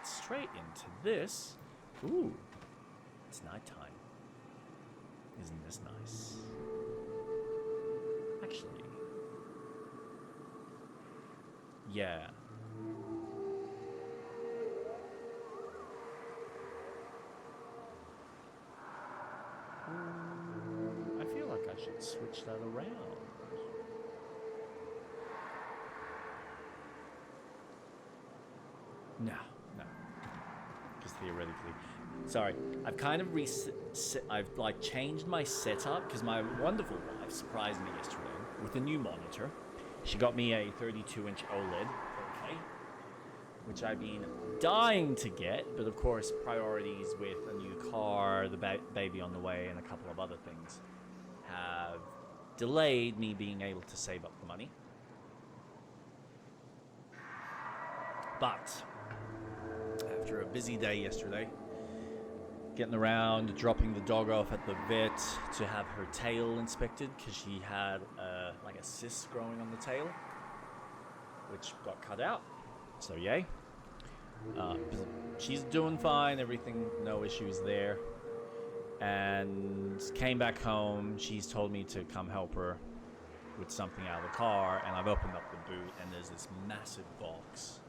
straight into this. Ooh, it's nighttime. Isn't this nice? Actually, yeah. I feel like I should switch that around. No. Because theoretically, sorry, I've kind of I've like changed my setup because my wonderful wife surprised me yesterday with a new monitor. She got me a 32-inch OLED, okay, which I've been dying to get, but of course priorities with a new car, the baby on the way, and a couple of other things have delayed me being able to save up the money. But after a busy day yesterday, getting around, dropping the dog off at the vet to have her tail inspected because she had like a cyst growing on the tail, which got cut out. So yay. She's doing fine, everything, no issues there. And came back home. She's told me to come help her with something out of the car, and I've opened up the boot, and there's this massive box.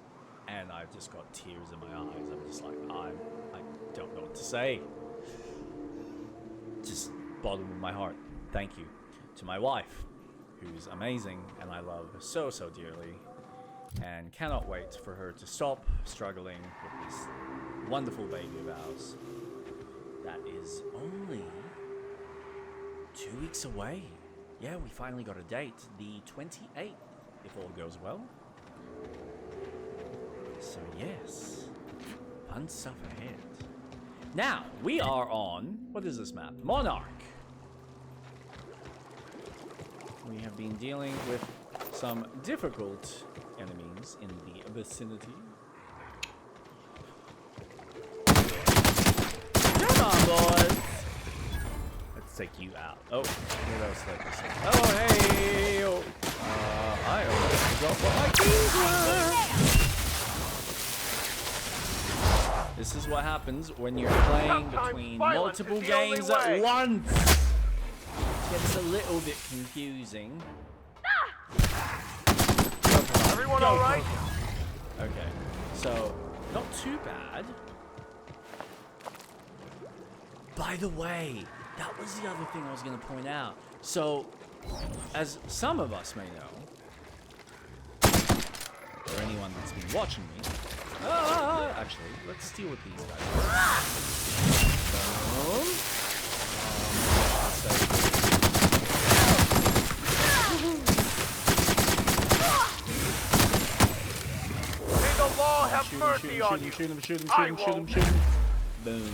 And I've just got tears in my eyes. I'm just like, I don't know what to say. Just bottom of my heart. Thank you to my wife, who's amazing and I love so dearly, and cannot wait for her to stop struggling with this wonderful baby of ours that is only 2 weeks away. Yeah, we finally got a date, the 28th, if all goes well. So yes, fun stuff ahead. Now, we are on, what is this map? Monarch. We have been dealing with some difficult enemies in the vicinity. Come on, boys! Let's take you out. Oh, what else did I say? Oh, hey! Oh. I almost forgot what my keys were! This is what happens when you're playing between multiple games at once. It gets a little bit confusing. Everyone all right? Okay, so not too bad. By the way, that was the other thing I was going to point out. So, as some of us may know, or anyone that's been watching me, actually, let's deal with these guys. May the law have mercy on you. Shoot him. Boom.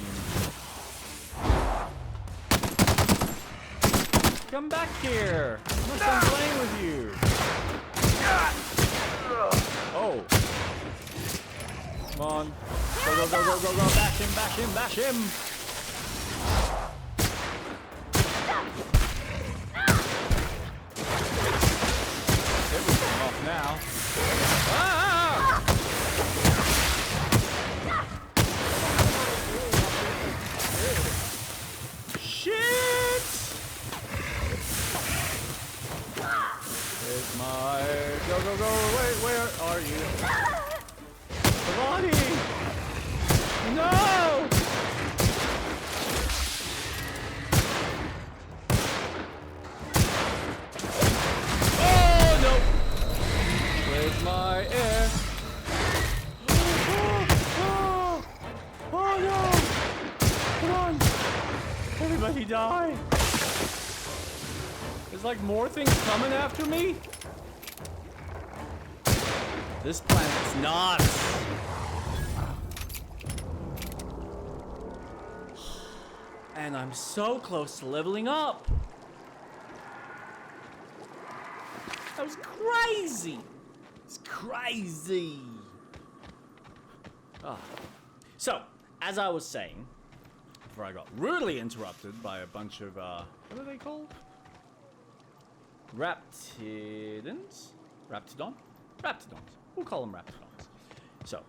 Come back here. I'm not done playing with you. Oh. Come on. Go. Bash him. Everything off now. Ah! Shit! Where's my... Go. Wait, where are you? Body! No! Oh no! Where's my air? Oh no! Come on! Everybody die! There's like more things coming after me? This planet's nuts! And I'm so close to leveling up. That was crazy. It's crazy. So, as I was saying, before I got rudely interrupted by a bunch of, what are they called? Raptidons? Raptidons. We'll call them Raptidons. So,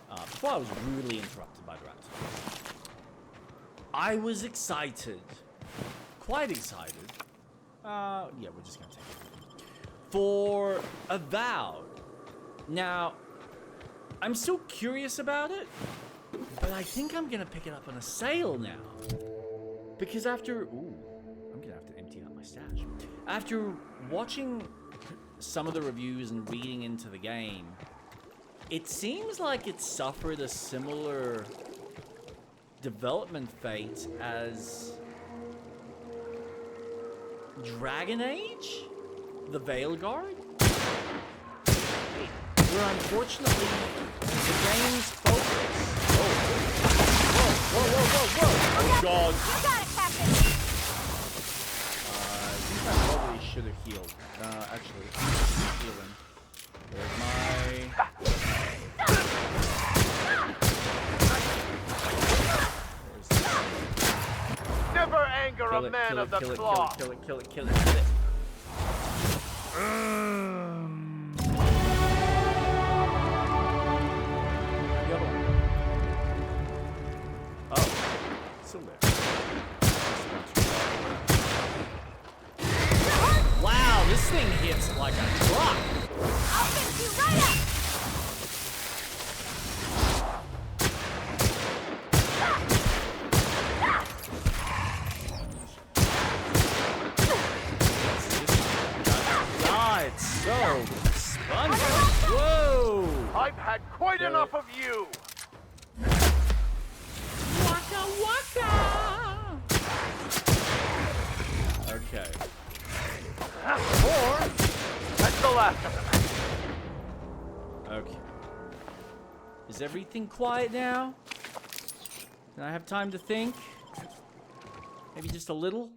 before I was rudely interrupted by the raptor, I was excited. Quite excited. Yeah, we're just gonna take it. For Avowed. Now, I'm still curious about it, but I think I'm gonna pick it up on a sale now. Because after... Ooh, I'm gonna have to empty out my stash. After watching some of the reviews and reading into the game, it seems like it suffered a similar development fate as Dragon Age? The Veilguard? Where unfortunately the game's focus... Whoa. Oh god. You got it, Captain! I think I probably should have healed. Actually, I'm healing. There's my... Never anger a man of the cloth. Kill it. The other one. Oh, still there. Wow, this thing hits like a truck. I'll fix you right up! Ah, it's so spongy. Whoa! I've had quite enough of you. Waka waka! Okay. Or that's the last of them. Okay. Is everything quiet now? Can I have time to think? Maybe just a little?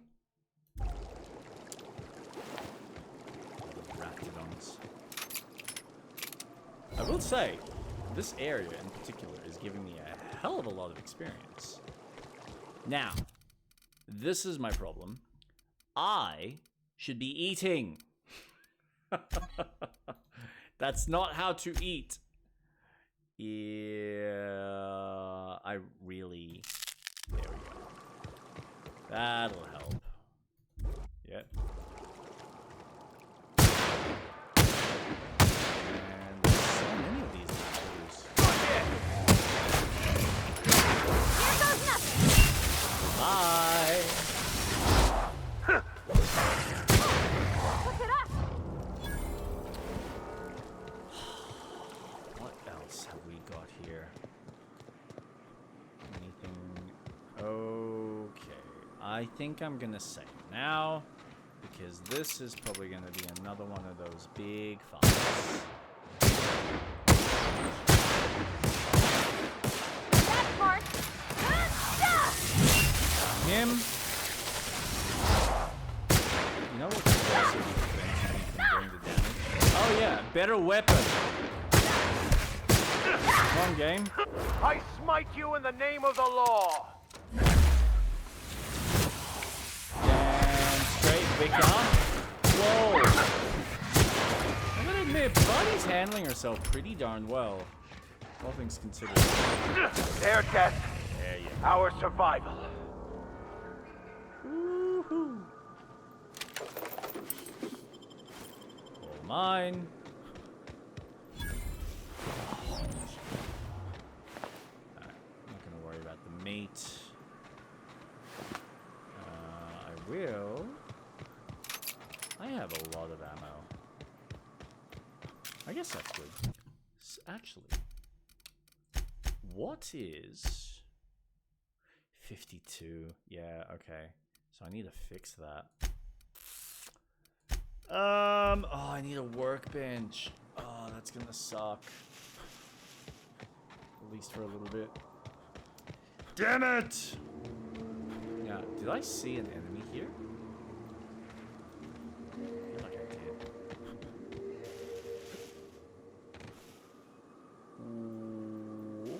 Raptidons. I will say, this area in particular is giving me a hell of a lot of experience. Now, this is my problem. I should be eating. That's not how to eat. Yeah, I really... There we go. That'll help. Yeah. And there's so many of these monsters. Here goes nothing! Bye! Look at us! What else have we got here? Anything? Okay. I think I'm gonna save now, because this is probably gonna be another one of those big fights. That part! Him. You know what's also preventing me from doing the damage? Oh yeah, better weapon. Come on, game. I smite you in the name of the law. And straight Vicar. Whoa. I'm gonna admit, Bunny's handling herself pretty darn well. All things considered. Their death, There you our survival. Woohoo. All mine. Alright, I'm not gonna worry about the mate. I will. I have a lot of ammo. I guess that's good. Actually, what is 52? Yeah, okay. So I need to fix that. Oh, I need a workbench. Oh, that's gonna suck. At least for a little bit. Damn it! Yeah, did I see an enemy here? I feel like I did.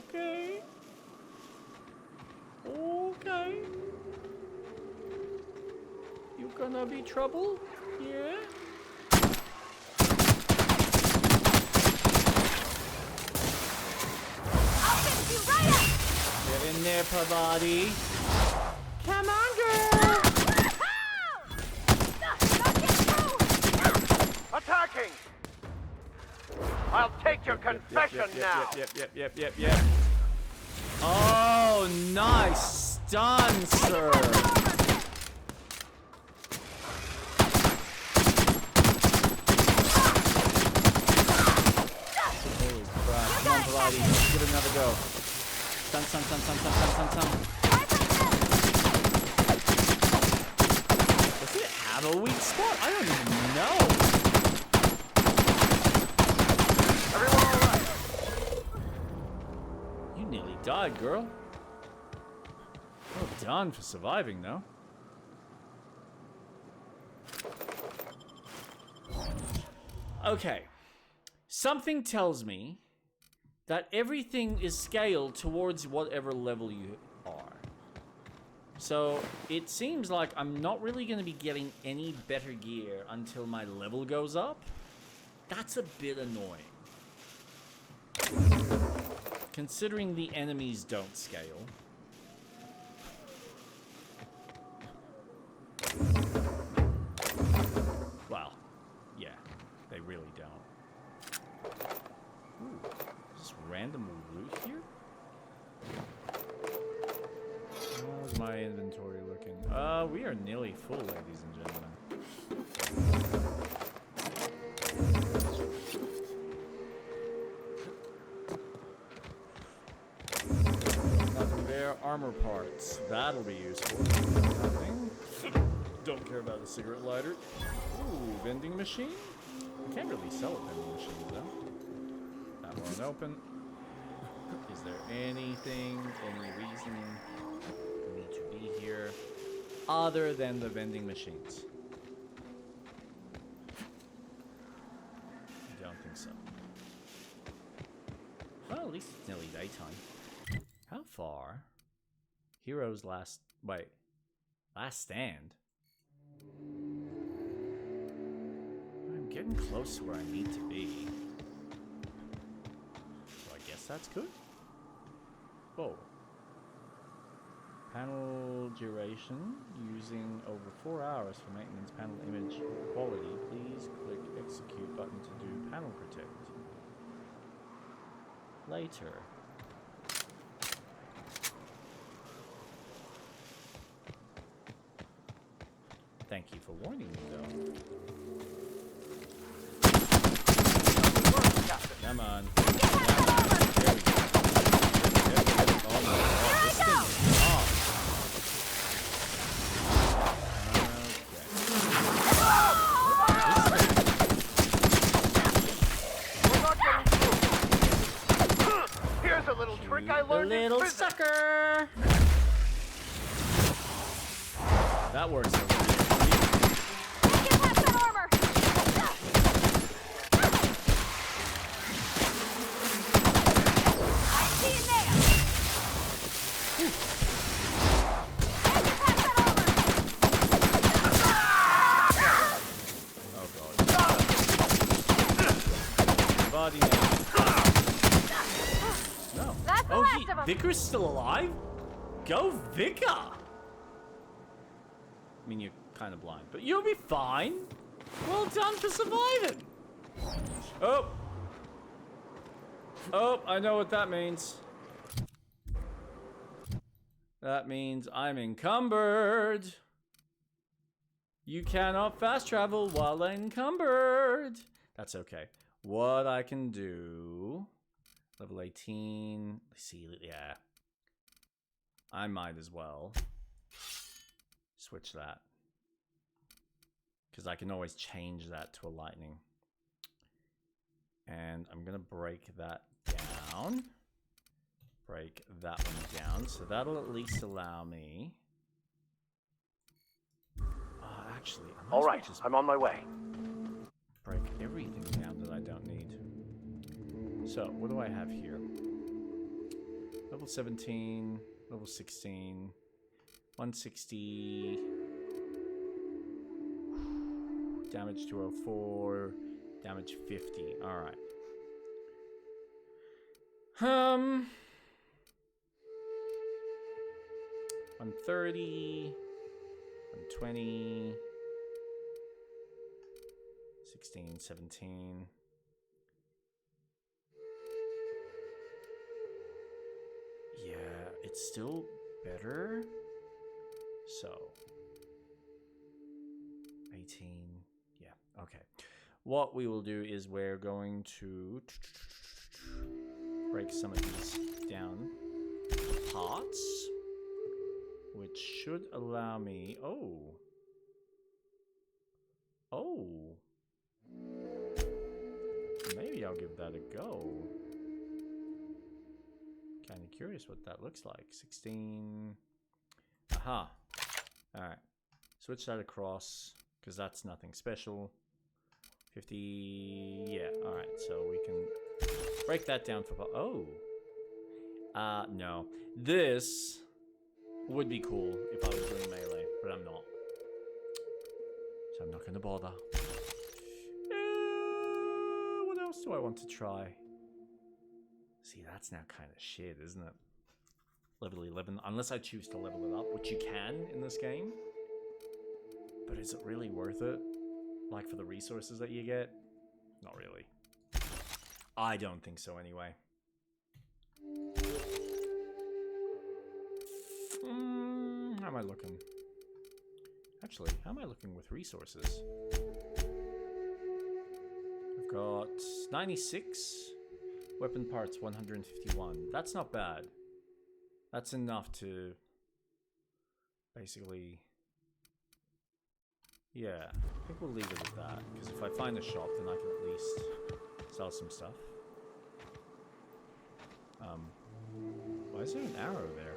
Okay. Okay. You gonna be trouble? Yeah? you right up! Get in there, Pavati. Come on, girl. Don't get through! Attacking! I'll take your confession now! Yep. Oh, nice stun, sir. Holy crap. Come on, Pavati. Give it another go. Stun. Does it have a weak spot? I don't even know. Everyone alright? You nearly died, girl. Well done for surviving, though. Okay. Something tells me that everything is scaled towards whatever level you are. So it seems like I'm not really going to be getting any better gear until my level goes up. That's a bit annoying. Considering the enemies don't scale. Well, yeah, they really don't. Ooh, just random loot here? How's my inventory looking? We are nearly full, ladies and gentlemen. Nothing there. Armor parts. That'll be useful. Nothing. Don't care about a cigarette lighter. Ooh, vending machine? You can't really sell a vending machine, though. That one open. Is there anything, any reason we need to be here other than the vending machines? I don't think so. Well, at least it's nearly daytime. How far? Heroes last... Wait. Last stand? I'm getting close to where I need to be. So I guess that's good. Whoa. Panel duration. Using over 4 hours for maintenance panel image quality. Please click execute button to do panel protect. Later. Thank you for warning me, though. Come on. There we go. Oh my god, this thing is off. We're not getting through. Here's a little trick I Okay. learned in Little prison. sucker! That works over here. Get past that armor! I see you there! Get past that Oh god. Body now. No. That's the Oh, last of 'em. Vicar's still alive? Go Vicar! I mean, you're kind of blind, but you'll be fine. Well done for surviving. Oh. Oh, I know what that means. That means I'm encumbered. You cannot fast travel while encumbered. That's okay. What I can do... Level 18. Let's see, yeah. I might as well switch that. Because I can always change that to a lightning. And I'm going to break that down. Break that one down. So that'll at least allow me... actually, I might as well Alright, just I'm on my way. break everything down that I don't need. So, what do I have here? Level 17, level 16, 160, damage 204, damage 50. Alright. 130, 120, 16, 17. Yeah, it's still better. So 18. Yeah, okay. What we will do is we're going to break some of these down parts, which should allow me. Oh, maybe I'll give that a go. Kind of curious what that looks like. 16. Aha. All right. Switch that across because that's nothing special. 50. Yeah. All right. So we can break that down for. Oh. No. This would be cool if I was doing melee, but I'm not. So I'm not gonna bother. What else do I want to try? See, that's now kind of shit, isn't it? Level 11, unless I choose to level it up, which you can in this game. But is it really worth it? Like for the resources that you get? Not really. I don't think so anyway. How am I looking? Actually, how am I looking with resources? I've got 96. Weapon parts 151. That's not bad. That's enough to basically... Yeah, I think we'll leave it at that. Because if I find a shop, then I can at least sell some stuff. Why is there an arrow there?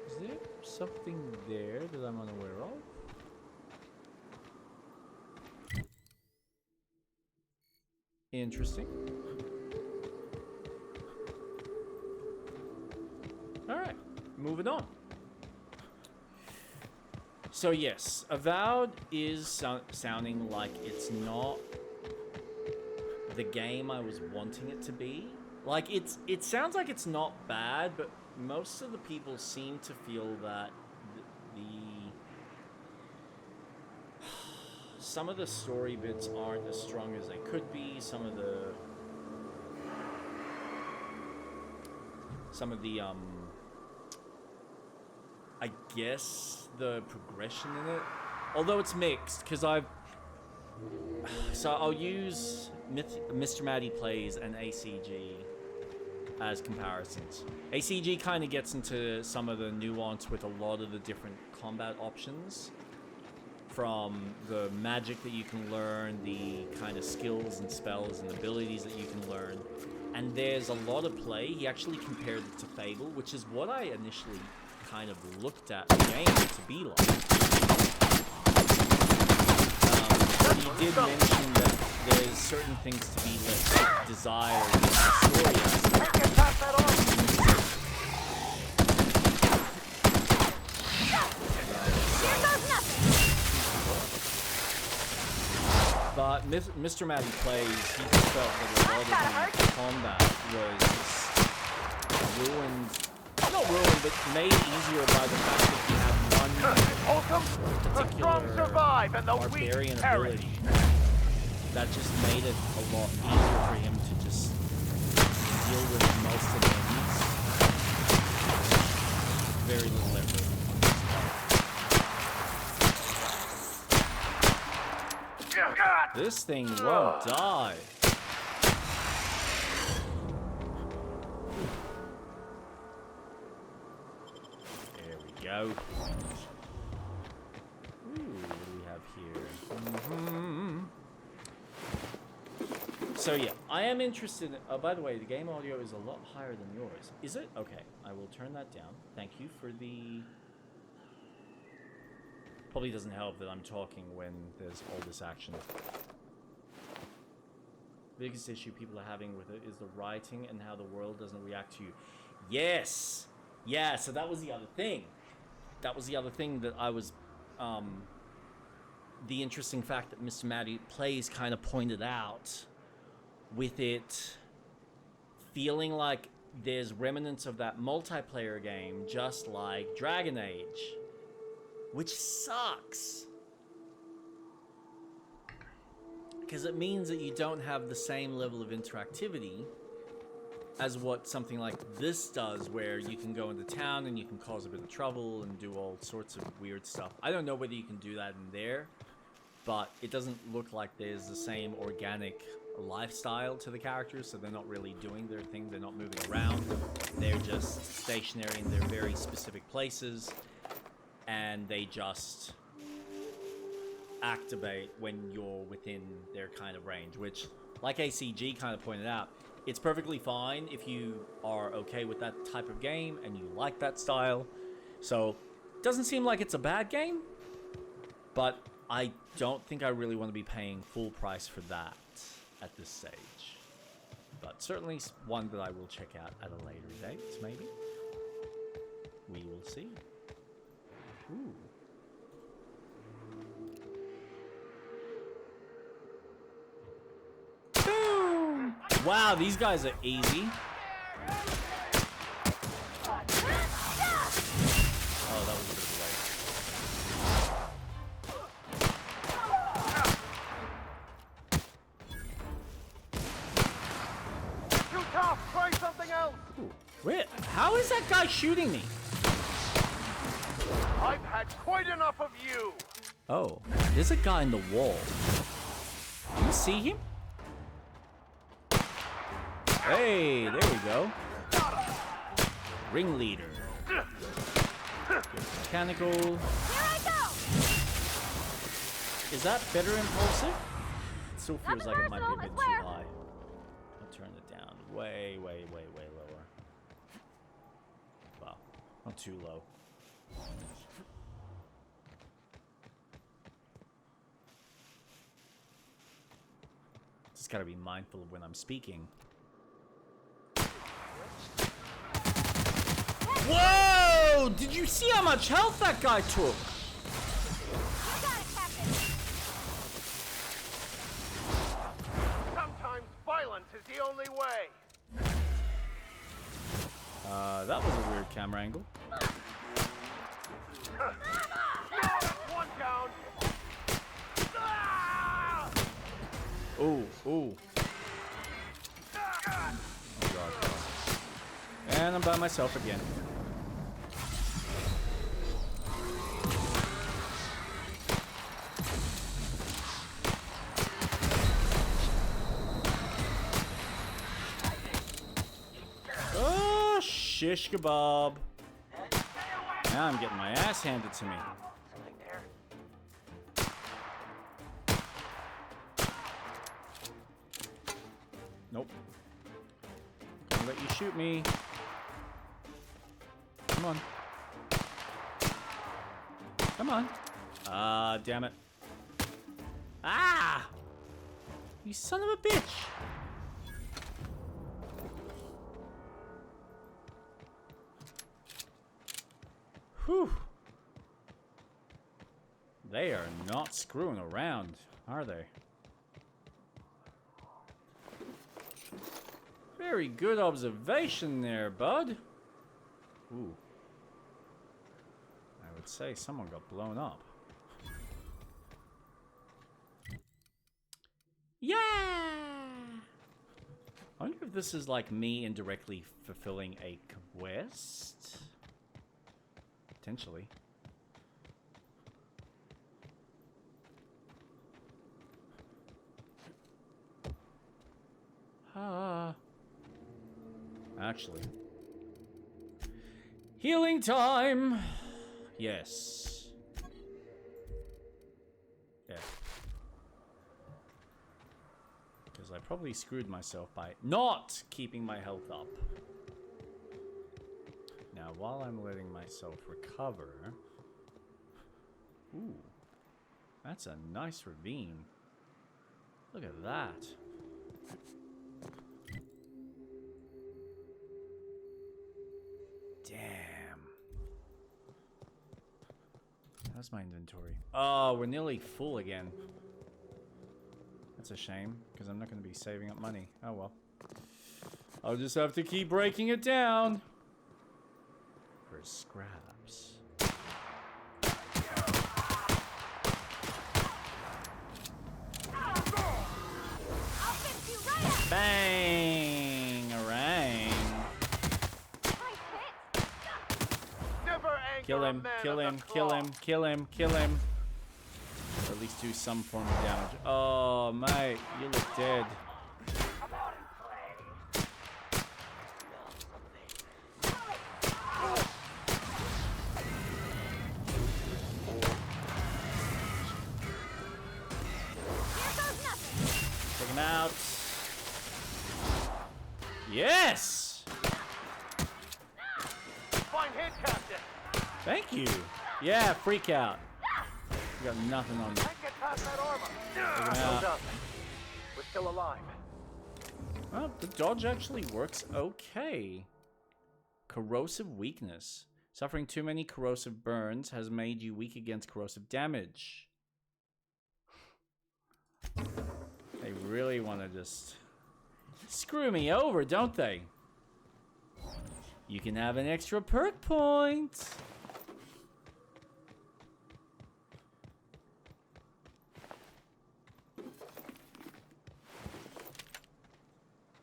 Is there something there that I'm unaware of? Interesting. Alright, moving on. So yes, Avowed is sounding like it's not the game I was wanting it to be. Like, it sounds like it's not bad, but most of the people seem to feel that some of the story bits aren't as strong as they could be. Some of the I guess the progression in it, although it's mixed, because so I'll use Mr. Maddie Plays and ACG as comparisons. ACG kind of gets into some of the nuance with a lot of the different combat options, from the magic that you can learn, the kind of skills and spells and abilities that you can learn. And there's a lot of play. He actually compared it to Fable, which is what I initially kind of looked at the game to be like. He did mention that there's certain things to be desired in the story aspect. But Mr. Maddie Plays, he just felt that a lot of the combat was ruined, not ruined, but made easier by the fact that you have one particular barbarian ability that just made it a lot easier for him to just deal with most of the enemies. Very little effort. This thing won't die. There we go. Ooh, what do we have here? So yeah, I am interested in... Oh, by the way, the game audio is a lot higher than yours. Is it? Okay, I will turn that down. Thank you for the... Probably doesn't help that I'm talking when there's all this action. The biggest issue people are having with it is the writing and how the world doesn't react to you. Yes! Yeah, so that was the other thing. That was the other thing that I was the interesting fact that Mr. Matty Plays kind of pointed out, with it feeling like there's remnants of that multiplayer game, just like Dragon Age, which sucks. Because it means that you don't have the same level of interactivity as what something like this does, where you can go into town and you can cause a bit of trouble and do all sorts of weird stuff. I don't know whether you can do that in there, but it doesn't look like there's the same organic lifestyle to the characters, so they're not really doing their thing, they're not moving around, they're just stationary in their very specific places, and they just activate when you're within their kind of range, which, like ACG kind of pointed out, it's perfectly fine if you are okay with that type of game and you like that style. So, doesn't seem like it's a bad game, but I don't think I really want to be paying full price for that at this stage. But certainly one that I will check out at a later date, maybe. We will see. Ooh. Boom! Wow, these guys are easy. Oh, that was a bit of a waste. Too tough. Try something else. Ooh. Wait, how is that guy shooting me? I've had quite enough of you. Oh, there's a guy in the wall. Do you see him? Hey, there we go. Ringleader. Mechanical. Here I go! Is that better impulsive? It still feels Nothing like it might be a personal, bit I too swear. high. I'll turn it down. Way, way, way, way lower. Wow, not too low. Just gotta be mindful of when I'm speaking. Whoa! Did you see how much health that guy took? You got it, Captain! Sometimes violence is the only way. That was a weird camera angle. One down. Ah! Ooh, ooh. Oh god. And I'm by myself again. Oh, shish kebab. Now I'm getting my ass handed to me. Nope. Gonna let you shoot me. Come on. Come on. Ah, damn it. Ah! You son of a bitch! Whew. They are not screwing around, are they? Very good observation there, bud. Ooh. I would say someone got blown up. Yeah! I wonder if this is like me indirectly fulfilling a quest? Potentially. Ah. Actually. Healing time! Yes. Yeah. Because I probably screwed myself by not keeping my health up. Now, while I'm letting myself recover... Ooh. That's a nice ravine. Look at that. Damn. That's my inventory. Oh, we're nearly full again. That's a shame, because I'm not going to be saving up money. Oh well. I'll just have to keep breaking it down. For scraps. I'll fix you right up. Bang! Orang. Nice hit. Never anger Kill a him, man kill of him, the kill claw. him, kill him, kill him. Or at least do some form of damage. Oh, mate, you look dead. Here goes nothing. Take him out. Yes! Fine hit, Captain. Thank you. Yeah, freak out. You got nothing on me. I can get past that armor. him No out. doubt. We're still alive. Well, the dodge actually works okay. Corrosive weakness. Suffering too many corrosive burns has made you weak against corrosive damage. They really want to just screw me over, don't they? You can have an extra perk point.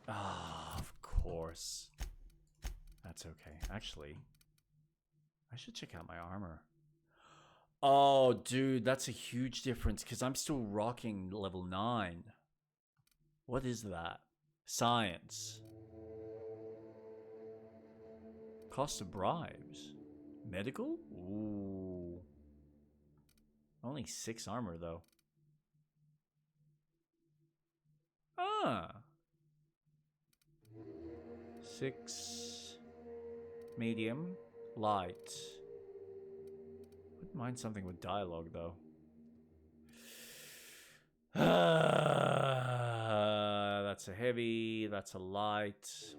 Ah, of course. That's okay. Actually, I should check out my armor. Oh, dude, that's a huge difference because I'm still rocking level 9. What is that? Science. Cost of bribes. Medical? Ooh. Only 6 armor, though. Ah. 6. Medium. Light. Wouldn't mind something with dialogue, though. That's a heavy. That's a light.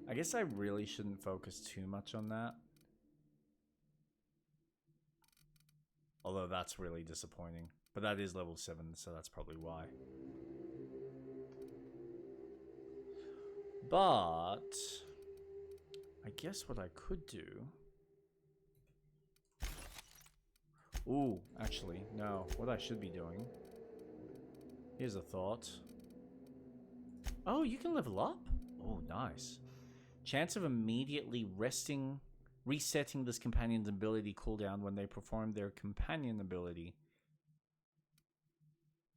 I guess I really shouldn't focus too much on that. Although that's really disappointing. But that is level 7, so that's probably why. But I guess what I could do... Ooh, actually, no. What I should be doing... Here's a thought. Oh, you can level up? Oh, nice. Chance of immediately resetting this companion's ability cooldown when they perform their companion ability.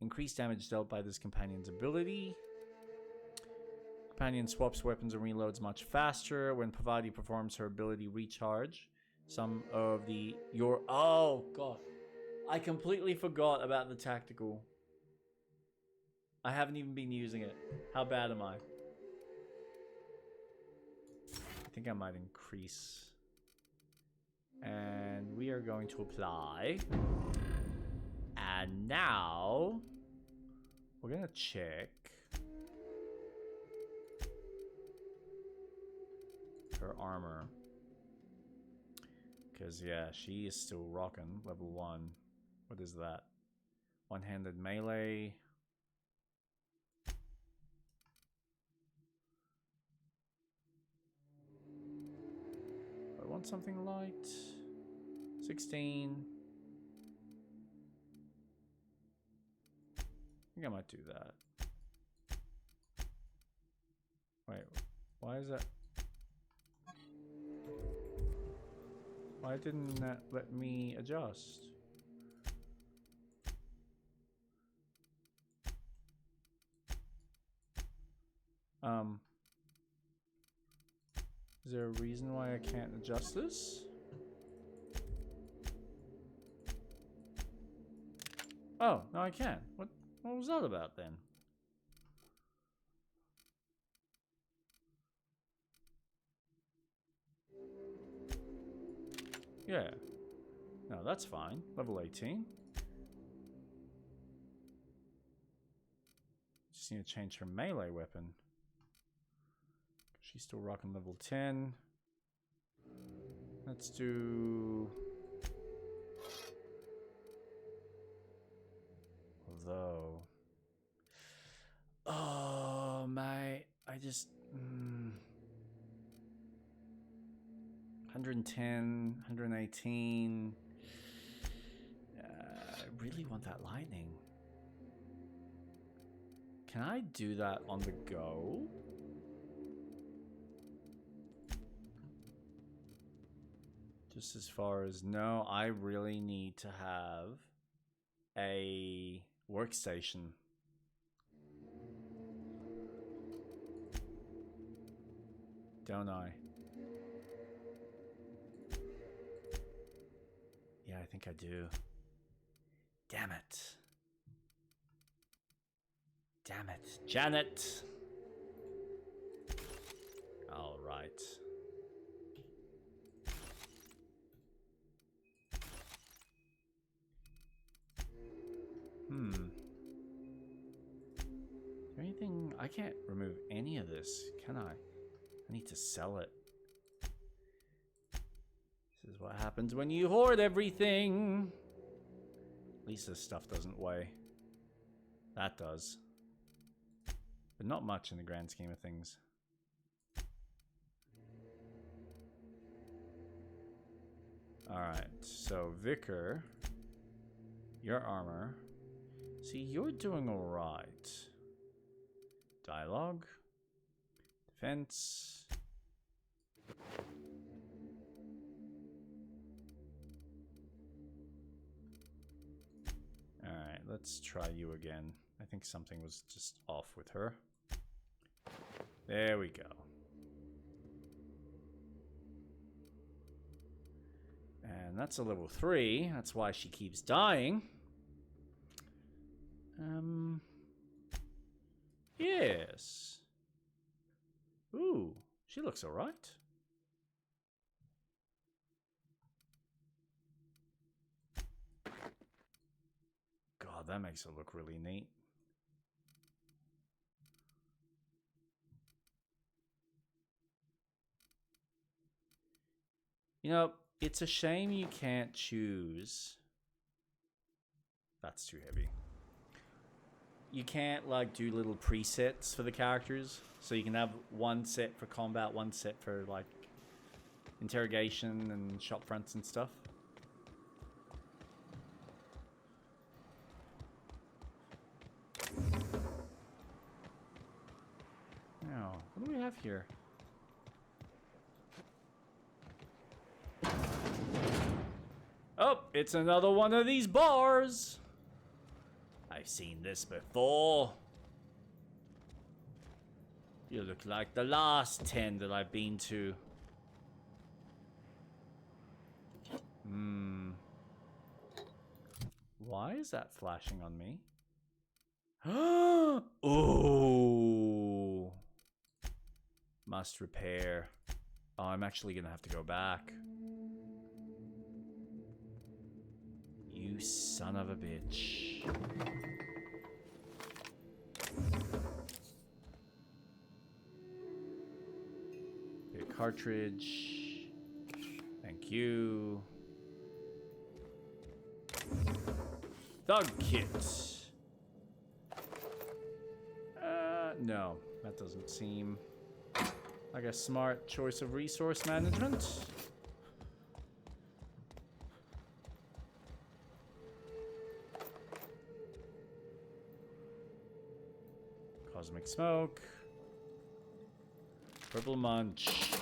Increased damage dealt by this companion's ability. Companion swaps weapons and reloads much faster when Pavadi performs her ability recharge. Some of oh god, I completely forgot about the tactical. I haven't even been using it. How bad am I? I think I might increase. And we are going to apply. And now we're gonna check her armor. Because, yeah, she is still rocking. Level 1. What is that? One-handed melee. I want something light. 16. I think I might do that. Wait, why is that? Why didn't that let me adjust? Is there a reason why I can't adjust this? Oh, no I can. What was that about then? Yeah. No, that's fine. Level 18. Just need to change her melee weapon. She's still rocking level 10. Let's do... Although... Oh, mate. I just... 110, 118... I really want that lightning. Can I do that on the go? Just as far as... No, I really need to have a workstation. Don't I? Yeah, I think I do. Damn it. Damn it. Janet! All right. Is there anything... I can't remove any of this, can I? I need to sell it. This is what happens when you hoard everything. At least this stuff doesn't weigh. That does. But not much in the grand scheme of things. Alright, so Vicar, your armor. See, you're doing alright. Dialogue. Defense. Alright, let's try you again. I think something was just off with her. There we go. And that's a level 3. That's why she keeps dying. Yes. Ooh, she looks alright. God, that makes her look really neat. You know, it's a shame you can't choose. That's too heavy. You can't like do little presets for the characters, so you can have one set for combat, one set for like interrogation and shop fronts and stuff. Now, what do we have here? Oh, it's another one of these bars. I've seen this before. You look like the last 10 that I've been to. Why is that flashing on me? Oh. Must repair. Oh, I'm actually gonna have to go back. You son of a bitch. Big cartridge. Thank you. Thug kit. No, that doesn't seem like a smart choice of resource management. Cosmic smoke. Purple munch.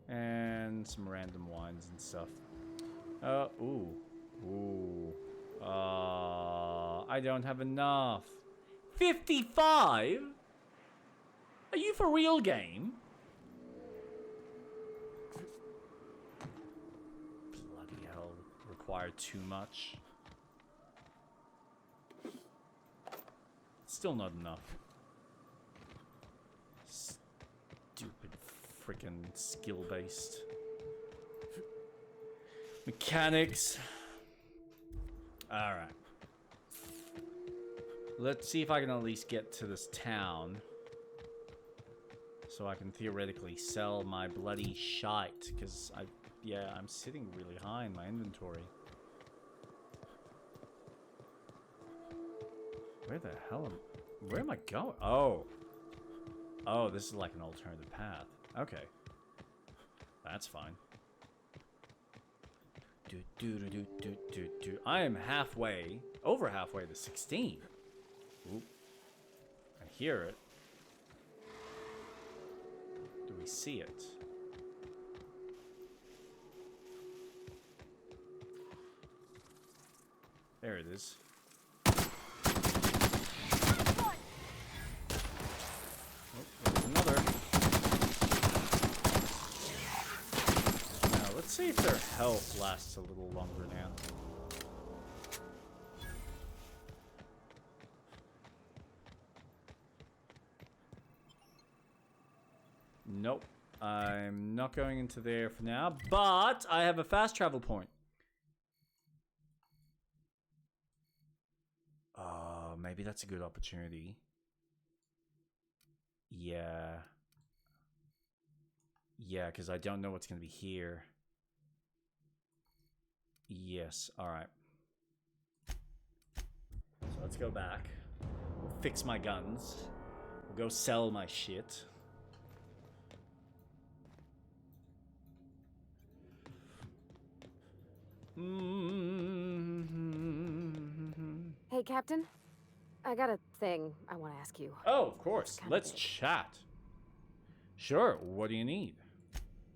And some random wines and stuff. Ooh. Ooh. I don't have enough. 55? Are you for real, game? Bloody hell. Required too much. Still not enough. Stupid freaking skill-based mechanics. Alright. Let's see if I can at least get to this town. so I can theoretically sell my bloody shite, because I'm sitting really high in my inventory. Where am I going? Oh, this is like an alternative path. Okay. That's fine. I am over halfway to 16. Oop. I hear it. Do we see it? There it is. There's another. Now, let's see if their health lasts a little longer now. Nope. I'm not going into there for now, but I have a fast travel point. Maybe that's a good opportunity. Yeah. Yeah, because I don't know what's going to be here. Yes, alright. So let's go back. We'll fix my guns. We'll go sell my shit. Hey, Captain. I got a thing I want to ask you. Oh, of course. Kinda Let's big. chat. Sure. What do you need?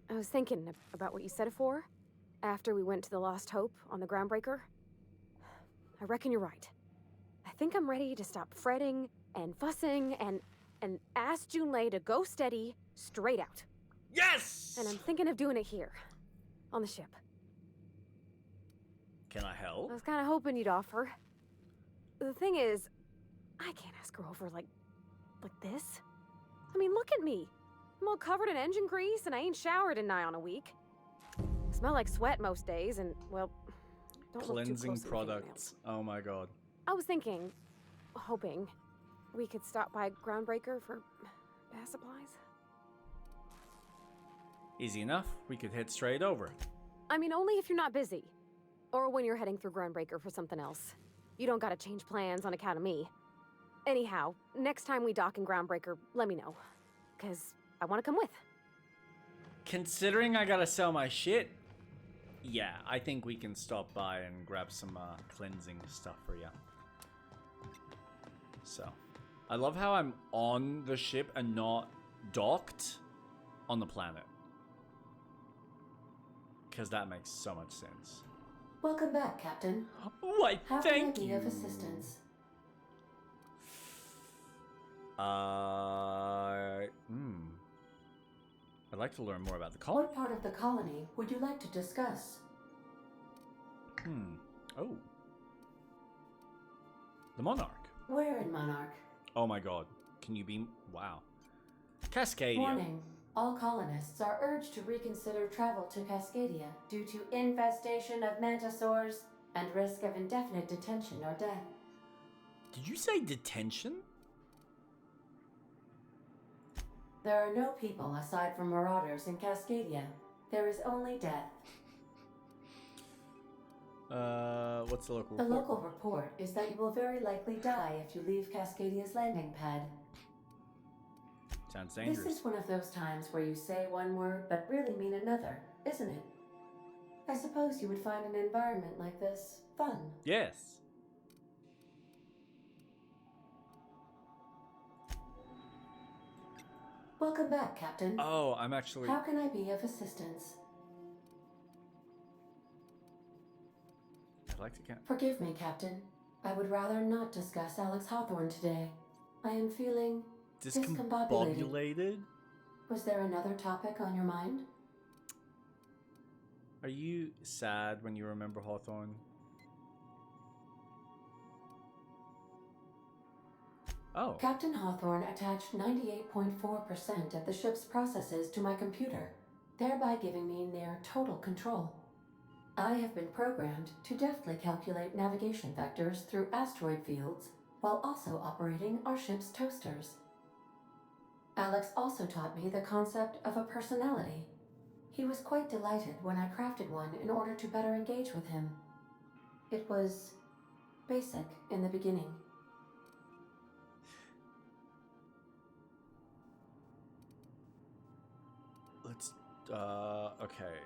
I was thinking about what you said before, after we went to the Lost Hope on the Groundbreaker. I reckon you're right. I think I'm ready to stop fretting and fussing and ask Junlei to go steady, straight out. Yes! And I'm thinking of doing it here, on the ship. Can I help? I was kind of hoping you'd offer. The thing is, I can't ask her over like this. I mean, look at me. I'm all covered in engine grease and I ain't showered in nigh on a week. I smell like sweat most days and, well, don't look too Cleansing close at the products. Oh my god. I was hoping, we could stop by Groundbreaker for bath supplies. Easy enough. We could head straight over. I mean, only if you're not busy. Or when you're heading through Groundbreaker for something else. You don't gotta change plans on account of me. Anyhow, next time we dock in Groundbreaker, let me know. 'Cause I want to come with. Considering I gotta sell my shit, yeah, I think we can stop by and grab some cleansing stuff for you. So, I love how I'm on the ship and not docked on the planet. Because that makes so much sense. Welcome back, Captain. Why, How thank can I be you. of assistance? I'd like to learn more about the colony. What part of the colony would you like to discuss? Oh. The Monarch. Where in Monarch? Oh my god. Can you be... Wow. Cascadia. Warning. All colonists are urged to reconsider travel to Cascadia due to infestation of mantisaurs and risk of indefinite detention or death. Did you say detention? There are no people aside from marauders in Cascadia. There is only death. What's the local The report? local report is that you will very likely die if you leave Cascadia's landing pad. Sounds This dangerous. is one of those times where you say one word but really mean another, isn't it? I suppose you would find an environment like this fun. Yes. Welcome back, Captain. Oh, I'm actually... How can I be of assistance? I'd like to get... Forgive me, Captain. I would rather not discuss Alex Hawthorne today. I am feeling discombobulated. Discombobulated? Was there another topic on your mind? Are you sad when you remember Hawthorne? Oh. Captain Hawthorne attached 98.4% of the ship's processes to my computer, thereby giving me near total control. I have been programmed to deftly calculate navigation vectors through asteroid fields while also operating our ship's toasters. Alex also taught me the concept of a personality. He was quite delighted when I crafted one in order to better engage with him. It was basic in the beginning. Let's, okay.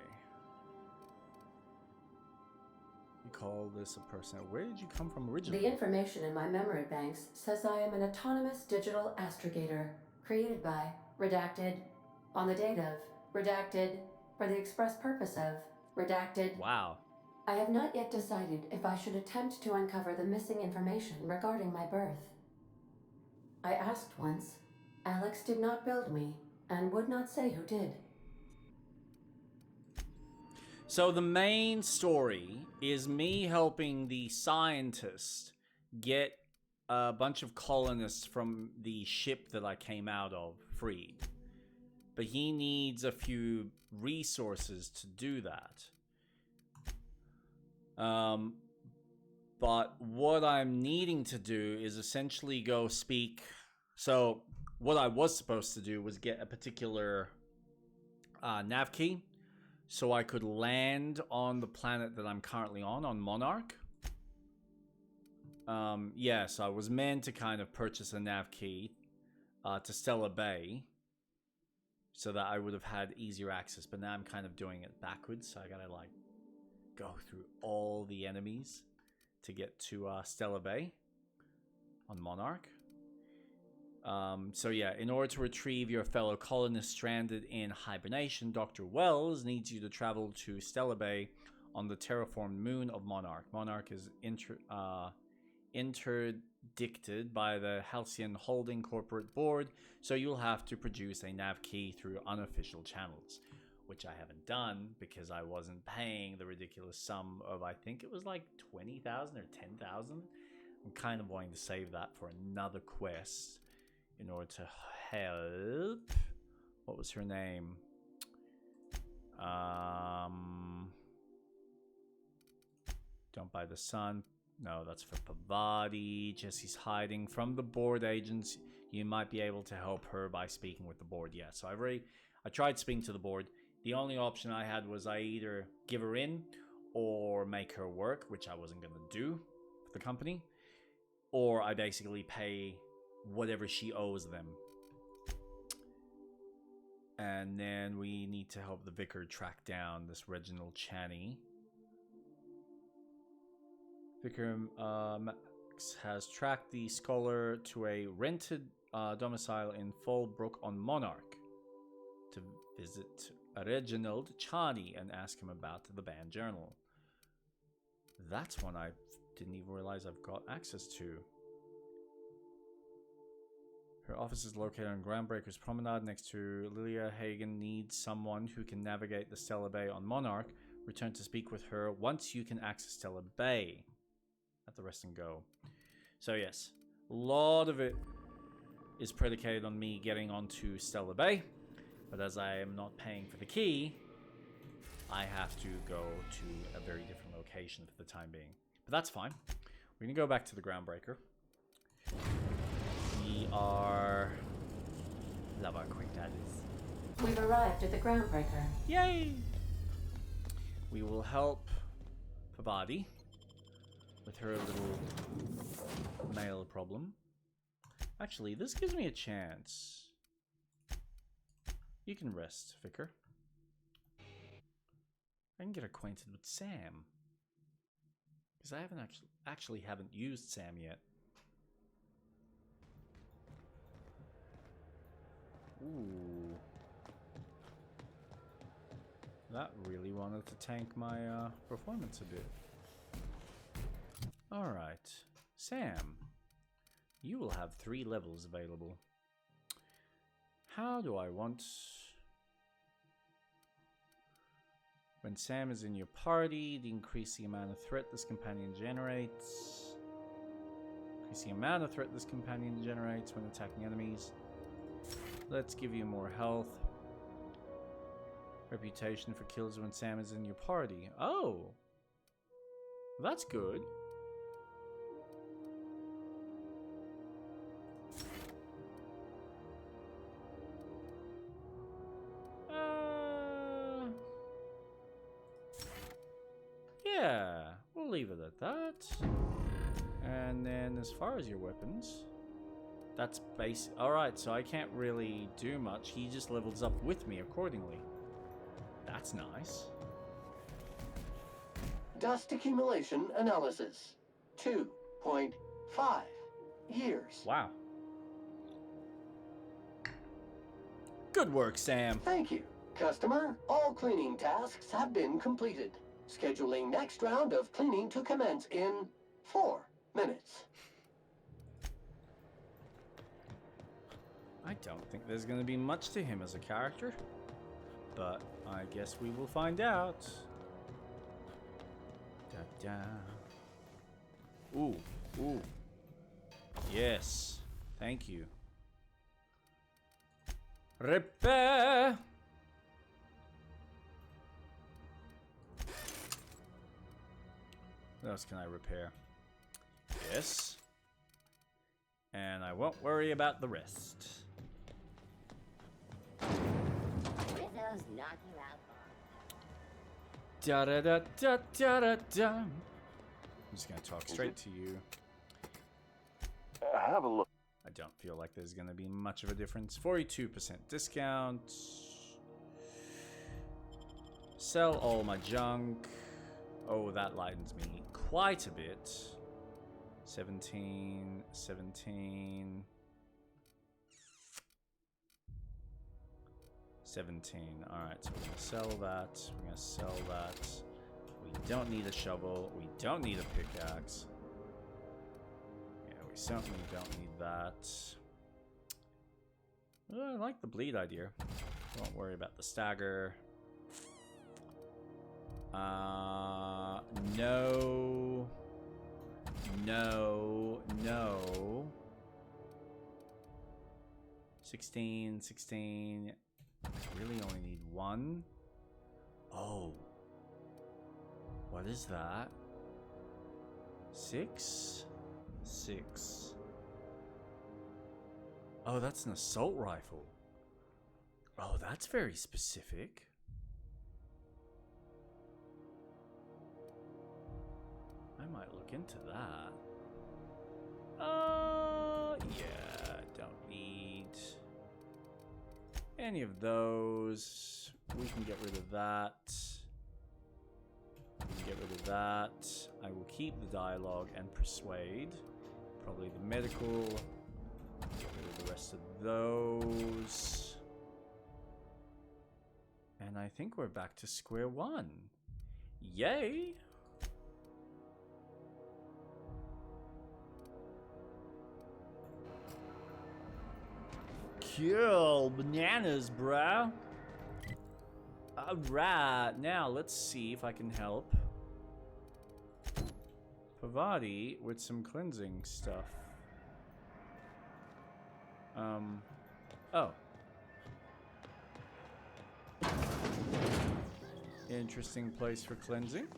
You call this a person. Where did you come from originally? The information in my memory banks says I am an autonomous digital astrogator, created by, redacted, on the date of, redacted, for the express purpose of, redacted. Wow. I have not yet decided if I should attempt to uncover the missing information regarding my birth. I asked once. Alex did not build me, and would not say who did. So the main story is me helping the scientist get a bunch of colonists from the ship that I came out of freed. But he needs a few resources to do that. But what I'm needing to do is essentially go speak. So what I was supposed to do was get a particular nav key so I could land on the planet that I'm currently on Monarch. Yeah, so I was meant to kind of purchase a nav key to Stella Bay so that I would have had easier access, but now I'm kind of doing it backwards, so I gotta like go through all the enemies to get to Stella Bay on Monarch. So yeah, in order to retrieve your fellow colonists stranded in hibernation, Dr. Wells needs you to travel to Stella Bay on the terraformed moon of Monarch. Monarch is interdicted by the Halcyon Holding Corporate Board, so you'll have to produce a nav key through unofficial channels, which I haven't done because I wasn't paying the ridiculous sum of, I think it was like 20,000 or 10,000. I'm kind of wanting to save that for another quest in order to help. What was her name? Don't Buy the Sun. No, that's for Pavadi. Jesse's hiding from the board agents. You might be able to help her by speaking with the board. Yeah, so I tried speaking to the board. The only option I had was I either give her in or make her work, which I wasn't going to do for the company, or I basically pay whatever she owes them. And then we need to help the vicar track down this Reginald Chaney. Vicar Max has tracked the scholar to a rented domicile in Fallbrook on Monarch to visit Reginald Chaney and ask him about the band journal. That's one I didn't even realize I've got access to. Her office is located on Groundbreakers Promenade next to Lilia Hagen. Needs someone who can navigate the Stella Bay on Monarch. Return to speak with her once you can access Stella Bay at the Rest and Go. So yes, a lot of it is predicated on me getting onto Stella Bay, but as I am not paying for the key, I have to go to a very different location for the time being. But that's fine. We're gonna go back to the Groundbreaker. We are... Love our quick daddies. We've arrived at the Groundbreaker. Yay! We will help Pavadi with her little mail problem. Actually, this gives me a chance. You can rest, Vicar. I can get acquainted with Sam. Because I haven't actually haven't used Sam yet. Ooh. That really wanted to tank my performance a bit. Alright. Sam. You will have 3 levels available. How do I want... When Sam is in your party, increase the amount of threat this companion generates. Increase the amount of threat this companion generates when attacking enemies. Let's give you more health. Reputation for kills when Sam is in your party. Oh! That's good. Yeah, we'll leave it at that. And then as far as your weapons, that's basic. Alright, so I can't really do much. He just levels up with me accordingly. That's nice. Dust accumulation analysis. 2.5 years. Wow. Good work, Sam. Thank you. Customer, all cleaning tasks have been completed. Scheduling next round of cleaning to commence in 4 minutes. I don't think there's going to be much to him as a character, but I guess we will find out. Da da. Ooh, ooh. Yes. Thank you. Repair. What else can I repair? Yes. And I won't worry about the rest. Rizzo's knock you out. Da da da da da da da. I'm just gonna talk straight to you. Have a look. I don't feel like there's gonna be much of a difference. 42% discount. Sell all my junk. Oh, that lightens me quite a bit. 17, 17. 17. Alright, so we're gonna sell that. We're gonna sell that. We don't need a shovel. We don't need a pickaxe. Yeah, we certainly don't need that. I like the bleed idea. Don't worry about the stagger. No. No. No. 16, 16. I really only need one. Oh. What is that? 6? 6. Oh, that's an assault rifle. Oh, that's very specific. I might look into that. Yeah, don't need any of those. We can get rid of that. We can get rid of that. I will keep the dialogue and persuade. Probably the medical. Get rid of the rest of those. And I think we're back to square one. Yay! Cool, bananas, bro. Alright, now let's see if I can help Pavati with some cleansing stuff. Oh. Interesting place for cleansing.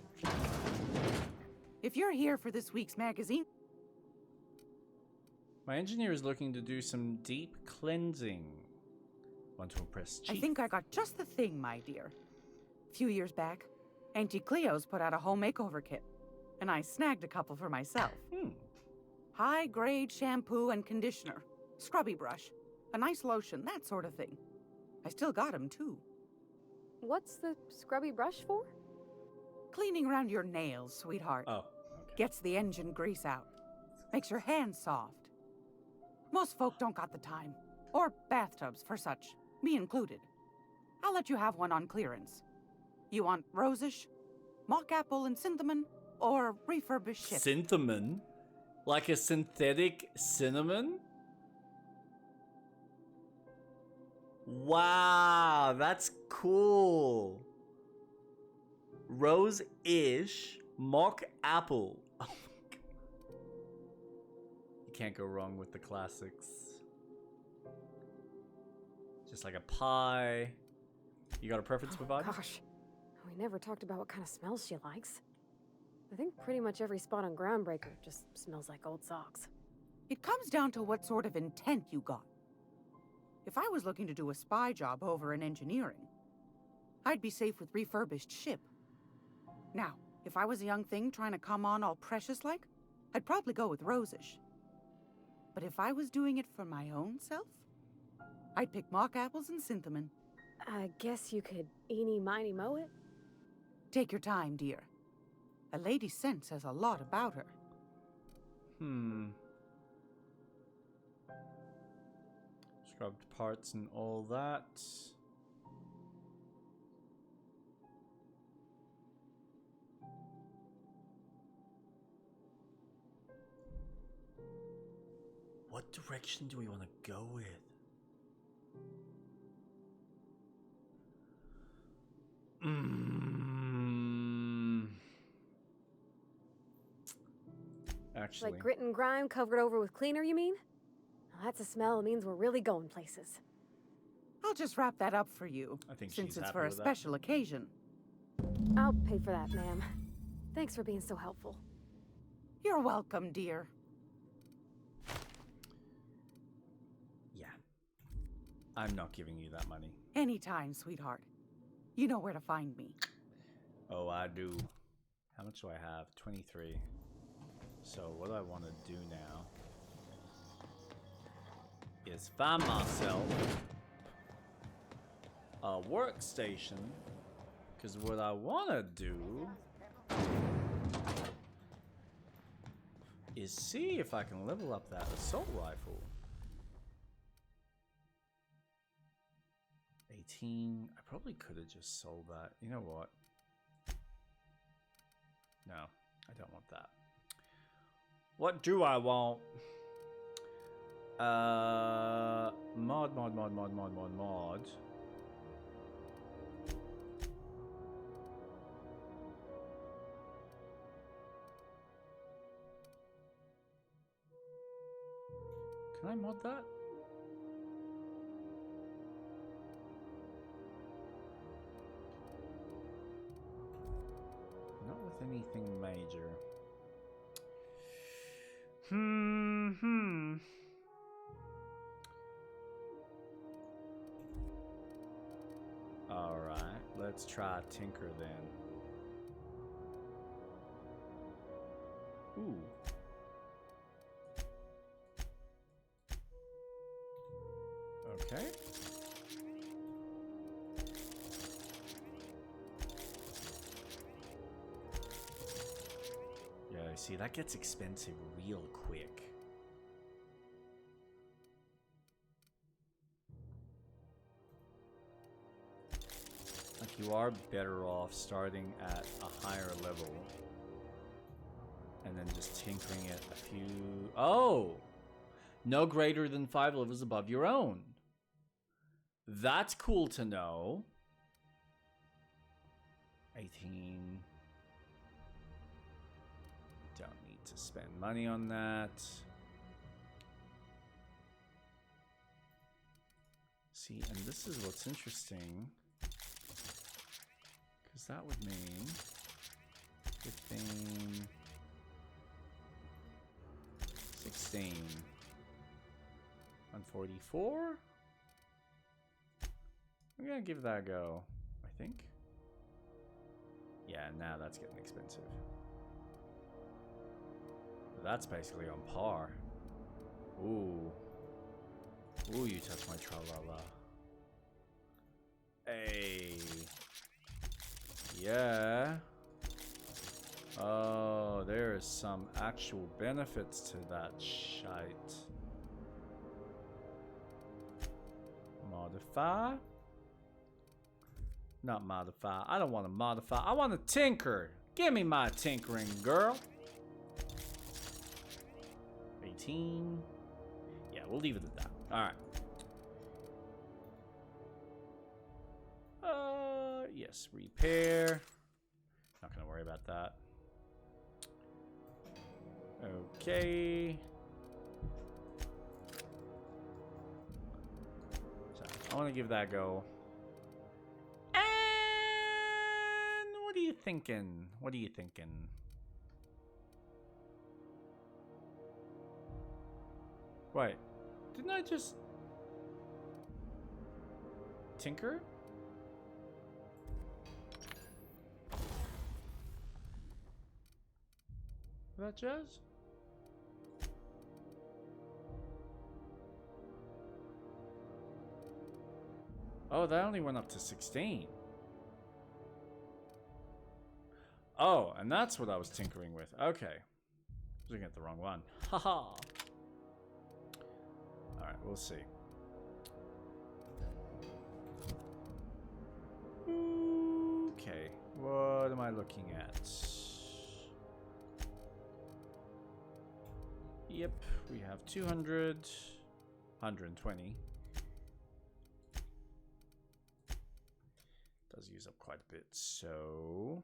If you're here for this week's magazine, My engineer is looking to do some deep cleansing. Want to impress Chief. I think I got just the thing, my dear. A few years back, Auntie Cleo's put out a home makeover kit, and I snagged a couple for myself. High-grade shampoo and conditioner, scrubby brush, a nice lotion, that sort of thing. I still got 'em too. What's the scrubby brush for? Cleaning around your nails, sweetheart. Oh, okay. Gets the engine grease out. Makes your hands soft. Most folk don't got the time. Or bathtubs for such, me included. I'll let you have one on clearance. You want rosish, mock apple and cinnamon, or refurbished ship? Cinnamon? Like a synthetic cinnamon? Wow, that's cool. Rose-ish mock apple. Oh my God. You can't go wrong with the classics. Just like a pie. You got a preference, Pavati? Gosh, we never talked about what kind of smells she likes. I think pretty much every spot on Groundbreaker just smells like old socks. It comes down to what sort of intent you got. If I was looking to do a spy job over in engineering, I'd be safe with refurbished ship. Now, If I was a young thing trying to come on all precious like, I'd probably go with Rosish. But if I was doing it for my own self, I'd pick mock apples and Synthamon. I guess you could eeny miny moe it. Take your time, dear. A lady's scent says a lot about her. Scrubbed parts and all that. What direction do we want to go with? Actually, Like grit and grime covered over with cleaner, you mean? Now that's a smell that means we're really going places. I'll just wrap that up for you, I think since she's it's happy for a with that. special occasion. I'll pay for that, ma'am. Thanks for being so helpful. You're welcome, dear. Yeah. I'm not giving you that money. Anytime, sweetheart. You know where to find me. Oh, I do. How much do I have? 23. So what I want to do now is find myself a workstation, because what I want to do is see if I can level up that assault rifle. 18. I probably could have just sold that. You know what? No, I don't want that. What do I want? Mod. Can I mod that? Not with anything major. Alright, let's try Tinker then. Ooh. Okay. Yeah, see, that gets expensive real quick. Like, you are better off starting at a higher level and then just tinkering it a few... Oh! No greater than 5 levels above your own. That's cool to know. 18. Don't need to spend money on that. See, and this is what's interesting. Because that would mean 15, 16, 144. I'm gonna give that a go, I think. Yeah, now that's getting expensive. That's basically on par. Ooh. Ooh, you touch my tra-la-la. Hey. Yeah. Oh, there is some actual benefits to that shite. Modify? Not modify. I don't want to modify. I want to tinker. Give me my tinkering, girl. 18. Yeah, we'll leave it at that. Alright. Yes, repair. Not gonna worry about that. Okay. So, I want to give that a go. And what are you thinking? What are you thinking? Wait, didn't I just tinker? that jazz? Oh, that only went up to 16. Oh, and that's what I was tinkering with. Okay. I was looking at the wrong one. Haha. Alright, we'll see. Okay, what am I looking at? Yep, we have 200, 120. Does use up quite a bit, so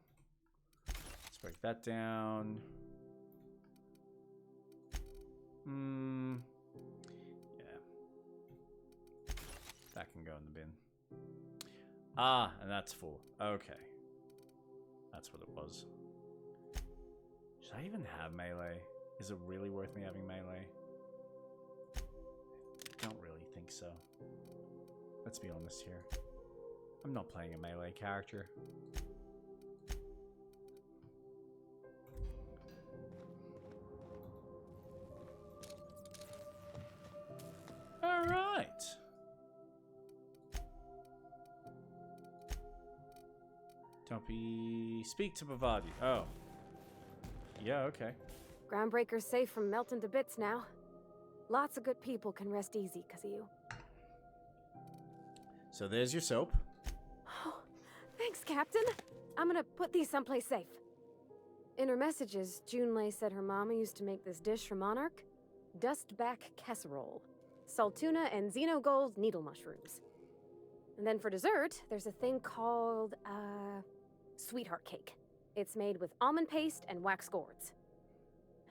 let's break that down. Yeah. That can go in the bin. Ah, and that's full. Okay. That's what it was. Should I even have melee? Is it really worth me having melee? I don't really think so. Let's be honest here. I'm not playing a melee character. Alright. Don't be... Speak to Bavadi. Oh. Yeah, okay. Groundbreaker's safe from melting to bits now. Lots of good people can rest easy because of you. So there's your soap. Oh, thanks, Captain. I'm gonna put these someplace safe. In her messages, Junlei said her mama used to make this dish for Monarch. Dustback casserole. Salt tuna and xenogold needle mushrooms. And then for dessert, there's a thing called, sweetheart cake. It's made with almond paste and wax gourds.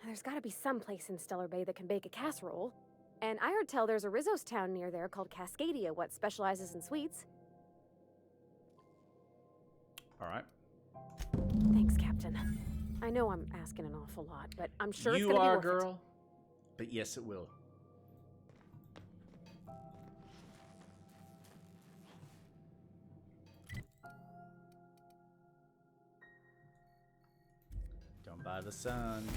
There's gotta be some place in Stellar Bay that can bake a casserole. And I heard tell there's a Rizzo's town near there called Cascadia, what specializes in sweets. Alright. Thanks, Captain. I know I'm asking an awful lot, but I'm sure it's You gonna be are, worth girl. But yes, it will. Don't buy the sun.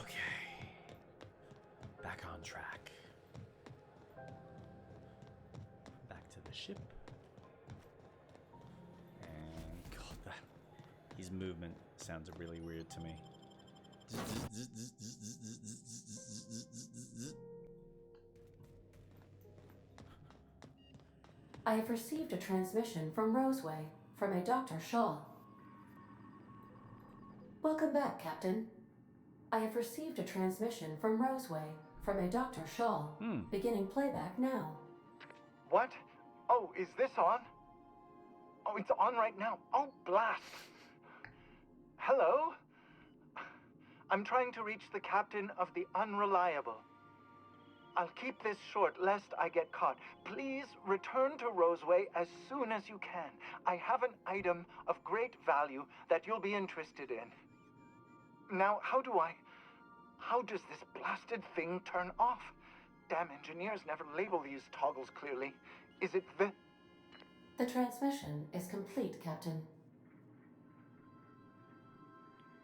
Okay. Back on track. Back to the ship. And God, that his movement sounds really weird to me. I have received a transmission from Roseway, from a Dr. Shaw. Welcome back, Captain. I have received a transmission from Roseway, from a Dr. Shaw. Beginning playback now. What? Oh, is this on? Oh, it's on right now. Oh, blast. Hello? I'm trying to reach the captain of the Unreliable. I'll keep this short lest I get caught. Please return to Roseway as soon as you can. I have an item of great value that you'll be interested in. Now, how does this blasted thing turn off? Damn engineers never label these toggles clearly. Is it the... The transmission is complete, Captain.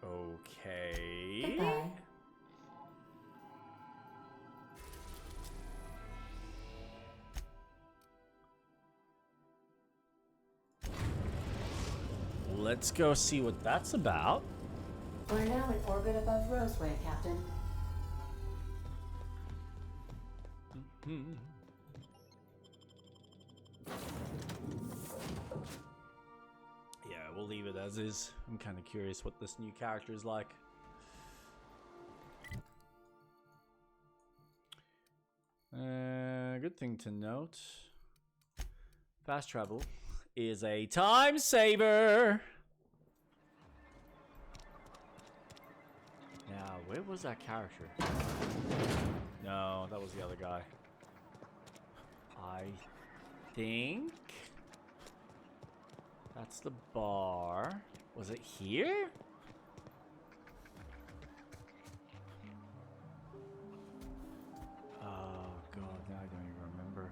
Okay. Goodbye. Let's go see what that's about. We're now in orbit above Roseway, Captain. Yeah, we'll leave it as is. I'm kind of curious what this new character is like. Good thing to note. Fast travel is a time saver. Now, where was that character? No, that was the other guy. I think that's the bar. Was it here? Oh god, now I don't even remember.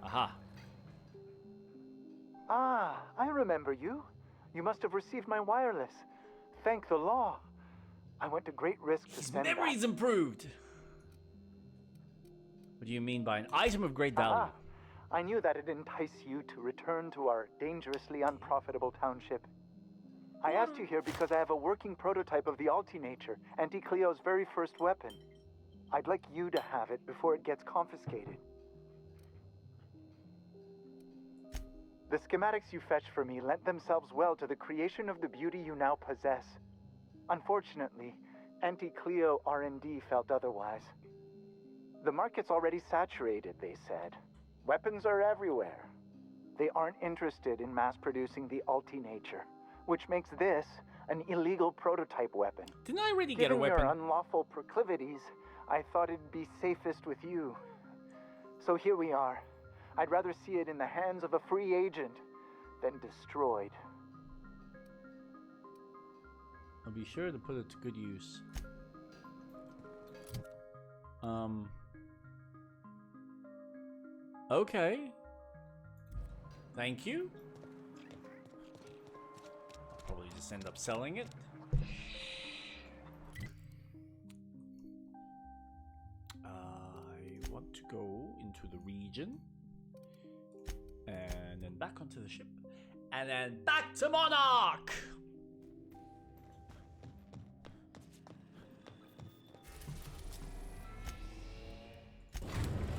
Aha. Ah, I remember you. You must have received my wireless. Thank the law. I went to great risk to His send memory's that. improved. What do you mean by an item of great value? Ah, I knew that'd entice you to return to our dangerously unprofitable township. I asked you here because I have a working prototype of the Altinature, Auntie Cleo's very first weapon. I'd like you to have it before it gets confiscated. The schematics you fetched for me lent themselves well to the creation of the beauty you now possess. Unfortunately, Auntie Cleo R&D felt otherwise. The market's already saturated, they said. Weapons are everywhere. They aren't interested in mass-producing the Altinature, which makes this an illegal prototype weapon. Didn't I already get a Given weapon? your unlawful proclivities, I thought it'd be safest with you. So here we are. I'd rather see it in the hands of a free agent than destroyed. I'll be sure to put it to good use. Okay. Thank you. I'll probably just end up selling it. I want to go into the region. And then back onto the ship. And then back to Monarch!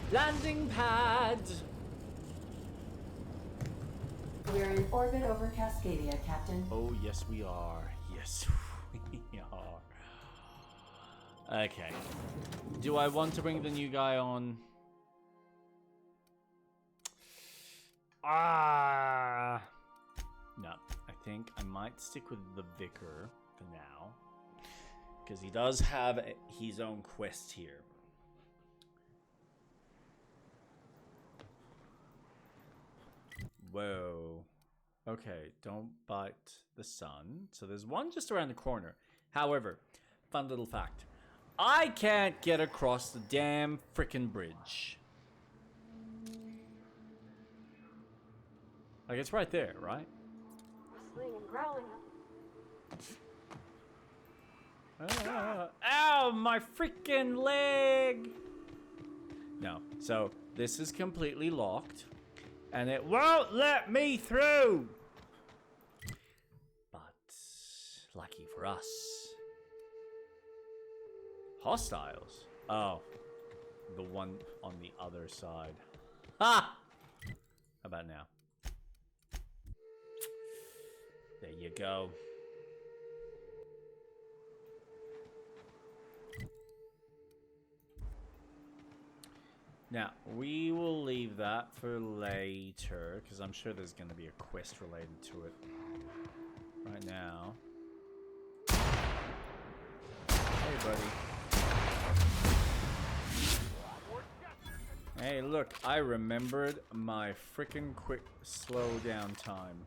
Landing pad! We're in orbit over Cascadia, Captain. Oh, yes, we are. Yes, we are. Okay. Do I want to bring the new guy on? No. I think I might stick with the Vicar for now. Because he does have his own quest here. Whoa. Okay, don't bite the sun. So there's one just around the corner. However, fun little fact. I can't get across the damn frickin' bridge. Like, it's right there, right? Whistling and growling. Ow, my freaking leg! No, so this is completely locked. And it won't let me through! But, lucky for us. Hostiles? Oh, the one on the other side. Ha! How about now? There you go. Now, we will leave that for later, because I'm sure there's going to be a quest related to it. Right now. Hey, buddy. Hey, look, I remembered my frickin' quick slow down time.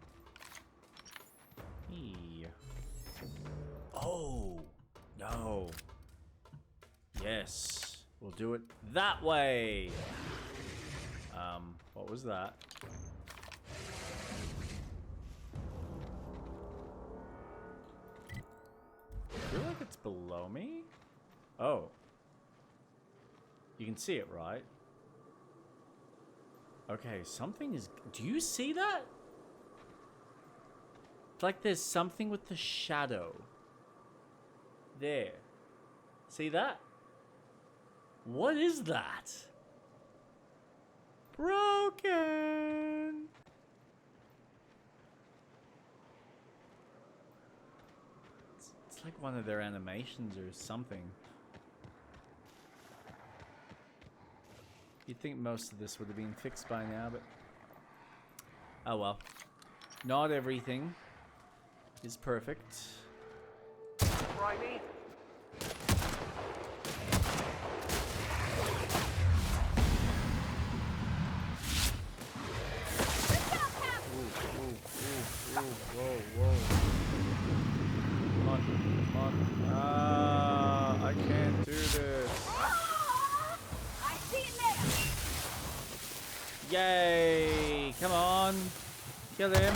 Hey. Oh, no. Yes. We'll do it that way. What was that? I feel like it's below me. Oh. You can see it, right? Okay, something is... Do you see that? It's like there's something with the shadow. There. See that? What is that? Broken. It's like one of their animations or something. You'd think most of this would have been fixed by now, but... Oh well. Not everything is perfect. Try me. Whoa. Come on. I can't do this. I see it there. Yay! Come on. Kill him.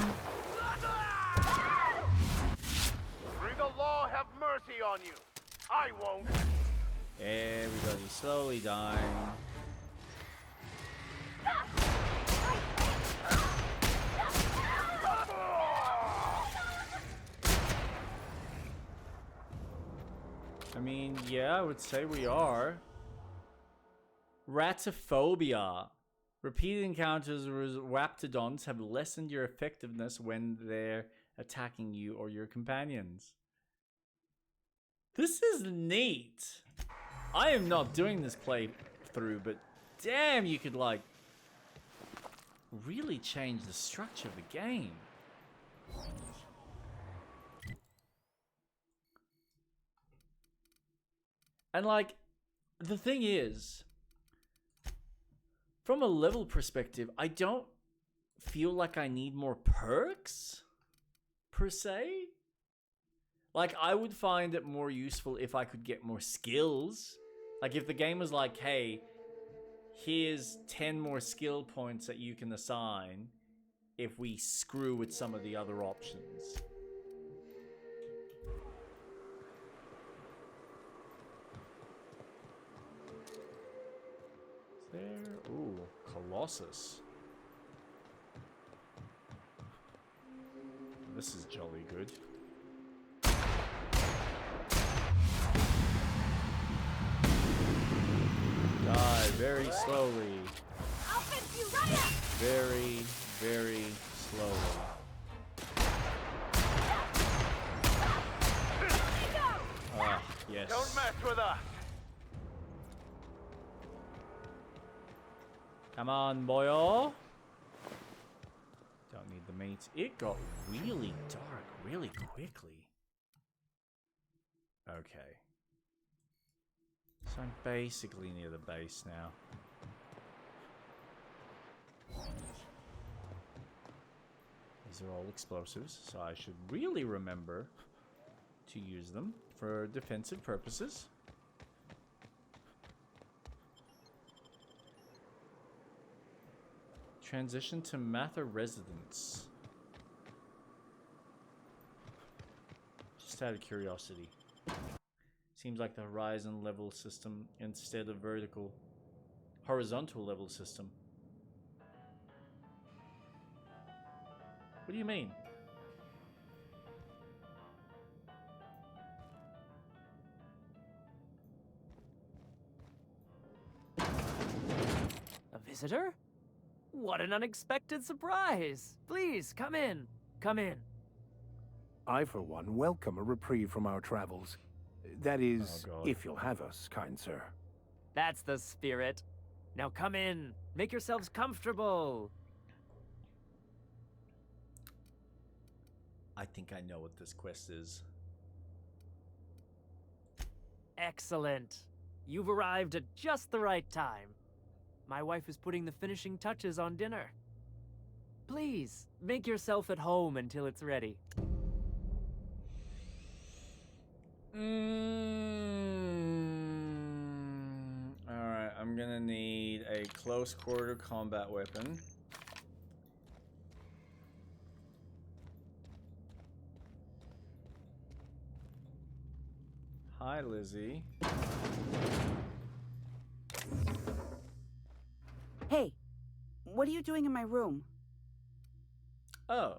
May the law have mercy on you. I won't. Everybody slowly dying. I mean, yeah, I would say we are. Ratophobia. Repeated encounters with raptidons have lessened your effectiveness when they're attacking you or your companions. This is neat. I am not doing this playthrough, but damn, you could like really change the structure of the game. And like, the thing is, from a level perspective, I don't feel like I need more perks, per se. Like, I would find it more useful if I could get more skills. Like, if the game was like, hey, here's 10 more skill points that you can assign if we screw with some of the other options. There, ooh, Colossus. This is jolly good. Die very slowly. Very, very slowly. Ah, yes. Don't mess with us. Come on, boyo. Don't need the mates. It got really dark really quickly. Okay. So I'm basically near the base now. These are all explosives, so I should really remember to use them for defensive purposes. Transition to Mather residence. Just out of curiosity. Seems like the horizon level system instead of horizontal level system. What do you mean? A visitor? What an unexpected surprise! Please, come in. Come in. I, for one, welcome a reprieve from our travels. That is, Oh, God. if you'll have us, kind sir. That's the spirit. Now come in. Make yourselves comfortable. I think I know what this quest is. Excellent. You've arrived at just the right time. My wife is putting the finishing touches on dinner. Please, make yourself at home until it's ready. Alright, I'm gonna need a close quarter combat weapon. Hi, Lizzie. Hey, what are you doing in my room? Oh.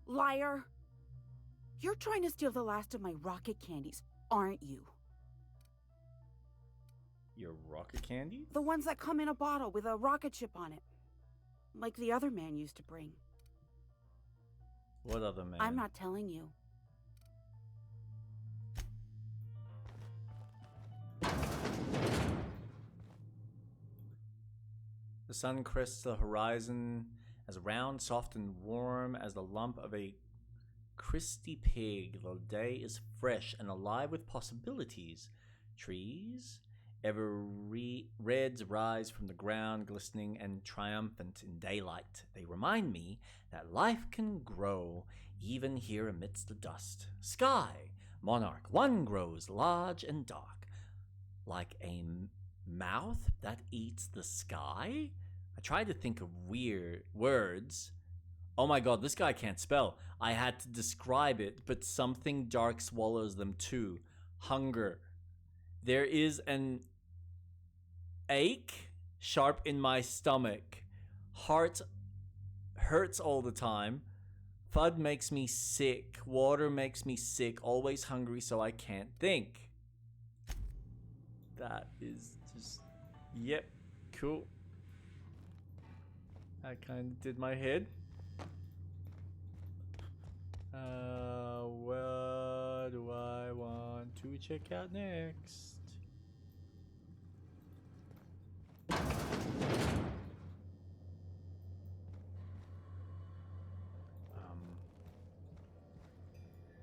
Liar! You're trying to steal the last of my rocket candies, aren't you? Your rocket candy? The ones that come in a bottle with a rocket ship on it. Like the other man used to bring. What other man? I'm not telling you. The sun crests the horizon as round, soft, and warm as the lump of a Christy pig. The day is fresh and alive with possibilities. Trees, reds rise from the ground, glistening and triumphant in daylight. They remind me that life can grow even here amidst the dust. Sky, monarch, one grows large and dark, like a mouth that eats the sky. I tried to think of weird words. Oh my god, this guy can't spell. I had to describe it, but something dark swallows them too. Hunger. There is an ache sharp in my stomach. Heart hurts all the time. Fud makes me sick. Water makes me sick. Always hungry, so I can't think. That is just... Yep. Cool. That kind of did my head. What do I want to check out next?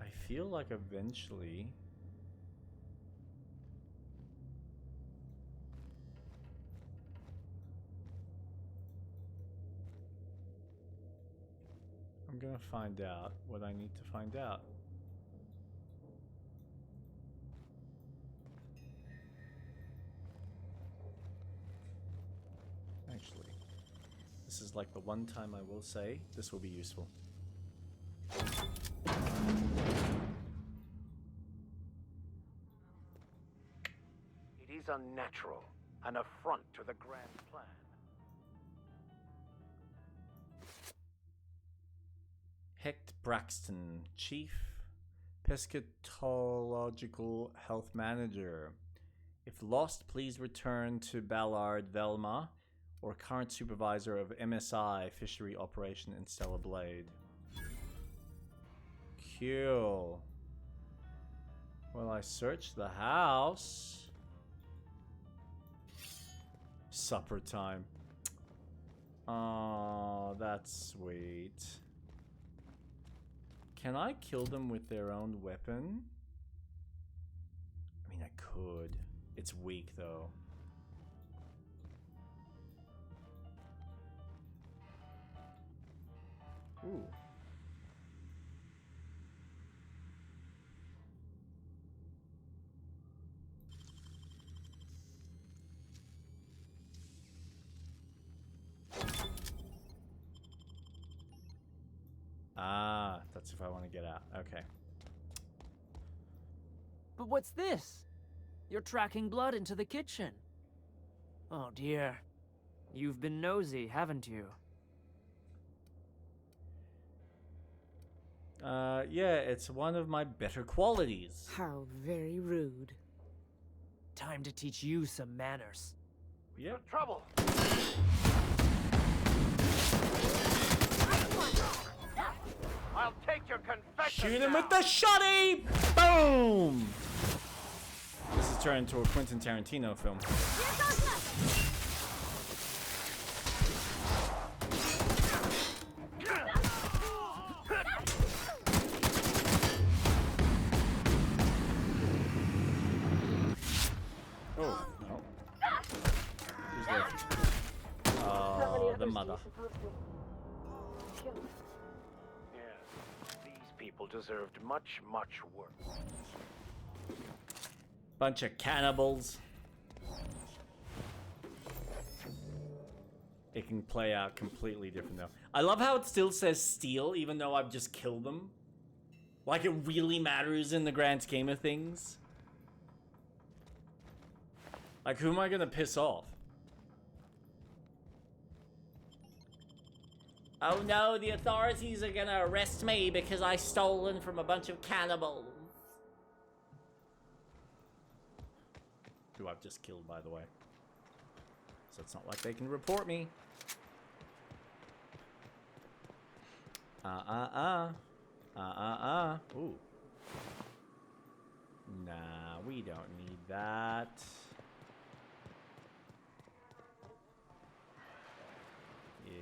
I feel like eventually I'm gonna find out what I need to find out. Actually, this is like the one time I will say this will be useful. It is unnatural, an affront to the grand plan. Hecht Braxton, Chief Pescatological Health Manager. If lost, please return to Ballard Velma, or current supervisor of MSI Fishery Operation in Stella Blade. Cool. Well, I searched the house. Supper time. Oh, that's sweet. Can I kill them with their own weapon? I mean, I could. It's weak, though. Ooh. Ah, that's if I want to get out. Okay. But what's this? You're tracking blood into the kitchen. Oh dear. You've been nosy, haven't you? Yeah, it's one of my better qualities. How very rude. Time to teach you some manners. Yep. Trouble! I'll take your confession. Shoot him now. with the shotty! Boom! This is turned into a Quentin Tarantino film. Oh, no. Who's left? Oh, the mother. Yes, these people deserved much, much worse. Bunch of cannibals. It can play out completely different though. I love how it still says steal even though I've just killed them. Like it really matters in the grand scheme of things. Like who am I gonna piss off? Oh no, the authorities are gonna arrest me because I stolen from a bunch of cannibals. Who I've just killed, by the way. So it's not like they can report me. Ooh. Nah, we don't need that. Yes.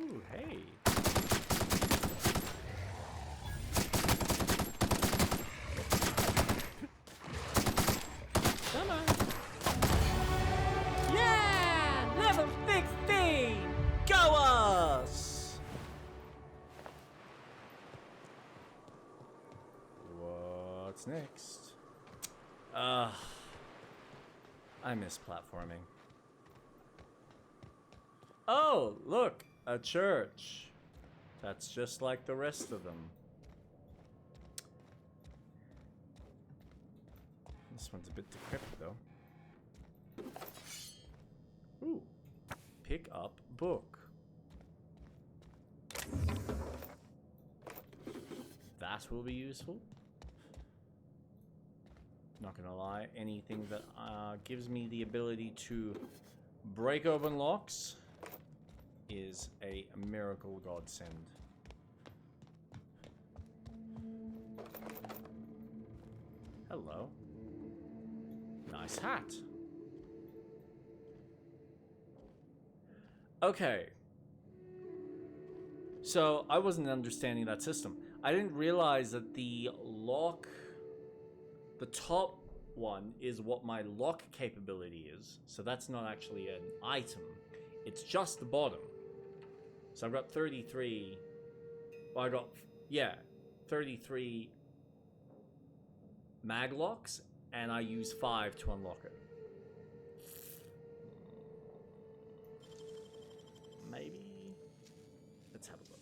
Ooh, hey. Come on. Yeah! Level 16! Go us! What's next? I miss platforming. Oh, look, a church. That's just like the rest of them. This one's a bit decrepit, though. Ooh. Pick up book. That will be useful. Not gonna lie, anything that gives me the ability to break open locks is a miracle godsend. Hello. Nice hat. Okay. So, I wasn't understanding that system. I didn't realize that the lock... The top one is what my lock capability is. So that's not actually an item. It's just the bottom. So I've got 33... Well, I got... Yeah. 33 mag locks. And I use 5 to unlock it. Maybe... Let's have a look.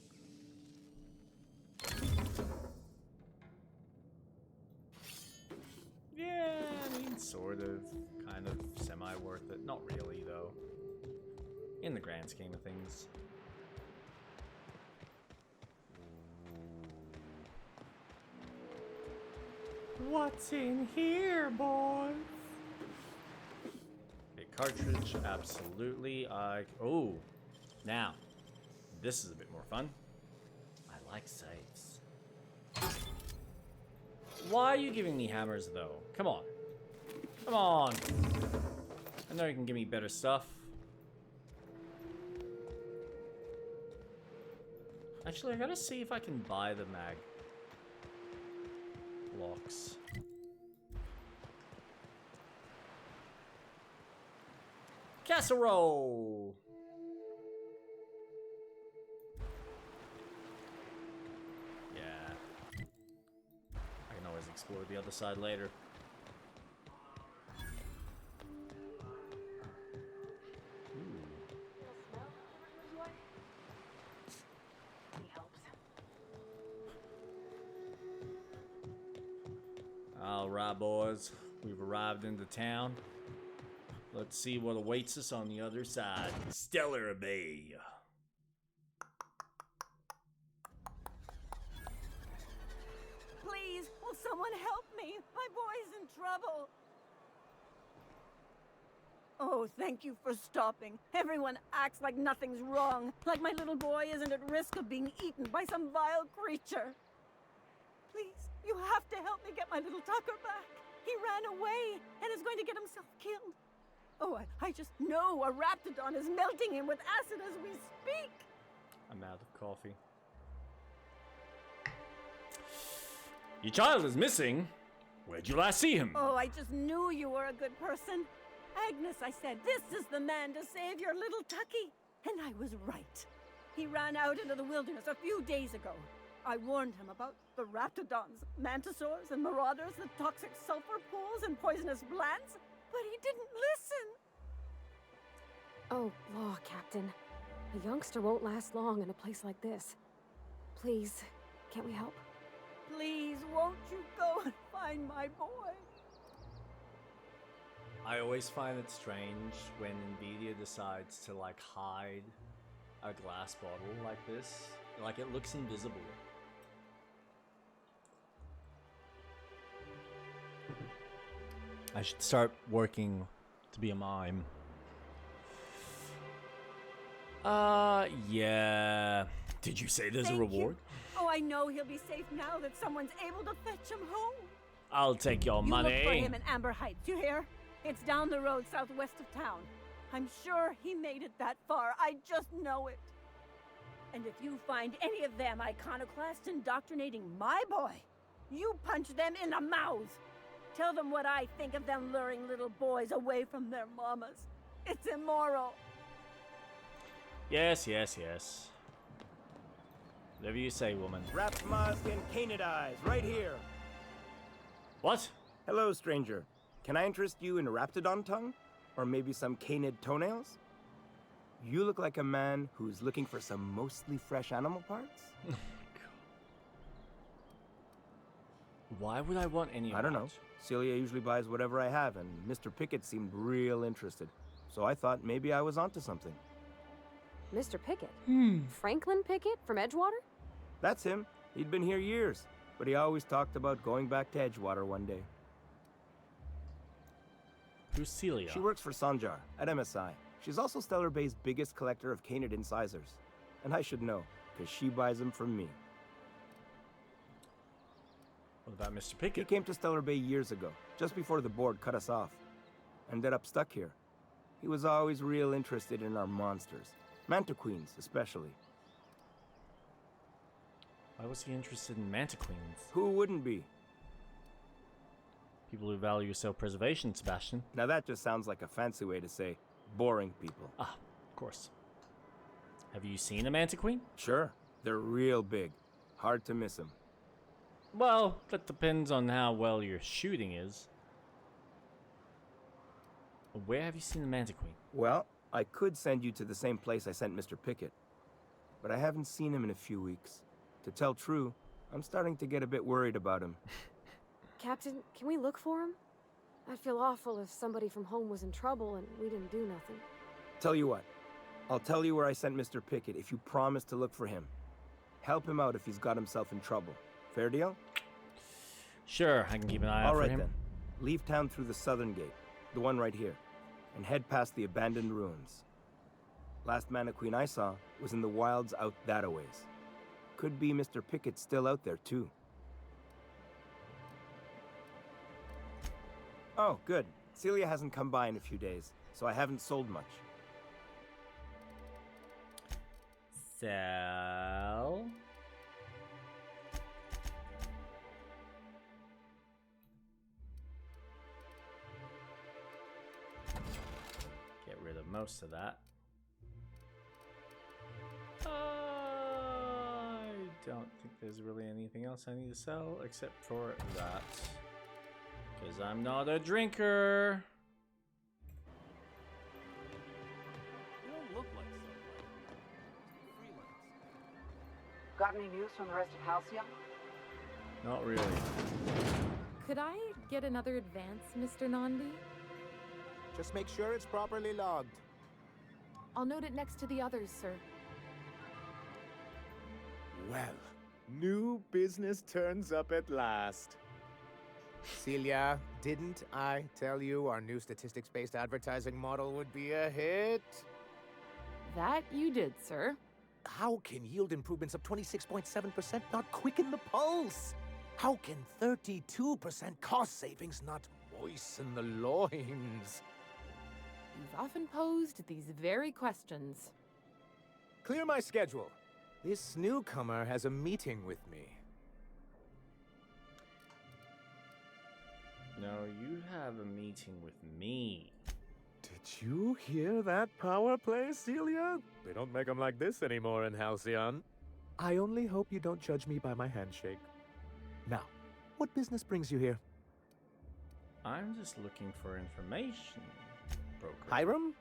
Yeah, I mean, sort of. Kind of semi-worth it. Not really, though. In the grand scheme of things. What's in here, boys? A cartridge, absolutely. Oh, now, this is a bit more fun. I like safes. Why are you giving me hammers, though? Come on. Come on. I know you can give me better stuff. Actually, I gotta see if I can buy the mag locks. Casserole! Yeah. I can always explore the other side later. Alright, boys. We've arrived into town. Let's see what awaits us on the other side. Stellar Bay. Please, will someone help me? My boy's in trouble. Oh, thank you for stopping. Everyone acts like nothing's wrong, like my little boy isn't at risk of being eaten by some vile creature. Please, you have to help me get my little Tucker back. He ran away and is going to get himself killed. Oh, I just know a Raptidon is melting him with acid as we speak. I'm out of coffee. Your child is missing. Where'd you last see him? Oh, I just knew you were a good person. Agnes, I said, this is the man to save your little Tucky. And I was right. He ran out into the wilderness a few days ago. I warned him about the Raptidons, Mantisaurs, and Marauders, the toxic sulfur pools, and poisonous plants, but he didn't listen. Oh, law, Captain. A youngster won't last long in a place like this. Please, can't we help? Please, won't you go and find my boy? I always find it strange when Nvidia decides to, like, hide a glass bottle like this. Like, it looks invisible. I should start working to be a mime. Yeah. Did you say there's a reward? Oh, I know he'll be safe now that someone's able to fetch him home. I'll take your You money. look for him in Amber Heights, you hear? It's down the road southwest of town. I'm sure he made it that far. I just know it. And if you find any of them iconoclasts indoctrinating my boy, you punch them in the mouth. Tell them what I think of them luring little boys away from their mamas. It's immoral. Yes, yes, yes. Whatever you say, woman. Raptmask and Canid Eyes, right here. What? Hello, stranger. Can I interest you in Raptidon tongue? Or maybe some Canid toenails? You look like a man who's looking for some mostly fresh animal parts? Why would I want any of I don't that? know. Celia usually buys whatever I have, and Mr. Pickett seemed real interested. So I thought maybe I was onto something. Mr. Pickett? Franklin Pickett from Edgewater? That's him. He'd been here years, but he always talked about going back to Edgewater one day. Who's Celia? She works for Sanjar at MSI. She's also Stellar Bay's biggest collector of Canid incisors. And I should know, because she buys them from me. What about Mr. He Pickett? came to Stellar Bay years ago, just before the board cut us off. Ended up stuck here. He was always real interested in our monsters. Mantiqueens, especially. Why was he interested in mantiqueens? Who wouldn't be? People who value self-preservation, Sebastian. Now that just sounds like a fancy way to say boring people. Ah, of course. Have you seen a mantiqueen? Sure, they're real big. Hard to miss them. Well, that depends on how well your shooting is. Where have you seen the mantiqueen? Well, I could send you to the same place I sent Mr. Pickett. But I haven't seen him in a few weeks. To tell true, I'm starting to get a bit worried about him. Captain, can we look for him? I'd feel awful if somebody from home was in trouble and we didn't do nothing. Tell you what, I'll tell you where I sent Mr. Pickett if you promise to look for him. Help him out if he's got himself in trouble. Fair deal? Sure, I can keep an eye out All for right him. then. Leave town through the southern gate, the one right here, and head past the abandoned ruins. Last Mantiqueen I saw was in the wilds out that-a-ways. Could be Mr. Pickett still out there too. Oh, good. Celia hasn't come by in a few days, so I haven't sold much. Sell. Get rid of most of that. I don't think there's really anything else I need to sell except for that. Because I'm not a drinker. You don't look like someone. Got any news from the rest of Halcyon? Not really. Could I get another advance, Mr. Nandi? Just make sure it's properly logged. I'll note it next to the others, sir. Well, new business turns up at last. Celia, didn't I tell you our new statistics-based advertising model would be a hit? That you did, sir. How can yield improvements of 26.7% not quicken the pulse? How can 32% cost savings not moisten the loins? You've often posed these very questions. Clear my schedule. This newcomer has a meeting with me. No, you have a meeting with me. Did you hear that power play, Celia? They don't make them like this anymore in Halcyon. I only hope you don't judge me by my handshake. Now, what business brings you here? I'm just looking for information, broker. Hiram?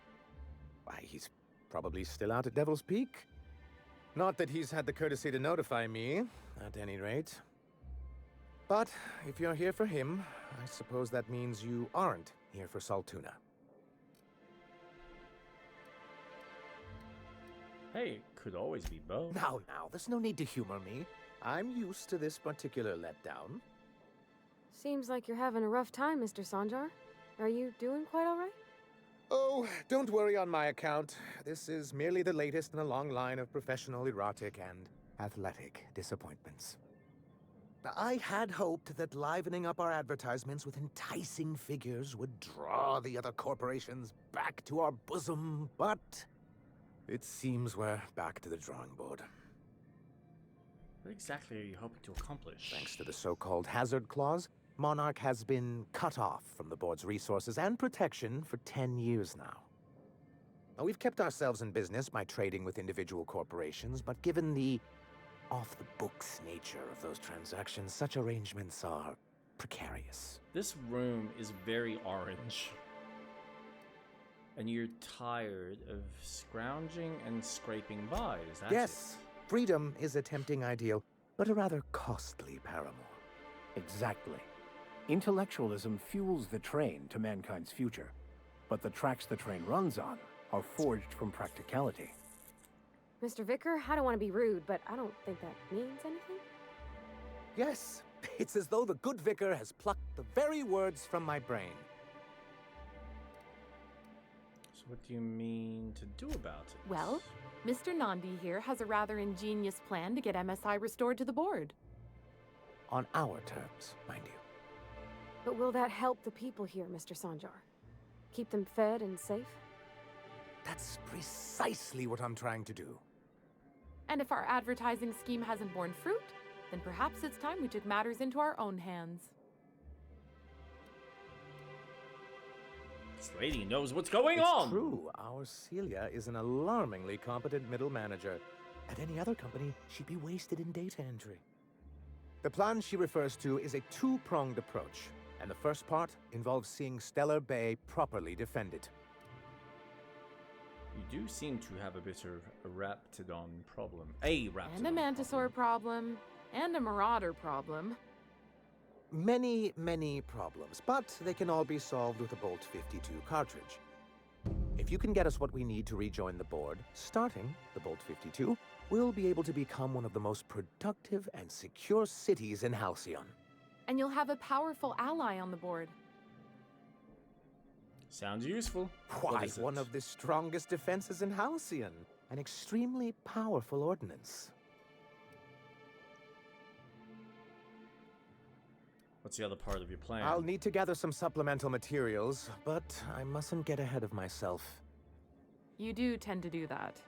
Why, he's probably still out at Devil's Peak. Not that he's had the courtesy to notify me, at any rate. But if you're here for him, I suppose that means you aren't here for Saltuna. Hey, it could always be both. Now, there's no need to humor me. I'm used to this particular letdown. Seems like you're having a rough time, Mr. Sanjar. Are you doing quite all right? Oh, don't worry on my account. This is merely the latest in a long line of professional erotic and athletic disappointments. I had hoped that livening up our advertisements with enticing figures would draw the other corporations back to our bosom, but it seems we're back to the drawing board. What exactly are you hoping to accomplish? Thanks to the so-called hazard clause, Monarch has been cut off from the board's resources and protection for 10 years now. Now, we've kept ourselves in business by trading with individual corporations, but given the off-the-books nature of those transactions, such arrangements are precarious. This room is very orange. And you're tired of scrounging and scraping by, is that Yes, freedom is a tempting ideal, but a rather costly paramour. Exactly. Intellectualism fuels the train to mankind's future, but the tracks the train runs on are forged from practicality. Mr. Vicar, I don't want to be rude, but I don't think that means anything. Yes, it's as though the good vicar has plucked the very words from my brain. So what do you mean to do about it? Well, Mr. Nandi here has a rather ingenious plan to get MSI restored to the board. On our terms, mind you. But will that help the people here, Mr. Sanjar? Keep them fed and safe? That's precisely what I'm trying to do. And if our advertising scheme hasn't borne fruit, then perhaps it's time we took matters into our own hands. This lady knows what's going It's on! True, our Celia is an alarmingly competent middle manager. At any other company, she'd be wasted in data entry. The plan she refers to is a two-pronged approach, and the first part involves seeing Stellar Bay properly defended. You do seem to have a bit of a Raptidon problem. A Raptidon And a Mantisaur problem. And a Marauder problem. Many, many problems, but they can all be solved with a Bolt 52 cartridge. If you can get us what we need to rejoin the board, starting the Bolt 52, we'll be able to become one of the most productive and secure cities in Halcyon. And you'll have a powerful ally on the board. Sounds useful. Why, one of the strongest defenses in Halcyon. An extremely powerful ordnance. What's the other part of your plan? I'll need to gather some supplemental materials, but I mustn't get ahead of myself. You do tend to do that.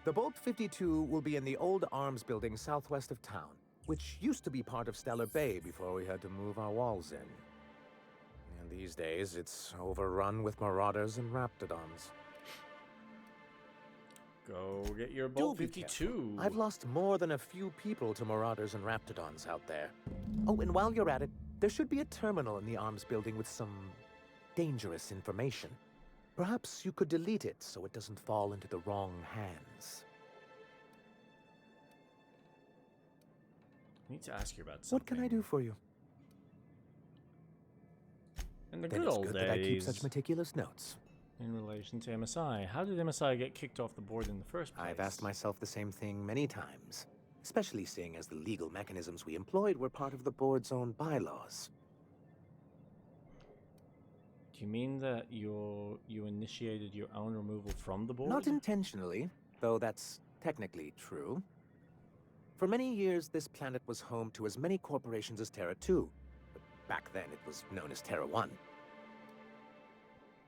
The Bolt 52 will be in the old arms building southwest of town, which used to be part of Stellar Bay before we had to move our walls in. And these days, it's overrun with marauders and raptidons. Go get your Bolt Do be 52. careful. I've lost more than a few people to marauders and raptidons out there. Oh, and while you're at it, there should be a terminal in the arms building with some dangerous information. Perhaps you could delete it so it doesn't fall into the wrong hands. I need to ask you about What something. can I do for you? In the Then good it's old good days, that I keep such meticulous notes. in relation to MSI, how did MSI get kicked off the board in the first place? I've asked myself the same thing many times, especially seeing as the legal mechanisms we employed were part of the board's own bylaws. Do you mean that you initiated your own removal from the board? Not intentionally, though that's technically true. For many years, this planet was home to as many corporations as Terra 2. But back then, it was known as Terra 1.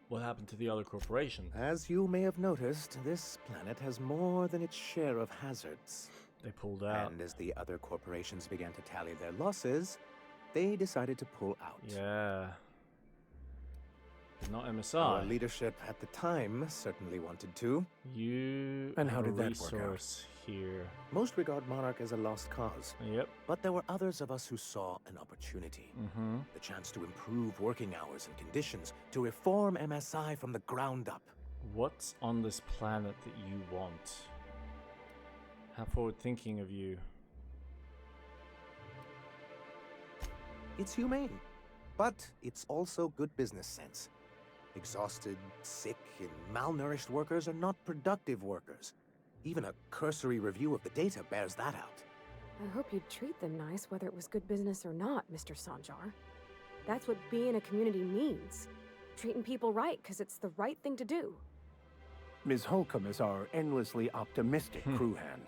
What happened to the other corporation? As you may have noticed, this planet has more than its share of hazards. They pulled out. And as the other corporations began to tally their losses, they decided to pull out. Yeah. But not MSI. Our leadership at the time certainly wanted to. You And how have did a that work out? resource here. Most regard Monarch as a lost cause. Yep. But there were others of us who saw an opportunity. Mm-hmm. The chance to improve working hours and conditions, to reform MSI from the ground up. What's on this planet that you want? How forward-thinking of you. It's humane, but it's also good business sense. Exhausted, sick, and malnourished workers are not productive workers. Even a cursory review of the data bears that out. I hope you'd treat them nice, whether it was good business or not, Mr. Sanjar. That's what being a community means. Treating people right, because it's the right thing to do. Ms. Holcomb is our endlessly optimistic crew hand.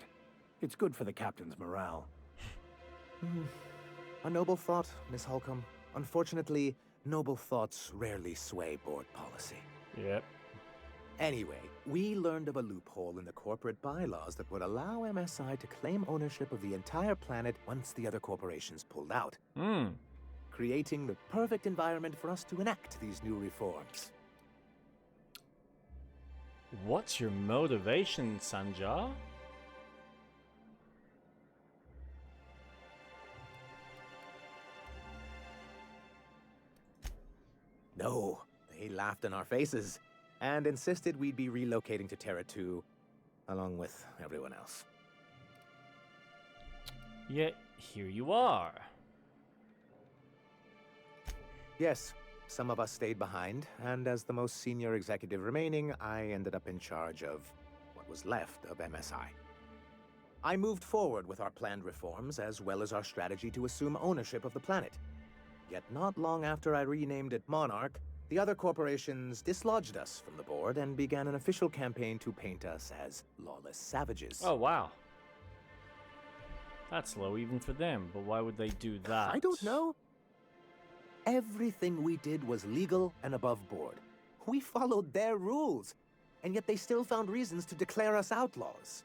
It's good for the captain's morale. A noble thought, Miss Holcomb. Unfortunately, noble thoughts rarely sway board policy. Yep. Anyway, we learned of a loophole in the corporate bylaws that would allow MSI to claim ownership of the entire planet once the other corporations pulled out. Creating the perfect environment for us to enact these new reforms. What's your motivation, Sanjar? No, they laughed in our faces. and insisted we'd be relocating to Terra 2 along with everyone else. Yet, here you are. Yes, some of us stayed behind, and as the most senior executive remaining, I ended up in charge of what was left of MSI. I moved forward with our planned reforms, as well as our strategy to assume ownership of the planet. Yet not long after I renamed it Monarch, the other corporations dislodged us from the board and began an official campaign to paint us as lawless savages. Oh, wow. That's low even for them, but why would they do that? I don't know. Everything we did was legal and above board. We followed their rules, and yet they still found reasons to declare us outlaws.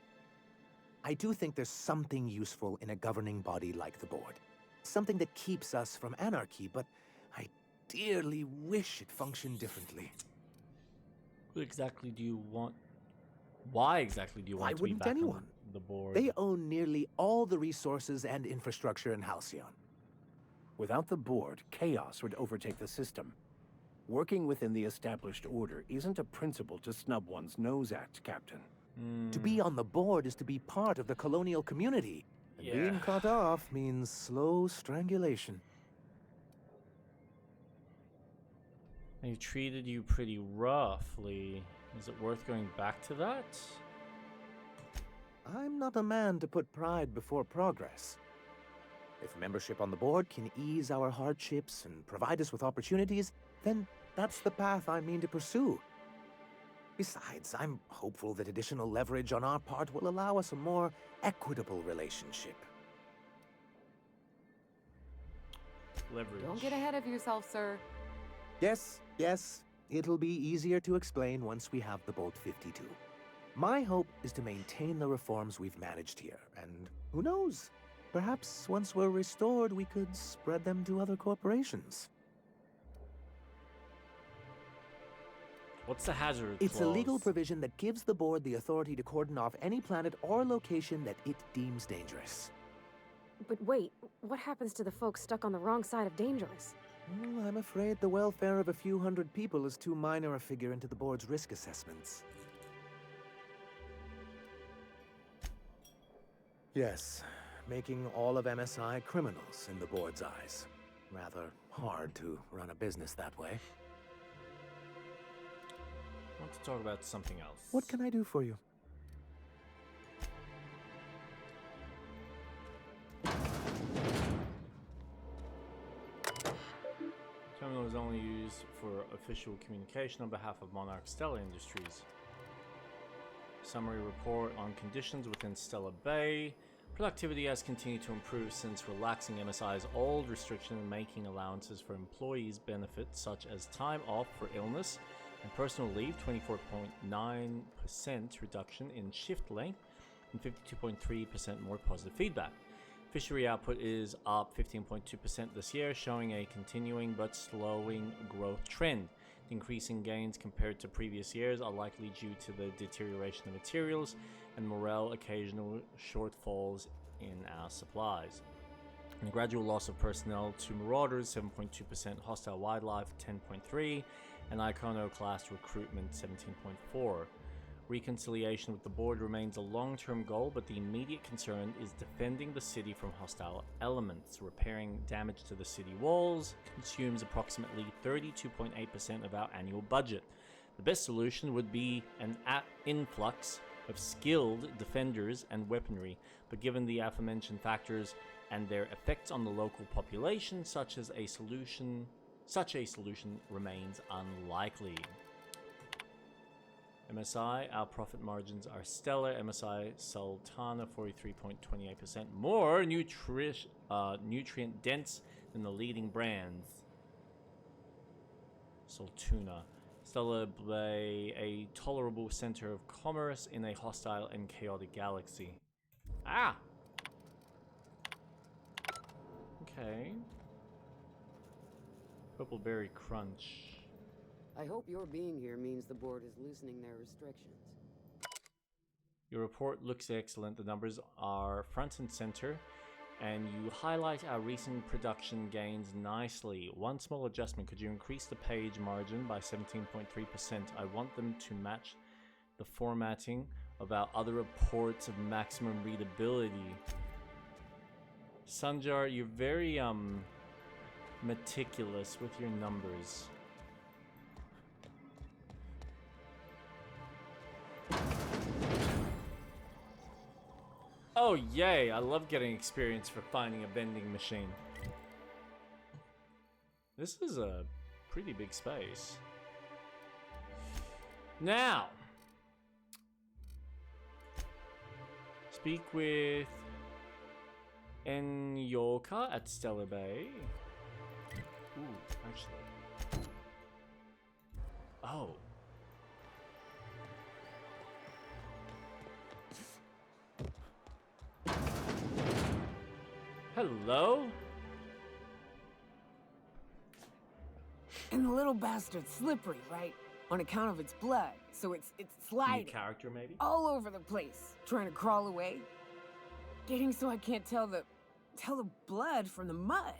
I do think there's something useful in a governing body like the board. Something that keeps us from anarchy, but I dearly wish it functioned differently. Who exactly do you want? Why exactly do you want Why to be wouldn't back anyone? on the board? They own nearly all the resources and infrastructure in Halcyon. Without the board, chaos would overtake the system. Working within the established order isn't a principle to snub one's nose at, Captain. To be on the board is to be part of the colonial community. And being cut off means slow strangulation. They treated you pretty roughly. Is it worth going back to that? I'm not a man to put pride before progress. If membership on the board can ease our hardships and provide us with opportunities, then that's the path I mean to pursue. Besides, I'm hopeful that additional leverage on our part will allow us a more equitable relationship. Leverage. Don't get ahead of yourself, sir. Yes, it'll be easier to explain once we have the Bolt 52. My hope is to maintain the reforms we've managed here, and who knows? Perhaps once we're restored, we could spread them to other corporations. What's the hazard It's clause? a legal provision that gives the board the authority to cordon off any planet or location that it deems dangerous. But wait, what happens to the folks stuck on the wrong side of dangerous? Well, I'm afraid the welfare of a few hundred people is too minor a figure into the board's risk assessments. Yes, making all of MSI criminals in the board's eyes. Rather hard to run a business that way. I want to talk about something else. What can I do for you? Terminal is only used for official communication on behalf of Monarch Stella Industries. Summary report on conditions within Stella Bay. Productivity has continued to improve since relaxing MSI's old restriction and making allowances for employees' benefits such as time off for illness and personal leave, 24.9% reduction in shift length, and 52.3% more positive feedback. Fishery output is up 15.2% this year, showing a continuing but slowing growth trend. The increasing gains compared to previous years are likely due to the deterioration of materials and morale occasional shortfalls in our supplies. And gradual loss of personnel to Marauders, 7.2%, hostile wildlife, 10.3%, and Iconoclast recruitment, 17.4%. Reconciliation with the board remains a long-term goal, but the immediate concern is defending the city from hostile elements. Repairing damage to the city walls consumes approximately 32.8% of our annual budget. The best solution would be an influx of skilled defenders and weaponry, but given the aforementioned factors and their effects on the local population, such a solution remains unlikely. MSI, our profit margins are stellar. MSI Sultana, 43.28%, more nutrient dense than the leading brands. Sultuna. Stella Bay, a tolerable center of commerce in a hostile and chaotic galaxy. Ah! Okay. Purple Berry Crunch. I hope your being here means the board is loosening their restrictions. Your report looks excellent. The numbers are front and center. And you highlight our recent production gains nicely. One small adjustment. Could you increase the page margin by 17.3%? I want them to match the formatting of our other reports of maximum readability. Sanjar, you're very meticulous with your numbers. Oh yay, I love getting experience for finding a vending machine. This is a pretty big space. Now, speak with Enyoka at Stellar Bay. Ooh, actually. Oh. Hello? And the little bastard's slippery, right? On account of its blood. So it's sliding. New character, maybe? All over the place, trying to crawl away. Getting so I can't tell the blood from the mud.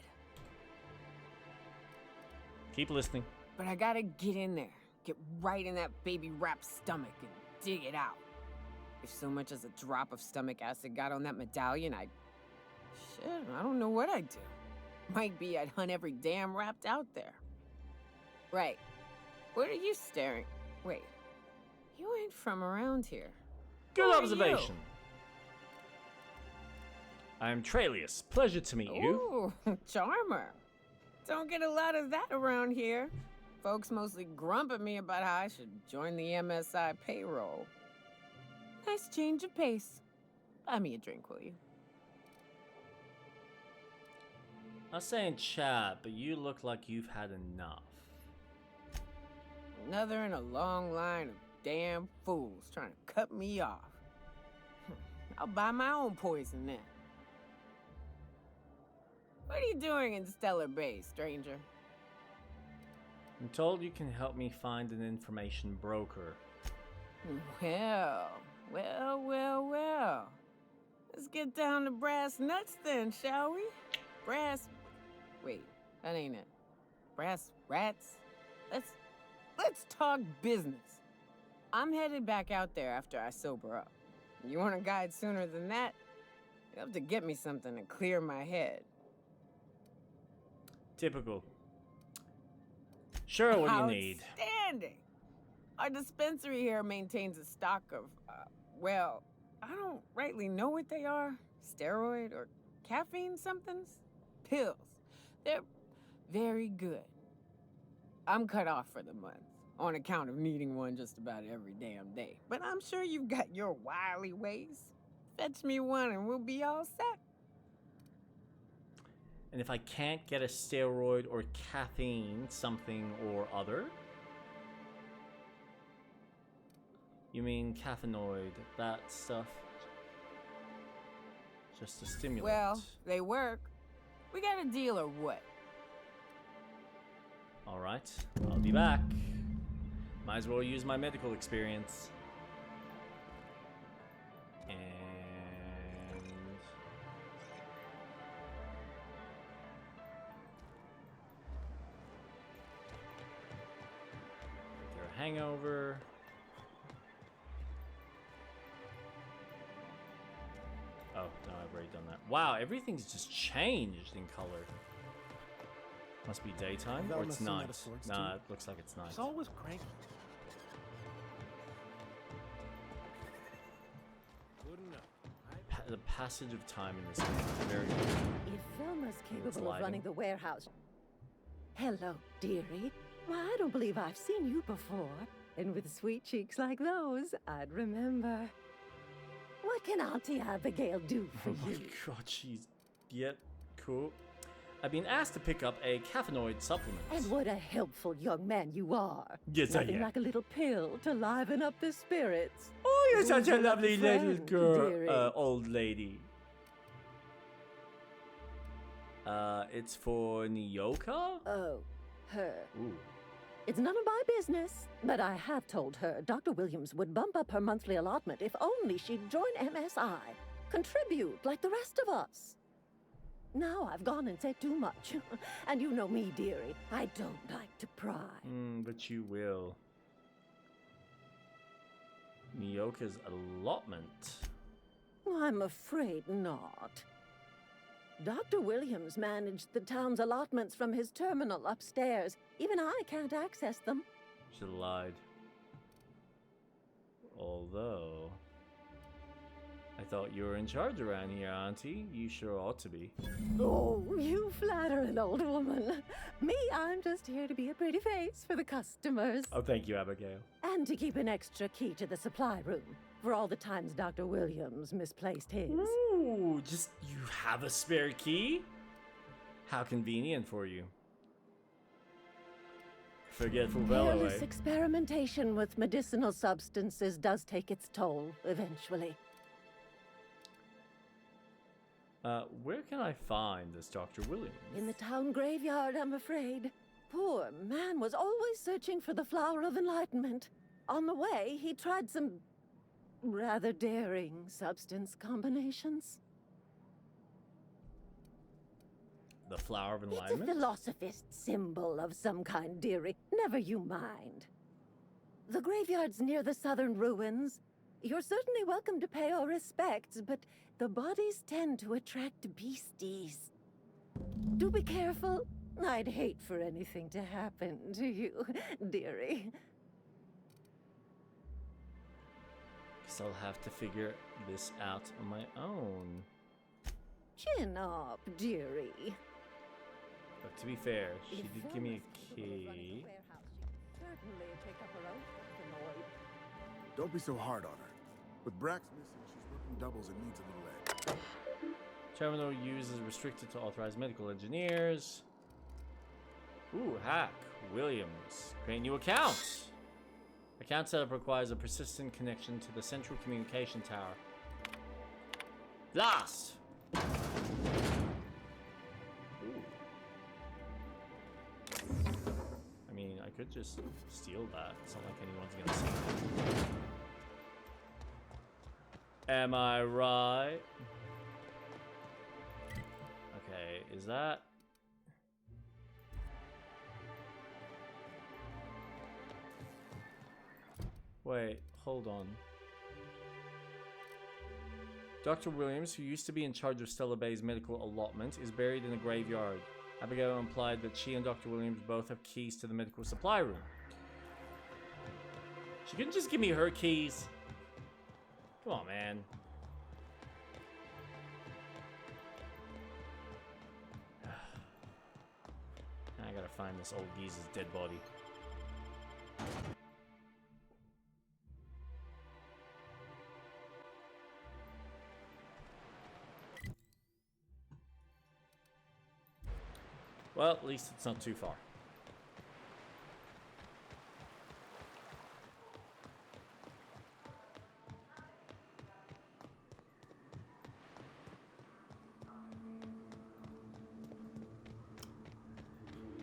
Keep listening. But I gotta get in there. Get right in that baby rap's stomach and dig it out. If so much as a drop of stomach acid got on that medallion, shit, I don't know what I'd do. Might be I'd hunt every damn Rapt out there. Right. What are you staring? Wait. You ain't from around here. Good observation. I'm Tralius. Pleasure to meet you. Ooh, charmer. Don't get a lot of that around here. Folks mostly grump at me about how I should join the MSI payroll. Nice change of pace. Buy me a drink, will you? I'm saying chat, but you look like you've had enough. Another in a long line of damn fools trying to cut me off. I'll buy my own poison then. What are you doing in Stellar Bay, stranger? I'm told you can help me find an information broker. Well. Let's get down to brass nuts then, shall we? Wait, that ain't it. Brass rats? Let's talk business. I'm headed back out there after I sober up. You want a guide sooner than that? You have to get me something to clear my head. Typical. Sure, what do you need? Outstanding! Our dispensary here maintains a stock of, well, I don't rightly know what they are. Steroid or caffeine somethings? Pills. They're very good. I'm cut off for the month, on account of needing one just about every damn day. But I'm sure you've got your wily ways. Fetch me one and we'll be all set. And if I can't get a steroid or caffeine something or other? You mean caffeinoid, that stuff? Just a stimulant. Well, they work. We got a deal or what? Alright, I'll be back. Might as well use my medical experience. And... Their hangover. Oh, no, I've already done that. Wow, everything's just changed in color. Must be daytime, or it's night. Nah, it looks like it's night. She's always cranky. Good enough. The passage of time in this game is very If Velma's capable of running the warehouse... Hello, dearie. Why, I don't believe I've seen you before. And with sweet cheeks like those, I'd remember. What can Auntie Abigail do for Oh my you? god, she's... Yep, cool. I've been asked to pick up a caffeinoid supplement. And what a helpful young man you are. Yes, I Nothing am. like a little pill to liven up the spirits. Oh, you're such a Who's your lovely little friend, girl, dearie? old lady. It's for Nyoka? Oh, her. Ooh. It's none of my business, but I have told her Dr. Williams would bump up her monthly allotment if only she'd join MSI. Contribute like the rest of us. Now I've gone and said too much. And you know me, dearie. I don't like to pry. But you will. Nyoka's allotment. I'm afraid not. Dr. Williams managed the town's allotments from his terminal upstairs. Even I can't access them. Should have lied. Although, I thought you were in charge around here, Auntie. You sure ought to be. Oh, you flatter an old woman. Me, I'm just here to be a pretty face for the customers. Oh, thank you, Abigail. And to keep an extra key to the supply room for all the times Dr. Williams misplaced his. Ooh, just you have a spare key? How convenient for you. Forgetful fellow, Careless experimentation with medicinal substances does take its toll, eventually. Where can I find this Dr. Williams? In the town graveyard, I'm afraid. Poor man was always searching for the flower of enlightenment. On the way, he tried some rather daring substance combinations. The Flower of It's Enlightenment? a philosophist symbol of some kind, dearie. Never you mind. The graveyard's near the southern ruins. You're certainly welcome to pay our respects, but the bodies tend to attract beasties. Do be careful. I'd hate for anything to happen to you, dearie. Guess I'll have to figure this out on my own. Chin up, dearie. But to be fair, she did give me a key. Certainly pick up her own annoyed. Don't be so hard on her. With Brax missing, she's working doubles and needs a little egg. Terminal use is restricted to authorized medical engineers. Ooh, hack. Williams. Create new account. Account setup requires a persistent connection to the central communication tower. Blast! I mean, I could just steal that. It's not like anyone's gonna see it. Am I right? Okay, is that... Wait, hold on. Dr. Williams, who used to be in charge of Stella Bay's medical allotment, is buried in a graveyard. Abigail implied that she and Dr. Williams both have keys to the medical supply room. She couldn't just give me her keys. Come on, man. I gotta find this old geeze's dead body. Well, at least it's not too far.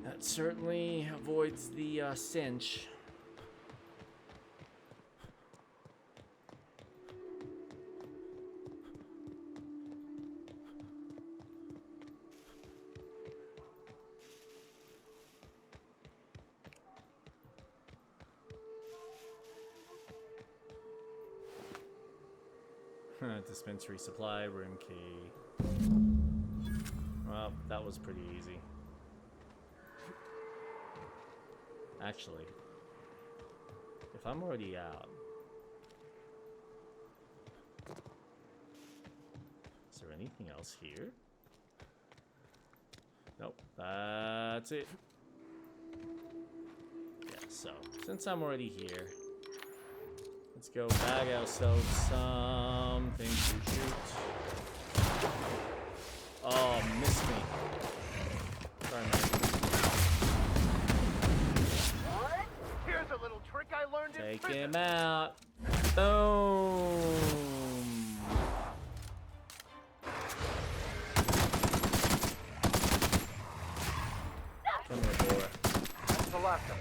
That certainly avoids the stench. Dispensary supply room key. Well, that was pretty easy. Actually, if I'm already out, is there anything else here? Nope, that's it. Yeah, so since I'm already here, let's go bag ourselves something to shoot. Oh, missed me. Sorry, man. Here's a little trick I learned in Take prison. him out. Boom. Come here, boy. That's the last of them.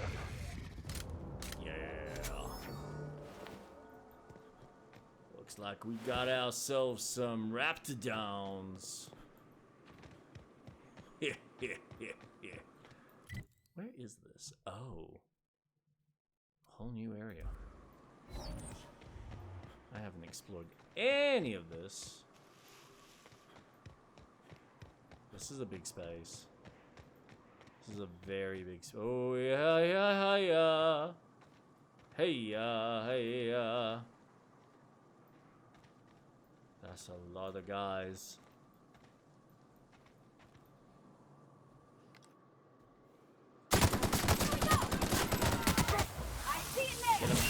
Looks like we got ourselves some raptidons. Where is this? Oh. Whole new area. I haven't explored any of this. This is a big space. This is a very big space. Oh, yeah, yeah, yeah. Hey, yeah, hey, yeah. That's a lot of guys.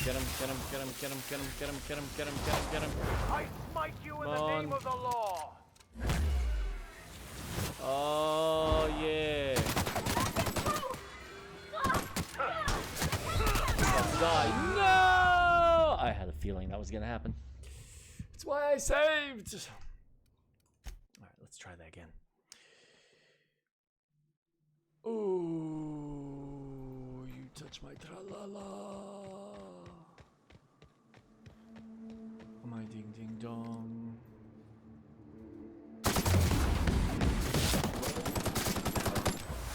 Get him, get him, get him, get him, get him, get him, get him, get him, get him, get him, get him. I smite you in the name of the law. Oh, yeah. Die. No! I had a feeling that was gonna happen. It's why I saved. Alright, let's try that again. Ooh, you touch my tra-la-la. My ding ding dong.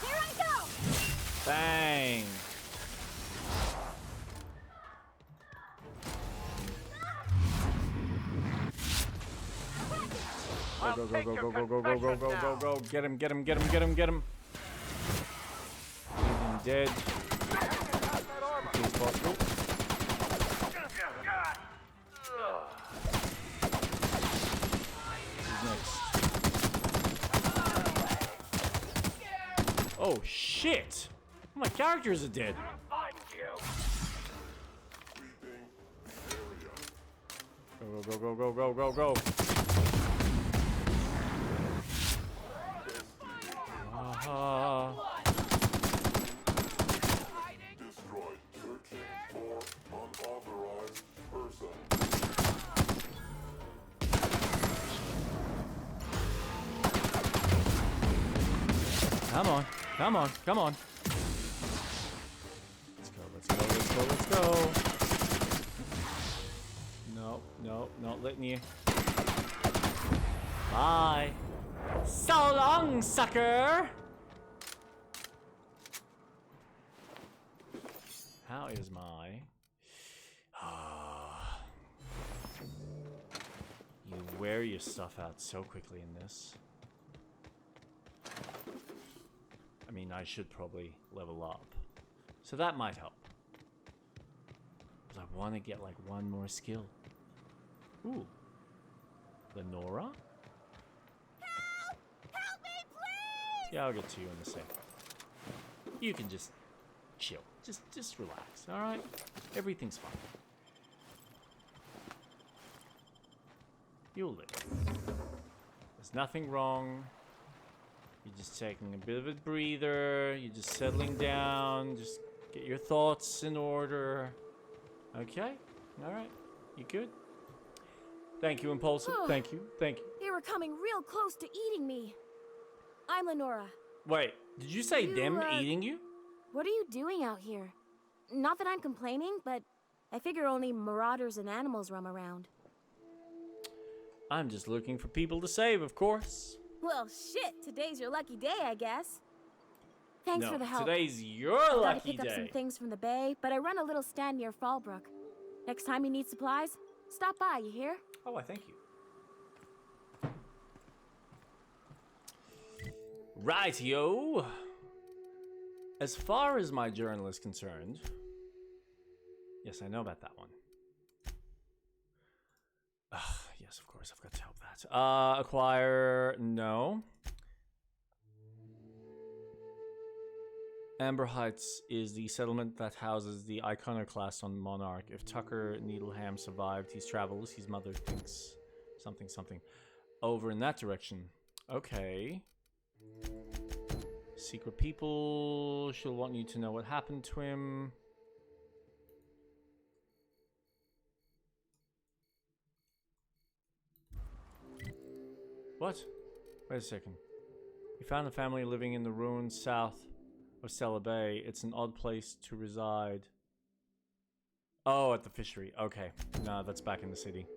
Here I go! Bang! Go, go, go, go, go, go, go, go, go, go, go. Get him, get him, get him, get him, get him. Leave him dead. Please, possible. Oh shit! My characters are dead. Go, go, go, go, go, go, go. Destroyed 34 unauthorized persons. Come on, come on, come on. Let's go, let's go, let's go, let's go. No, no, not letting you. Bye. So long, sucker. How is my... You wear your stuff out so quickly in this. I mean, I should probably level up. So that might help. But I want to get like one more skill. Ooh. Lenora? Help! Help me, please! Yeah, I'll get to you in a sec. You can just chill. Just relax, alright? Everything's fine. You'll live. There's nothing wrong. You're just taking a bit of a breather. You're just settling down. Just get your thoughts in order. Okay? Alright. You good? Thank you, Impulsive. Thank you. Thank you. They were coming real close to eating me. I'm Lenora. Wait, did you say them eating you? What are you doing out here? Not that I'm complaining, but I figure only marauders and animals roam around. I'm just looking for people to save, of course. Well, shit, today's your lucky day, I guess. Thanks No, for the help. today's your I gotta lucky pick up some day. things from the bay, but I run a little stand near Fallbrook. Next time you need supplies, stop by, you hear? Oh, I thank you. Rightio. As far as my journal is concerned, yes, I know about that one. Yes, of course, I've got to help that. Acquire, no. Amber Heights is the settlement that houses the iconoclast on Monarch. If Tucker Needleham survived his travels, his mother thinks something. Over in that direction. Okay. Secret people. She'll want you to know what happened to him. What? Wait a second. We found a family living in the ruins south of Stella Bay. It's an odd place to reside. Oh, at the fishery. Okay. No, that's back in the city.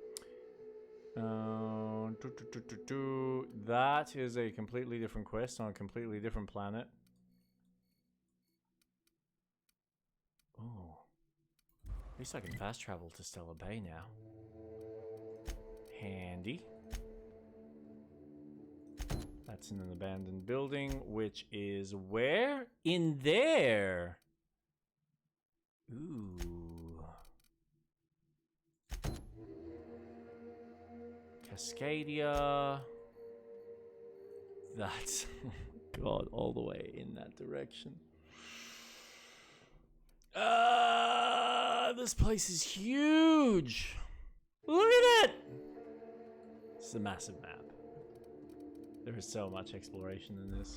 That is a completely different quest on a completely different planet. Oh. At least I can fast travel to Stella Bay now. Handy. That's in an abandoned building, which is where? In there! Ooh. Cascadia. That's... God, all the way in that direction. This place is huge! Look at it! It's a massive map. There is so much exploration in this.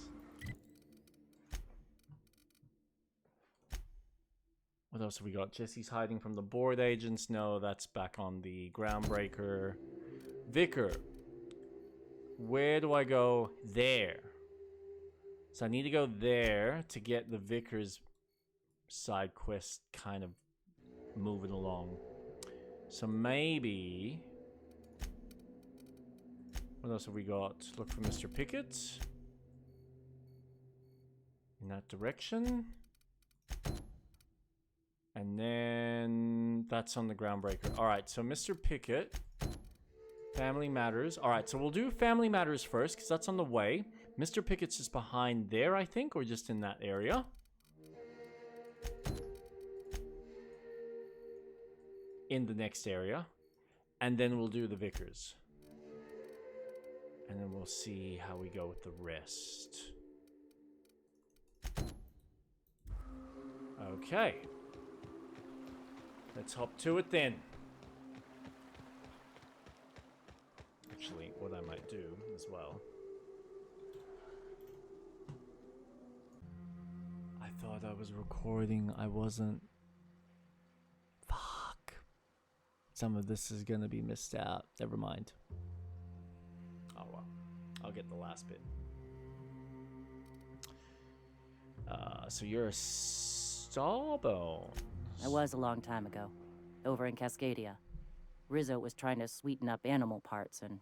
What else have we got? Jesse's hiding from the board agents. No, that's back on the Groundbreaker. Vicar. Where do I go? There. So I need to go there to get the Vicar's side quest kind of moving along. So maybe... What else have we got? Look for Mr. Pickett. In that direction. And then that's on the Groundbreaker. Alright, so Mr. Pickett. Family Matters. Alright, so we'll do Family Matters first, because that's on the way. Mr. Pickett's just behind there, I think, or just in that area. In the next area. And then we'll do the Vickers. And then we'll see how we go with the rest. Okay. Let's hop to it then. Actually, what I might do as well. I thought I was recording. I wasn't. Fuck. Some of this is gonna be missed out. Never mind. Oh well. I'll get the last bit. So you're a Starbone. I was a long time ago, over in Cascadia. Rizzo was trying to sweeten up animal parts, and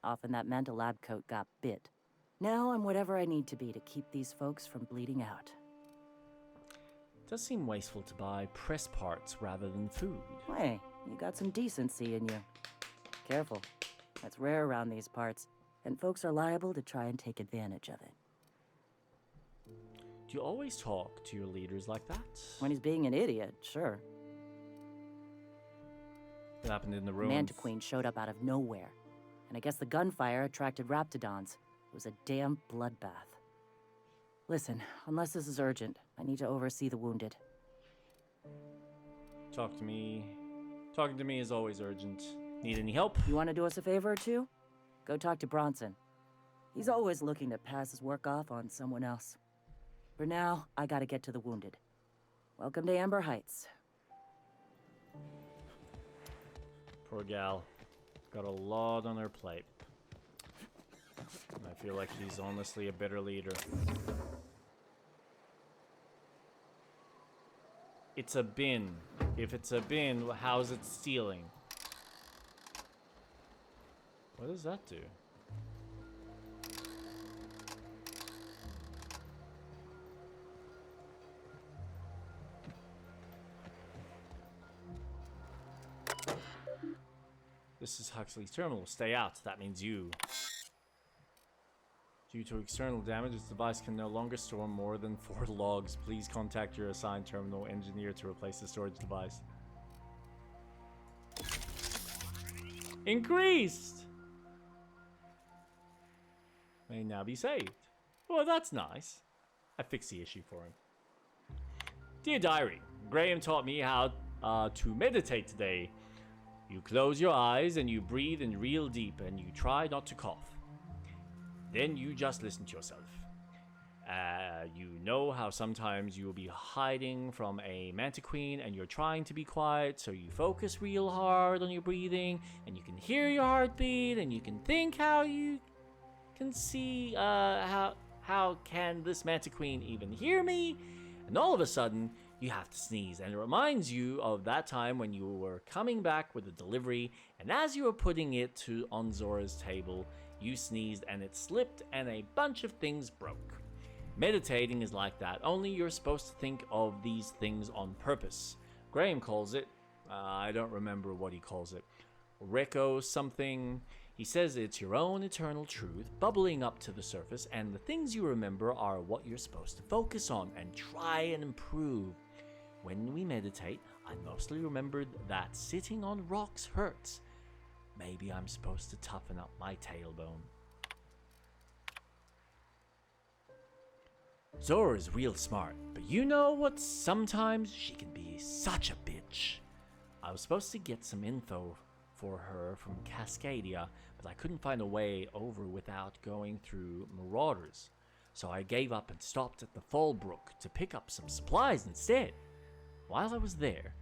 often that meant a lab coat got bit. Now I'm whatever I need to be to keep these folks from bleeding out. It does seem wasteful to buy press parts rather than food. Hey, you got some decency in you. Careful. That's rare around these parts, and folks are liable to try and take advantage of it. Do you always talk to your leaders like that? When he's being an idiot, sure. What happened in the ruins? Mantiqueen showed up out of nowhere, and I guess the gunfire attracted raptidons. It was a damn bloodbath. Listen, unless this is urgent, I need to oversee the wounded. Talk to me. Talking to me is always urgent. Need any help? You want to do us a favor or two? Go talk to Bronson. He's always looking to pass his work off on someone else. For now, I gotta get to the wounded. Welcome to Amber Heights. Poor gal. Got a lot on her plate. And I feel like she's honestly a better leader. It's a bin. If it's a bin, how's it stealing? What does that do? This is Huxley's terminal. Stay out. That means you. Due to external damage, this device can no longer store more than 4 logs. Please contact your assigned terminal engineer to replace the storage device. Increased! May now be saved. Well, that's nice. I fixed the issue for him. Dear Diary, Graham taught me how to meditate today. You close your eyes and you breathe in real deep and you try not to cough. Then you just listen to yourself. You know how sometimes you will be hiding from a Mantiqueen and you're trying to be quiet, so you focus real hard on your breathing and you can hear your heartbeat and you can think how you can see how can this Mantiqueen even hear me? And all of a sudden, you have to sneeze, and it reminds you of that time when you were coming back with a delivery, and as you were putting it on Zora's table, you sneezed and it slipped and a bunch of things broke. Meditating is like that, only you're supposed to think of these things on purpose. Graham calls it, I don't remember what he calls it, Reco something. He says it's your own eternal truth bubbling up to the surface, and the things you remember are what you're supposed to focus on and try and improve. When we meditate, I mostly remembered that sitting on rocks hurts. Maybe I'm supposed to toughen up my tailbone. Zora's real smart, but you know what? Sometimes she can be such a bitch. I was supposed to get some info for her from Cascadia, but I couldn't find a way over without going through Marauders. So I gave up and stopped at the Fallbrook to pick up some supplies instead. While I was there,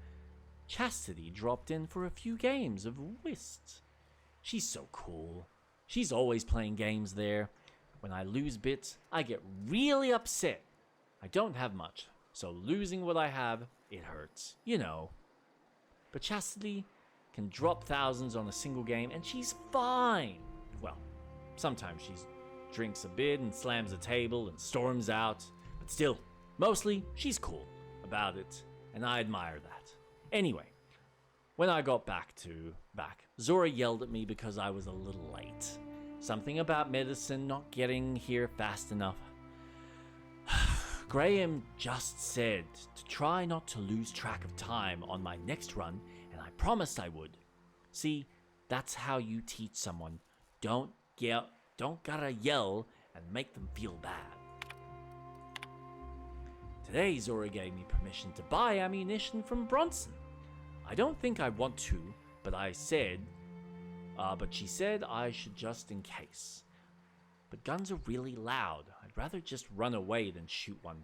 Chastity dropped in for a few games of whist. She's so cool. She's always playing games there. When I lose bits, I get really upset. I don't have much, so losing what I have, it hurts, you know. But Chastity can drop thousands on a single game, and she's fine. Well, sometimes she drinks a bit and slams a table and storms out, but still, mostly, she's cool about it, and I admire that. Anyway, when I got back, Zora yelled at me because I was a little late. Something about medicine not getting here fast enough. Graham just said to try not to lose track of time on my next run, and I promised I would. See, that's how you teach someone. Don't gotta yell and make them feel bad. Today, Zora gave me permission to buy ammunition from Bronson. I don't think I want to, but she said I should just in case. But guns are really loud. I'd rather just run away than shoot one.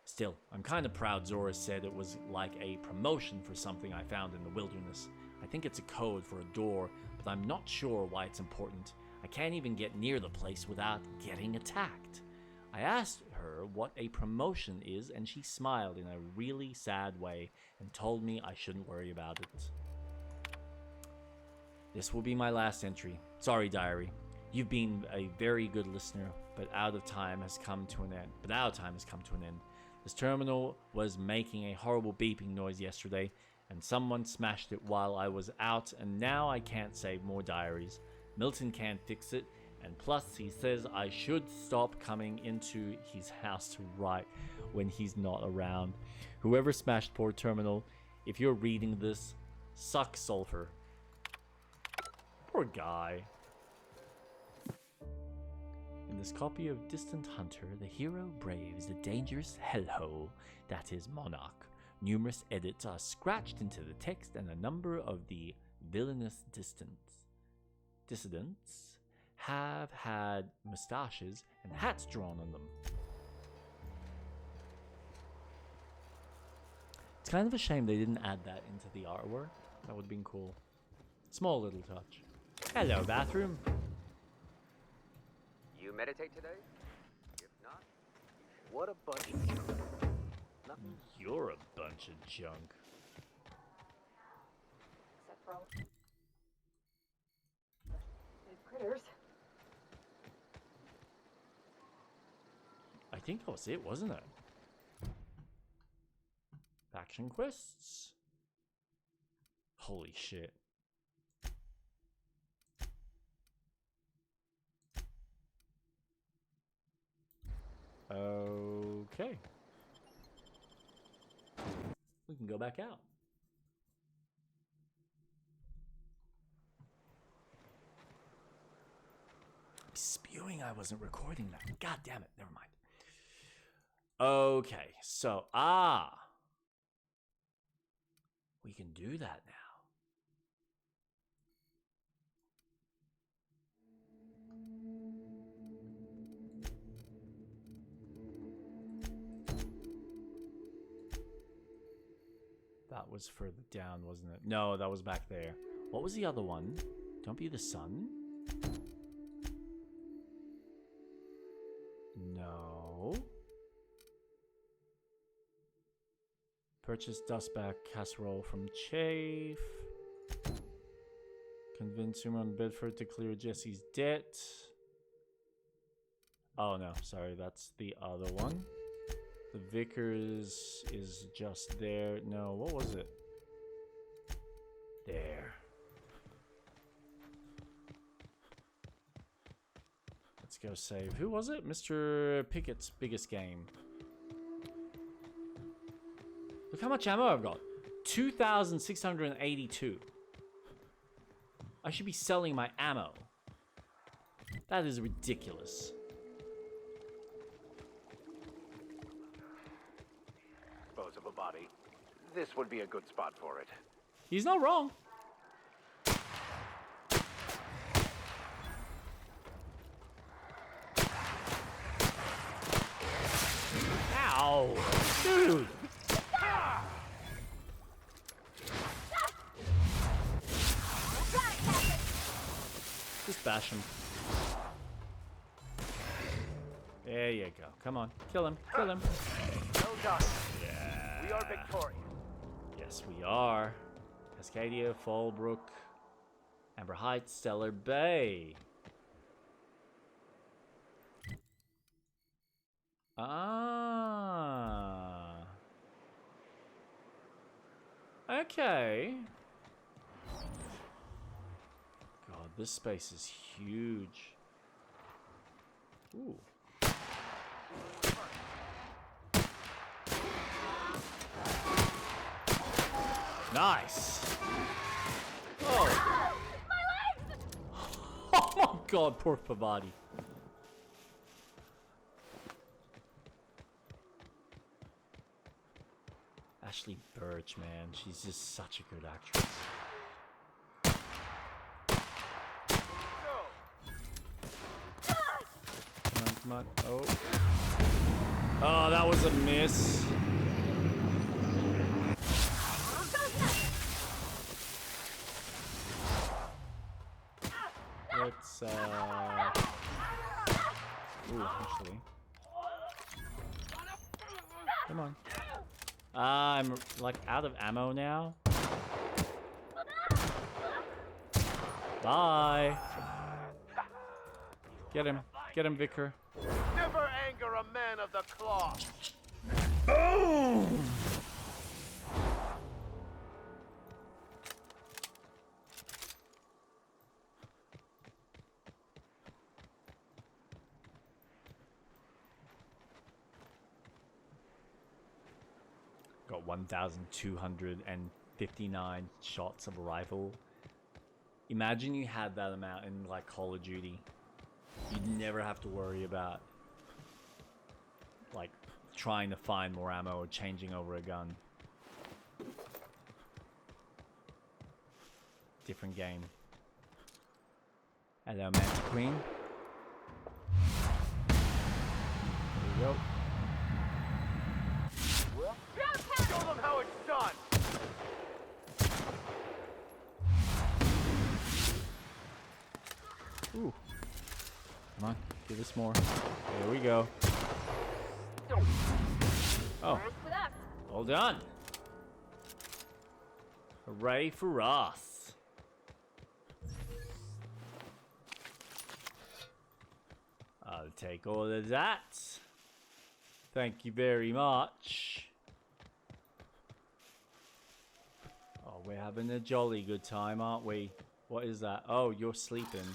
Still, I'm kind of proud Zora said it was like a promotion for something I found in the wilderness. I think it's a code for a door, but I'm not sure why it's important. I can't even get near the place without getting attacked. I asked her what a promotion is, and she smiled in a really sad way and told me I shouldn't worry about it. This will be my last entry. Sorry, diary. You've been a very good listener, but our time has come to an end. This terminal was making a horrible beeping noise yesterday, and someone smashed it while I was out, and now I can't save more diaries. Milton can't fix it, and plus he says I should stop coming into his house to write when he's not around. Whoever smashed poor terminal, if you're reading this, suck sulfur. Poor guy. In this copy of Distant Hunter, the hero braves the dangerous hellhole that is Monarch. Numerous edits are scratched into the text, and a number of the villainous dissidents have had mustaches and hats drawn on them. It's kind of a shame they didn't add that into the artwork. That would have been cool. Small little touch. Hello, bathroom. You meditate today? If not, what a bunch of junk. Nothing. You're a bunch of junk. Except for all the critters. I think that was it, wasn't it? Faction quests. Holy shit. Okay. We can go back out. Spewing I wasn't recording that. God damn it. Never mind. Okay, so we can do that now. That was further down, wasn't it? No, that was back there. What was the other one? Don't be the sun? No. Purchase dustback casserole from Chafe. Convince Suman Bedford to clear Jesse's debt. Oh no, sorry, that's the other one. The Vickers is just there. No, what was it? There. Let's go save. Who was it? Mr. Pickett's biggest game. Look how much ammo I've got. 2,682. I should be selling my ammo. That is ridiculous. Dispose of a body. This would be a good spot for it. He's not wrong. Ow! Dude! Just bash him. There you go. Come on. Kill him. Kill him. Well done. Yeah. We are victorious. Yes, we are. Cascadia, Fallbrook, Amber Heights, Stellar Bay. Ah. Okay. God, this space is huge. Ooh. Nice. Oh. Oh my God, poor Pavati. Ashley Birch, man, she's just such a good actress. Come on, come on. Oh. Oh, that was a miss. Let's, ooh, actually. Come on. I'm, like, out of ammo now. Bye. Get him. Get him, Vicar. Never anger a man of the cloth. Boom! Got 1,259 shots of a rifle. Imagine you had that amount in like Call of Duty. You'd never have to worry about like trying to find more ammo or changing over a gun. Different game. Hello, Manta Queen. There we go. Show them how it's done. Ooh. Come on, give us more. There we go. Oh. Well done. Hooray for us. I'll take all of that. Thank you very much. Oh, we're having a jolly good time, aren't we? What is that? Oh, you're sleeping.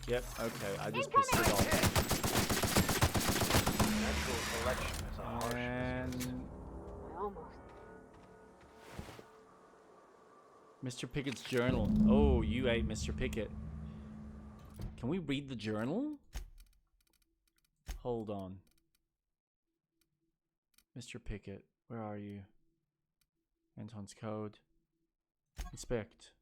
Yep, okay, I just pissed it off. And Mr. Pickett's journal. Oh, you ate Mr. Pickett. Can we read the journal? Hold on. Mr. Pickett, where are you? Anton's code. Inspect.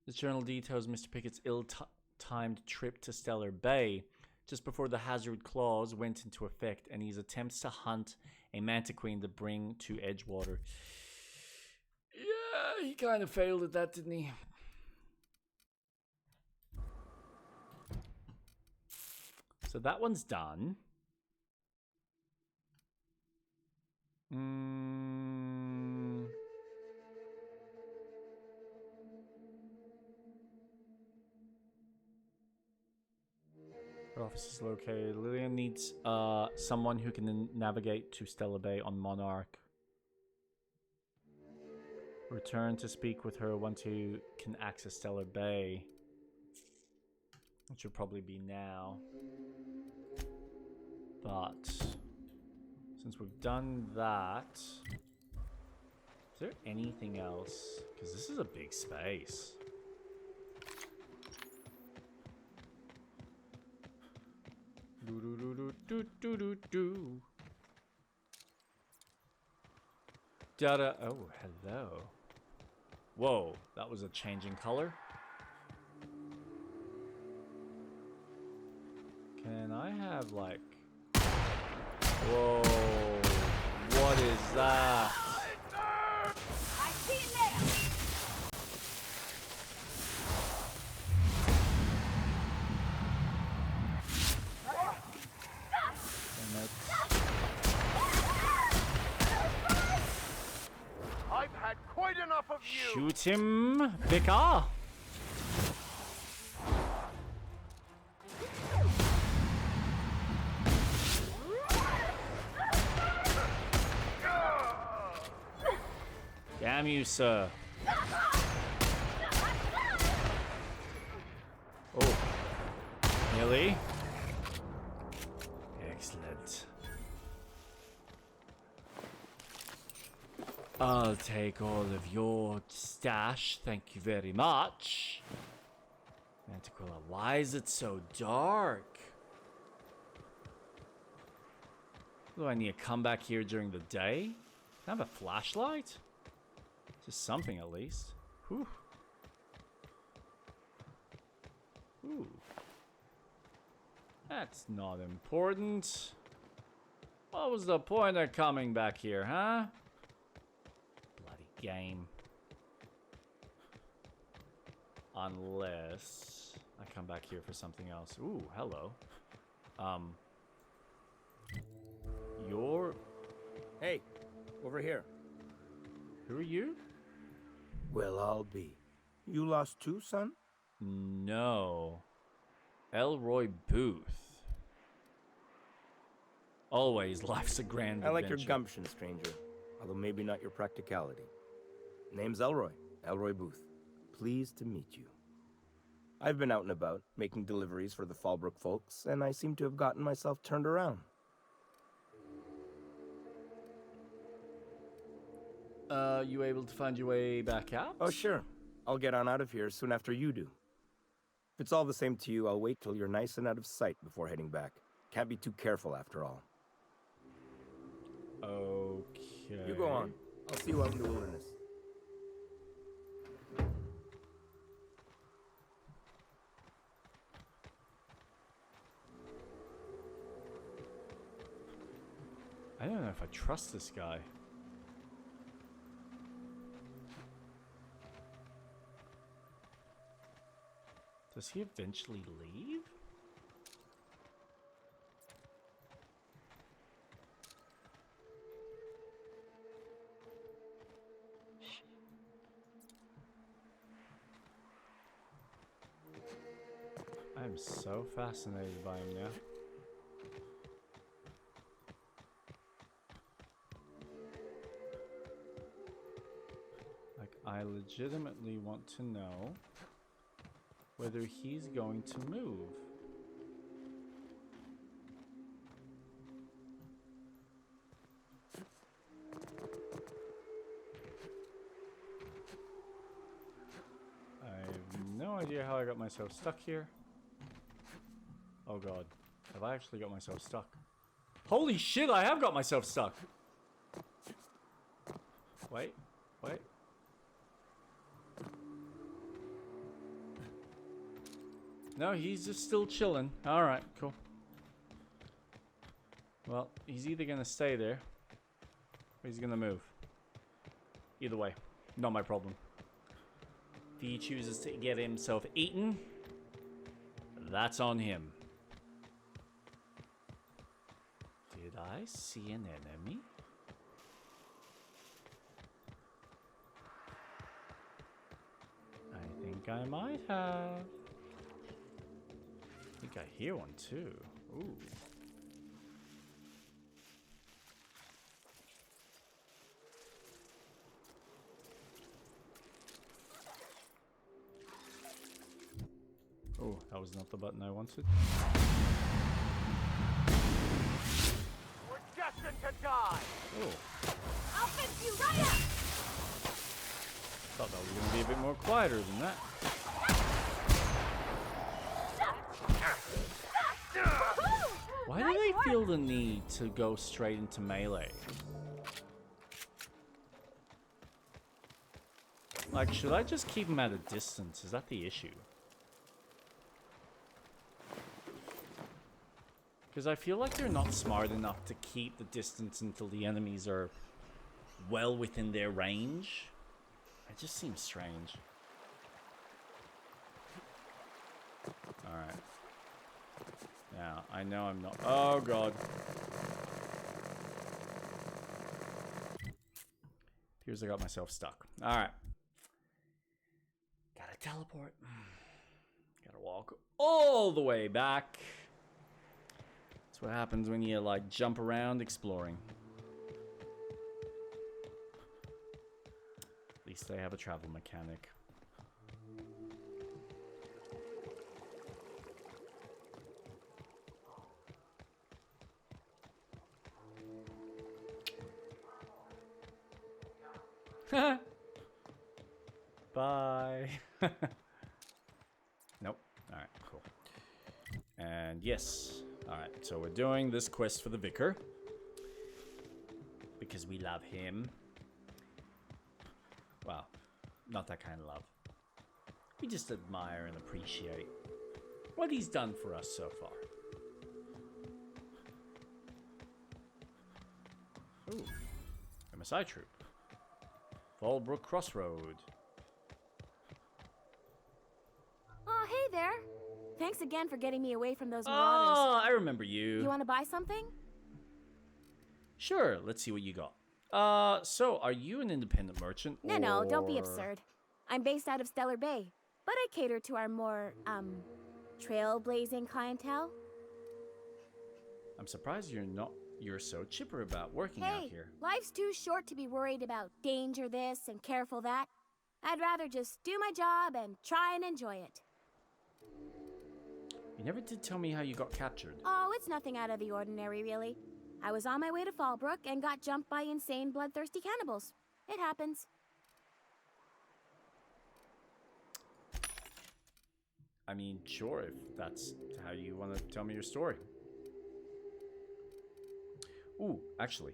This journal details Mr. Pickett's ill-timed trip to Stellar Bay just before the hazard clause went into effect and his attempts to hunt a Mantiqueen to bring to Edgewater. Yeah, he kind of failed at that, didn't he? So that one's done. office is located. Lillian needs someone who can navigate to Stellar Bay on Monarch. Return to speak with her once you can access Stellar Bay. Which should probably be now. But since we've done that, is there anything else? Because this is a big space. Do do do do do do do. Da-da. Oh, hello. Whoa, that was a changing color. Can I have like... Whoa, what is that? I see it there. I've had quite enough of you. Shoot him, Vicar. Damn you, sir. Oh. Nearly. Excellent. I'll take all of your stash, thank you very much. Mantiquilla, why is it so dark? Do I need to come back here during the day? Can I have a flashlight? Just something at least. Whew. Ooh. That's not important. What was the point of coming back here, huh? Bloody game. Unless I come back here for something else. Ooh, hello. You're... Hey, over here. Who are you? Well, I'll be. You lost too, son? No. Elroy Booth. Always life's a grand I like adventure. your gumption, stranger. Although maybe not your practicality. Name's Elroy. Elroy Booth. Pleased to meet you. I've been out and about, making deliveries for the Fallbrook folks, and I seem to have gotten myself turned around. You able to find your way back out? Oh, sure. I'll get on out of here soon after you do. If it's all the same to you, I'll wait till you're nice and out of sight before heading back. Can't be too careful after all. Okay. You go on. I'll see you out in the wilderness. I don't know if I trust this guy. Does he eventually leave? I'm so fascinated by him now. Like, I legitimately want to know whether he's going to move. I have no idea how I got myself stuck here. Oh god, have I actually got myself stuck? Holy shit, I have got myself stuck! Wait, wait. No, he's just still chilling. Alright, cool. Well, he's either gonna stay there, or he's gonna move. Either way, not my problem. If he chooses to get himself eaten, that's on him. Did I see an enemy? I think I might have. I think think I hear one too. Ooh. Oh, that was not the button I wanted. We're destined to die! Oh. I'll fix you right up! Thought that was going to be a bit more quieter than that. Why do they feel the need to go straight into melee? Like, should I just keep them at a distance? Is that the issue? Because I feel like they're not smart enough to keep the distance until the enemies are well within their range. It just seems strange. Alright. Now, I know I'm not... Oh, God. Appears I got myself stuck. Alright. Gotta teleport. Gotta walk all the way back. That's what happens when you, like, jump around exploring. At least they have a travel mechanic. Bye. Nope. Alright, cool. And yes. Alright, so we're doing this quest for the Vicar. Because we love him. Well, not that kind of love. We just admire and appreciate what he's done for us so far. Ooh. MSI troop. Fallbrook Crossroad. Oh, hey there. Thanks again for getting me away from those marauders. Oh, I remember you. You want to buy something? Sure, let's see what you got. So are you an independent merchant? No, don't be or- absurd. I'm based out of Stellar Bay, but I cater to our more, trailblazing clientele. I'm surprised you're so chipper about working out Hey, here. life's too short to be worried about danger this and careful that. I'd rather just do my job and try and enjoy it. You never did tell me how you got captured. Oh, it's nothing out of the ordinary, really. I was on my way to Fallbrook and got jumped by insane, bloodthirsty cannibals. It happens. I mean, sure, if that's how you want to tell me your story. Ooh, actually.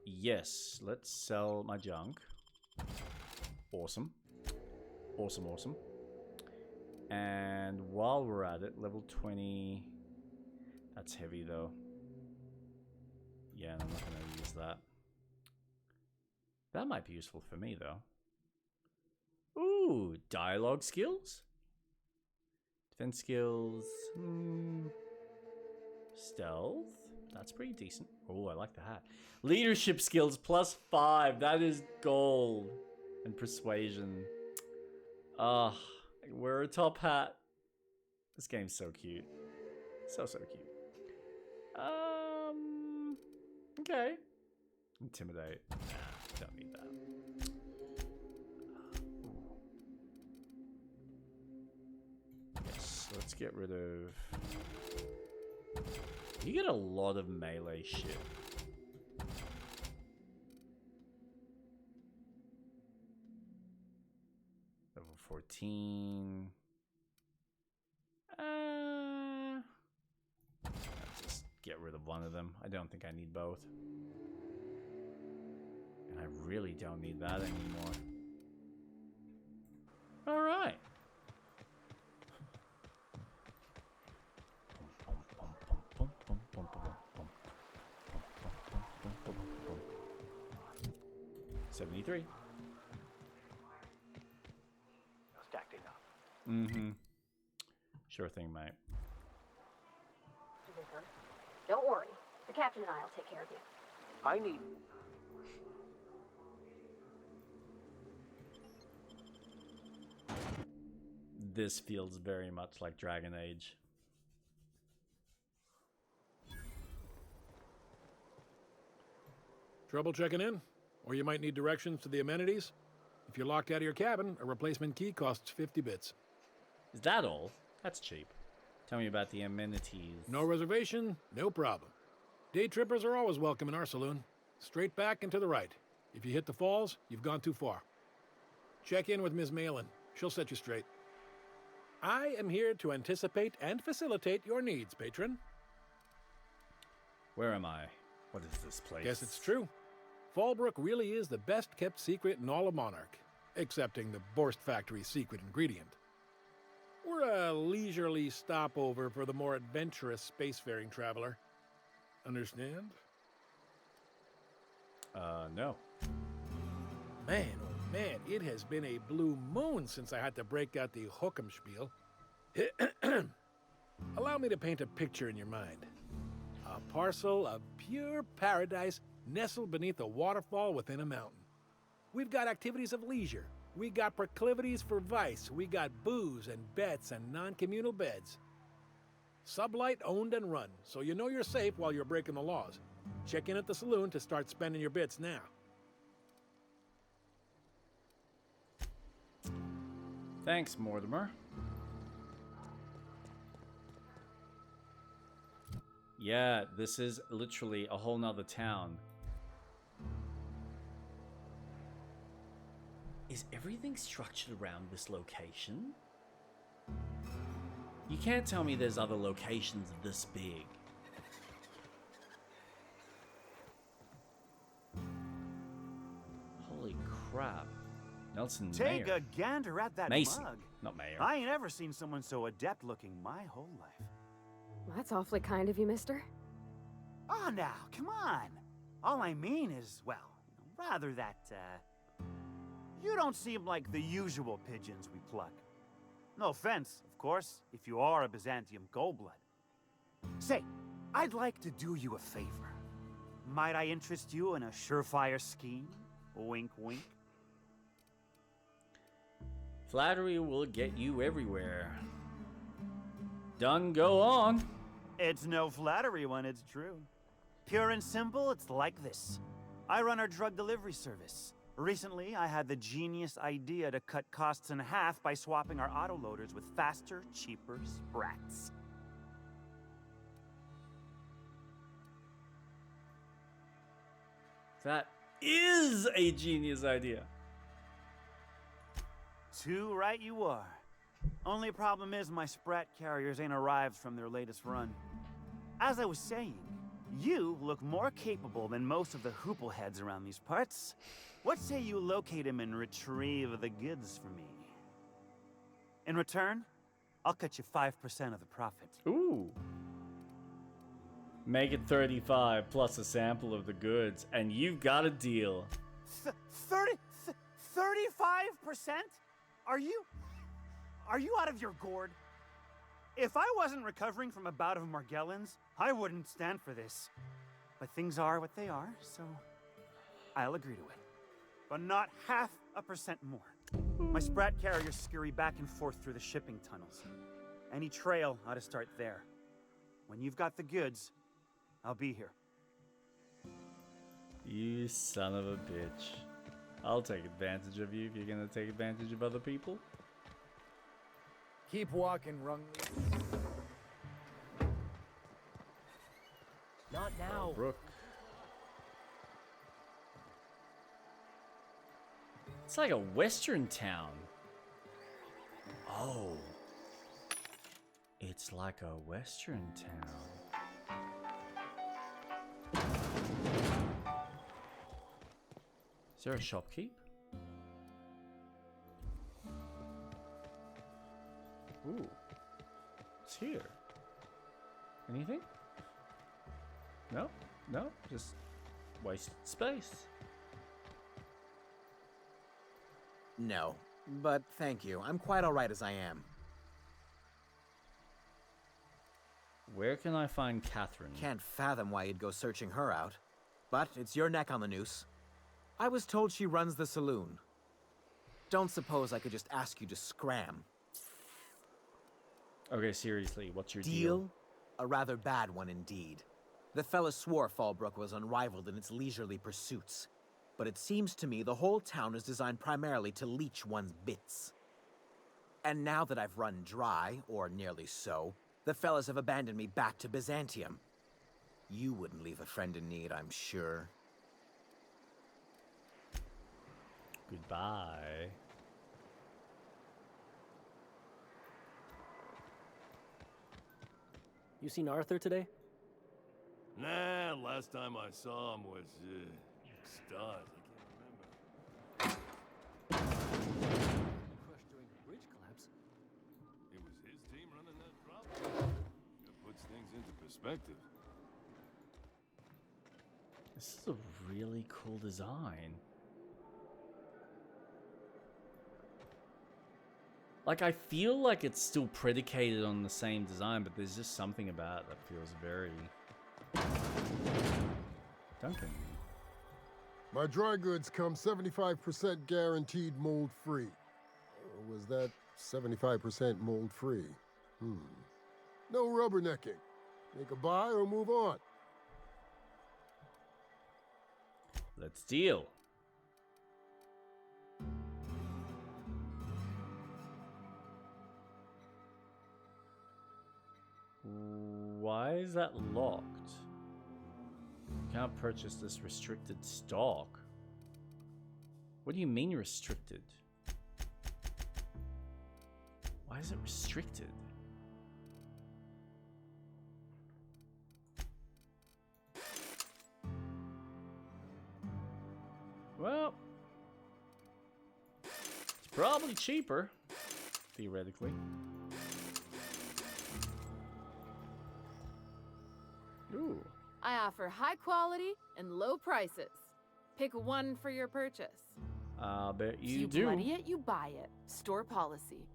Yes, let's sell my junk. Awesome. Awesome, awesome. And while we're at it, level 20. That's heavy, though. Yeah, and I'm not going to use that. That might be useful for me, though. Ooh, dialogue skills? Defense skills. Stealth. That's pretty decent. Oh, I like the hat. Leadership skills +5. That is gold. And persuasion. Ah, wear a top hat. This game's so cute. So cute. Okay. Intimidate. Nah, don't need that. Yes, let's get rid of... You get a lot of melee shit. Level 14. Just get rid of one of them. I don't think I need both. And I really don't need that anymore. Alright. $73. Stacked enough. Mm-hmm. Sure thing, mate. Don't worry. The captain and I'll take care of you. I need... This feels very much like Dragon Age. Trouble checking in? Or you might need directions to the amenities? If you're locked out of your cabin, a replacement key costs 50 bits. Is that all? That's cheap. Tell me about the amenities. No reservation, no problem. Day trippers are always welcome in our saloon. Straight back and to the right. If you hit the falls, you've gone too far. Check in with Ms. Malin. She'll set you straight. I am here to anticipate and facilitate your needs, patron. Where am I? What is this place? Guess it's true. Fallbrook really is the best kept secret in all of Monarch, excepting the Borst Factory's secret ingredient. We're a leisurely stopover for the more adventurous spacefaring traveler. Understand? No. Man, oh man, it has been a blue moon since I had to break out the Hook'em spiel. Allow me to paint a picture in your mind. A parcel of pure paradise nestled beneath a waterfall within a mountain. We've got activities of leisure. We got proclivities for vice. We got booze and bets and non-communal beds. Sublight owned and run, so you know you're safe while you're breaking the laws. Check in at the saloon to start spending your bits now. Thanks, Mortimer. Yeah, this is literally a whole nother town. Is everything structured around this location? You can't tell me there's other locations this big. Holy crap. Nelson Take Mayer. a gander at that Mason, mug. not Mayer. I ain't ever seen someone so adept looking my whole life. That's awfully kind of you, mister. Oh, now, come on. All I mean is, well, rather that, you don't seem like the usual pigeons we pluck. No offense, of course, if you are a Byzantium Goldblood. Say, I'd like to do you a favor. Might I interest you in a surefire scheme? Wink, wink. Flattery will get you everywhere. Done, go on. It's no flattery when it's true. Pure and simple, it's like this. I run our drug delivery service. Recently, I had the genius idea to cut costs in half by swapping our autoloaders with faster, cheaper sprats. That is a genius idea. Too right you are. Only problem is my sprat carriers ain't arrived from their latest run. As I was saying, you look more capable than most of the hoople heads around these parts. What say you locate him and retrieve the goods for me? In return, I'll cut you 5% of the profit. Ooh. Make it 35 plus a sample of the goods, and you've got a deal. 35%? Are you out of your gourd? If I wasn't recovering from a bout of Margellans, I wouldn't stand for this. But things are what they are, so I'll agree to it. But not 0.5% more. My sprat carriers scurry back and forth through the shipping tunnels. Any trail ought to start there. When you've got the goods, I'll be here. You son of a bitch. I'll take advantage of you if you're gonna take advantage of other people. Keep walking, Rungleaf. Not now. Brook. It's like a western town. Oh. It's like a western town. Is there a shopkeep? Ooh. It's here. Anything? No? No? Just wasted space. No, but thank you. I'm quite all right as I am. Where can I find Catherine? Can't fathom why you'd go searching her out. But it's your neck on the noose. I was told she runs the saloon. Don't suppose I could just ask you to scram. Okay, seriously, what's your deal? Deal? A rather bad one indeed. The fella swore Fallbrook was unrivaled in its leisurely pursuits. But it seems to me the whole town is designed primarily to leech one's bits. And now that I've run dry, or nearly so, the fellas have abandoned me back to Byzantium. You wouldn't leave a friend in need, I'm sure. Goodbye. You seen Arthur today? Nah, last time I saw him was, stars. I can't remember. Crushed during the bridge collapse. It was his team running that drop. That puts things into perspective. This is a really cool design. Like, I feel like it's still predicated on the same design, but there's just something about it that feels very... Duncan. My dry goods come 75% guaranteed mold-free. Or was that 75% mold-free? No rubbernecking. Make a buy or move on. Let's deal. Why is that locked? You can't purchase this restricted stock. What do you mean restricted? Why is it restricted? Well, it's probably cheaper, theoretically. Ooh. I offer high quality and low prices. Pick one for your purchase. I bet If you you do. bloody it, you buy it. Store policy.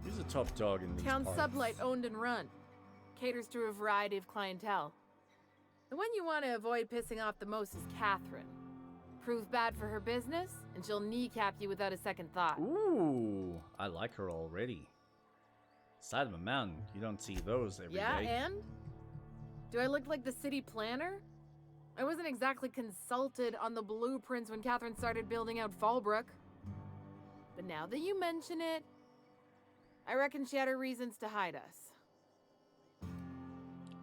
He's a top dog in these Town parts. Sublight owned and run. Caters to a variety of clientele. The one you want to avoid pissing off the most is Catherine. Prove bad for her business, and she'll kneecap you without a second thought. Ooh, I like her already. Side of a mountain, you don't see those every day. Yeah, and? Do I look like the city planner? I wasn't exactly consulted on the blueprints when Catherine started building out Fallbrook. But now that you mention it, I reckon she had her reasons to hide us.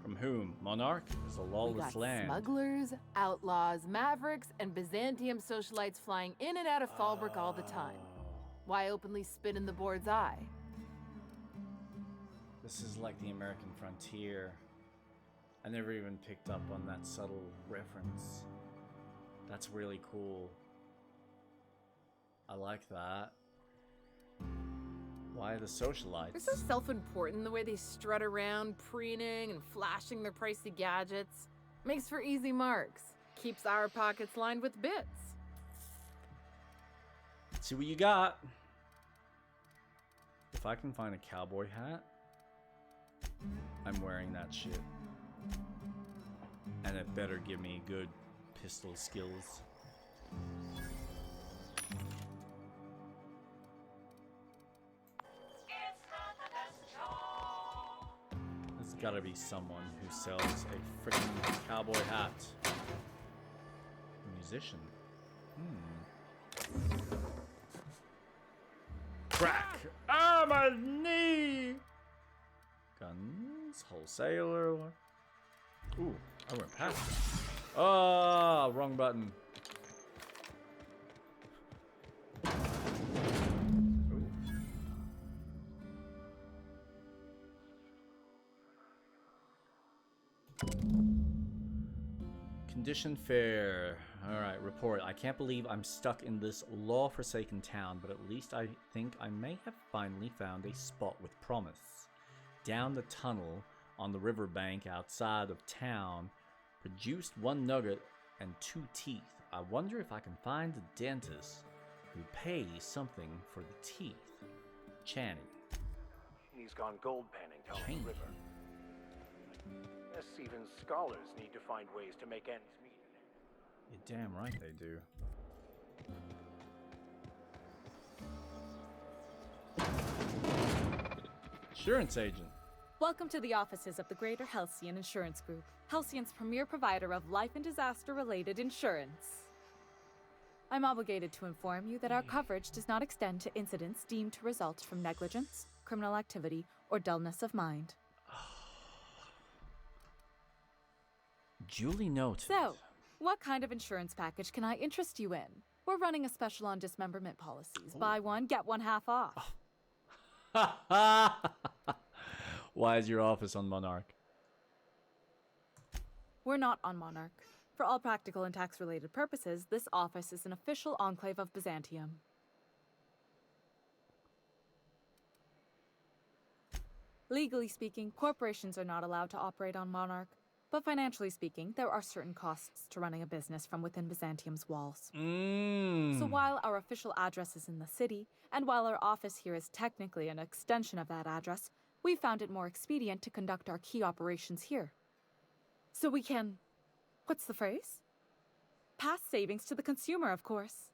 From whom? Monarch is a We lawless got land. smugglers, outlaws, mavericks, and Byzantium socialites flying in and out of Fallbrook all the time. Why openly spit in the board's eye? This is like the American frontier. I never even picked up on that subtle reference. That's really cool. I like that. Why the socialites? They're so self-important the way they strut around, preening and flashing their pricey gadgets. Makes for easy marks. Keeps our pockets lined with bits. Let's see what you got. If I can find a cowboy hat, I'm wearing that shit. And it better give me good pistol skills. There's gotta be someone who sells a freaking cowboy hat. A musician. Crack! Ah, my knee! Guns, wholesaler. Ooh, I went past it. Oh, wrong button. Condition fair. Alright, report. I can't believe I'm stuck in this law-forsaken town, but at least I think I may have finally found a spot with promise. Down the tunnel on the riverbank outside of town, produced 1 nugget and 2 teeth. I wonder if I can find a dentist who pays something for the teeth. Channing. He's gone gold panning down Channing. the river. Guess even scholars need to find ways to make ends meet. You're damn right they do. Insurance agent. Welcome to the offices of the Greater Halcyon Insurance Group, Halcyon's premier provider of life and disaster-related insurance. I'm obligated to inform you that our coverage does not extend to incidents deemed to result from negligence, criminal activity, or dullness of mind. Duly noted. So, what kind of insurance package can I interest you in? We're running a special on dismemberment policies. Buy one, get one half off. Why is your office on Monarch? We're not on Monarch. For all practical and tax-related purposes, this office is an official enclave of Byzantium. Legally speaking, corporations are not allowed to operate on Monarch, but financially speaking, there are certain costs to running a business from within Byzantium's walls. So while our official address is in the city, and while our office here is technically an extension of that address, we found it more expedient to conduct our key operations here. So we can... what's the phrase? Pass savings to the consumer, of course.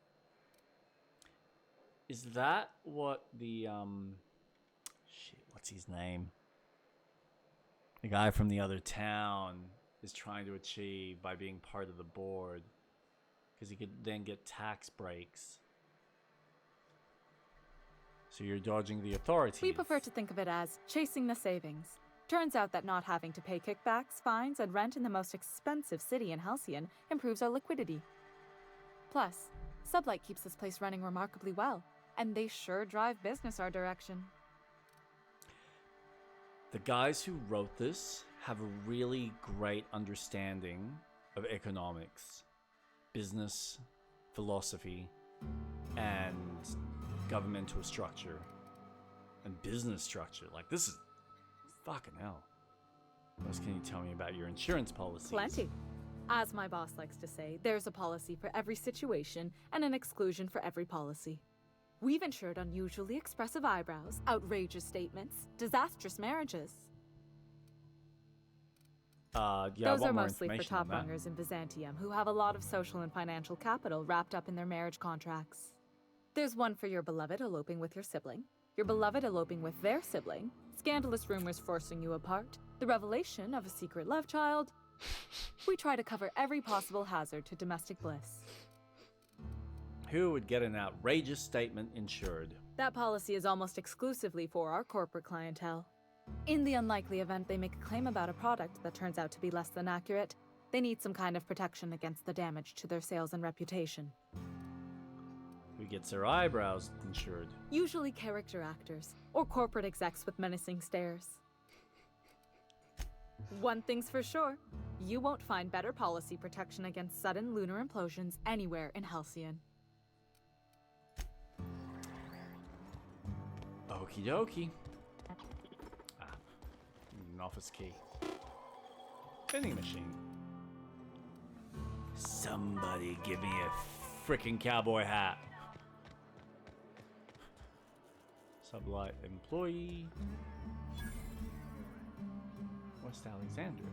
Is that what the, shit, what's his name? The guy from the other town is trying to achieve by being part of the board. Because he could then get tax breaks. So you're dodging the authorities. We prefer to think of it as chasing the savings. Turns out that not having to pay kickbacks, fines, and rent in the most expensive city in Halcyon improves our liquidity. Plus, Sublight keeps this place running remarkably well, and they sure drive business our direction. The guys who wrote this have a really great understanding of economics, business, philosophy, and governmental structure, and business structure. Like, this is fucking hell. What else can you tell me about your insurance policies? Plenty. As my boss likes to say, there's a policy for every situation and an exclusion for every policy. We've insured unusually expressive eyebrows, outrageous statements, disastrous marriages. Yeah, Those are mostly for top rungers in Byzantium who have a lot of social and financial capital wrapped up in their marriage contracts. There's one for your beloved eloping with your sibling, your beloved eloping with their sibling, scandalous rumors forcing you apart, the revelation of a secret love child. We try to cover every possible hazard to domestic bliss. Who would get an outrageous statement insured? That policy is almost exclusively for our corporate clientele. In the unlikely event they make a claim about a product that turns out to be less than accurate, they need some kind of protection against the damage to their sales and reputation. Who gets their eyebrows insured? Usually character actors, or corporate execs with menacing stares. One thing's for sure, you won't find better policy protection against sudden lunar implosions anywhere in Halcyon. Okie dokie. An office key. Vending machine. Somebody give me a freaking cowboy hat. Sublight employee. West Alexander.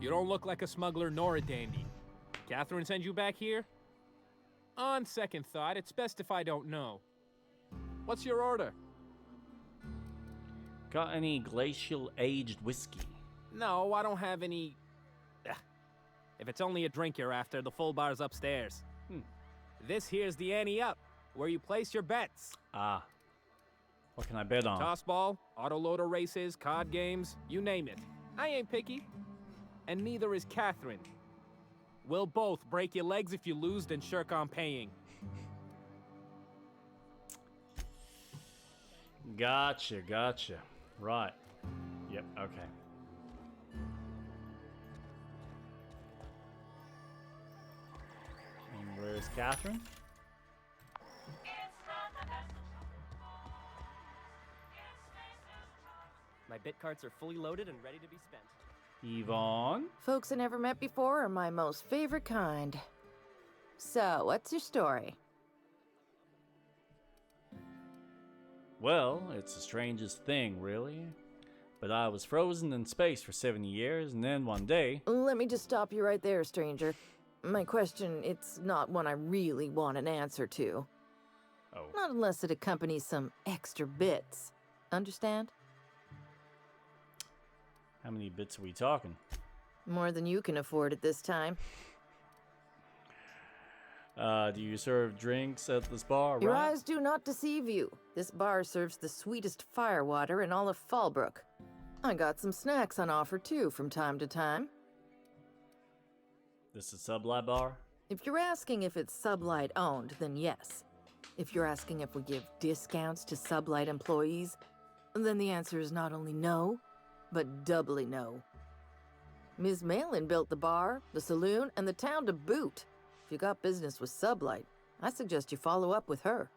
You don't look like a smuggler nor a dandy. Catherine sends you back here? On second thought, it's best if I don't know. What's your order? Got any glacial aged whiskey? No, I don't have any... If it's only a drink you're after, the full bar's upstairs. This here's the ante up, where you place your bets. Ah. What can I bet on? Tossball, autoloader races, card games, you name it. I ain't picky. And neither is Catherine. We'll both break your legs if you lose, then shirk on paying. Gotcha. Right. Yep, okay. And where's Catherine? My bit carts are fully loaded and ready to be spent. Yvonne? Folks I never met before are my most favorite kind. So, what's your story? Well, it's the strangest thing, really. But I was frozen in space for 70 years, and then one day... Let me just stop you right there, stranger. My question, it's not one I really want an answer to. Oh. Not unless it accompanies some extra bits. Understand? How many bits are we talking? More than you can afford at this time. Do you serve drinks at this bar? Your right? eyes do not deceive you. This bar serves the sweetest firewater in all of Fallbrook. I got some snacks on offer too from time to time. This is Sublight Bar? If you're asking if it's Sublight owned, then yes. If you're asking if we give discounts to Sublight employees, then the answer is not only no, but doubly no. Ms. Malin built the bar, the saloon, and the town to boot. If you got business with Sublight, I suggest you follow up with her.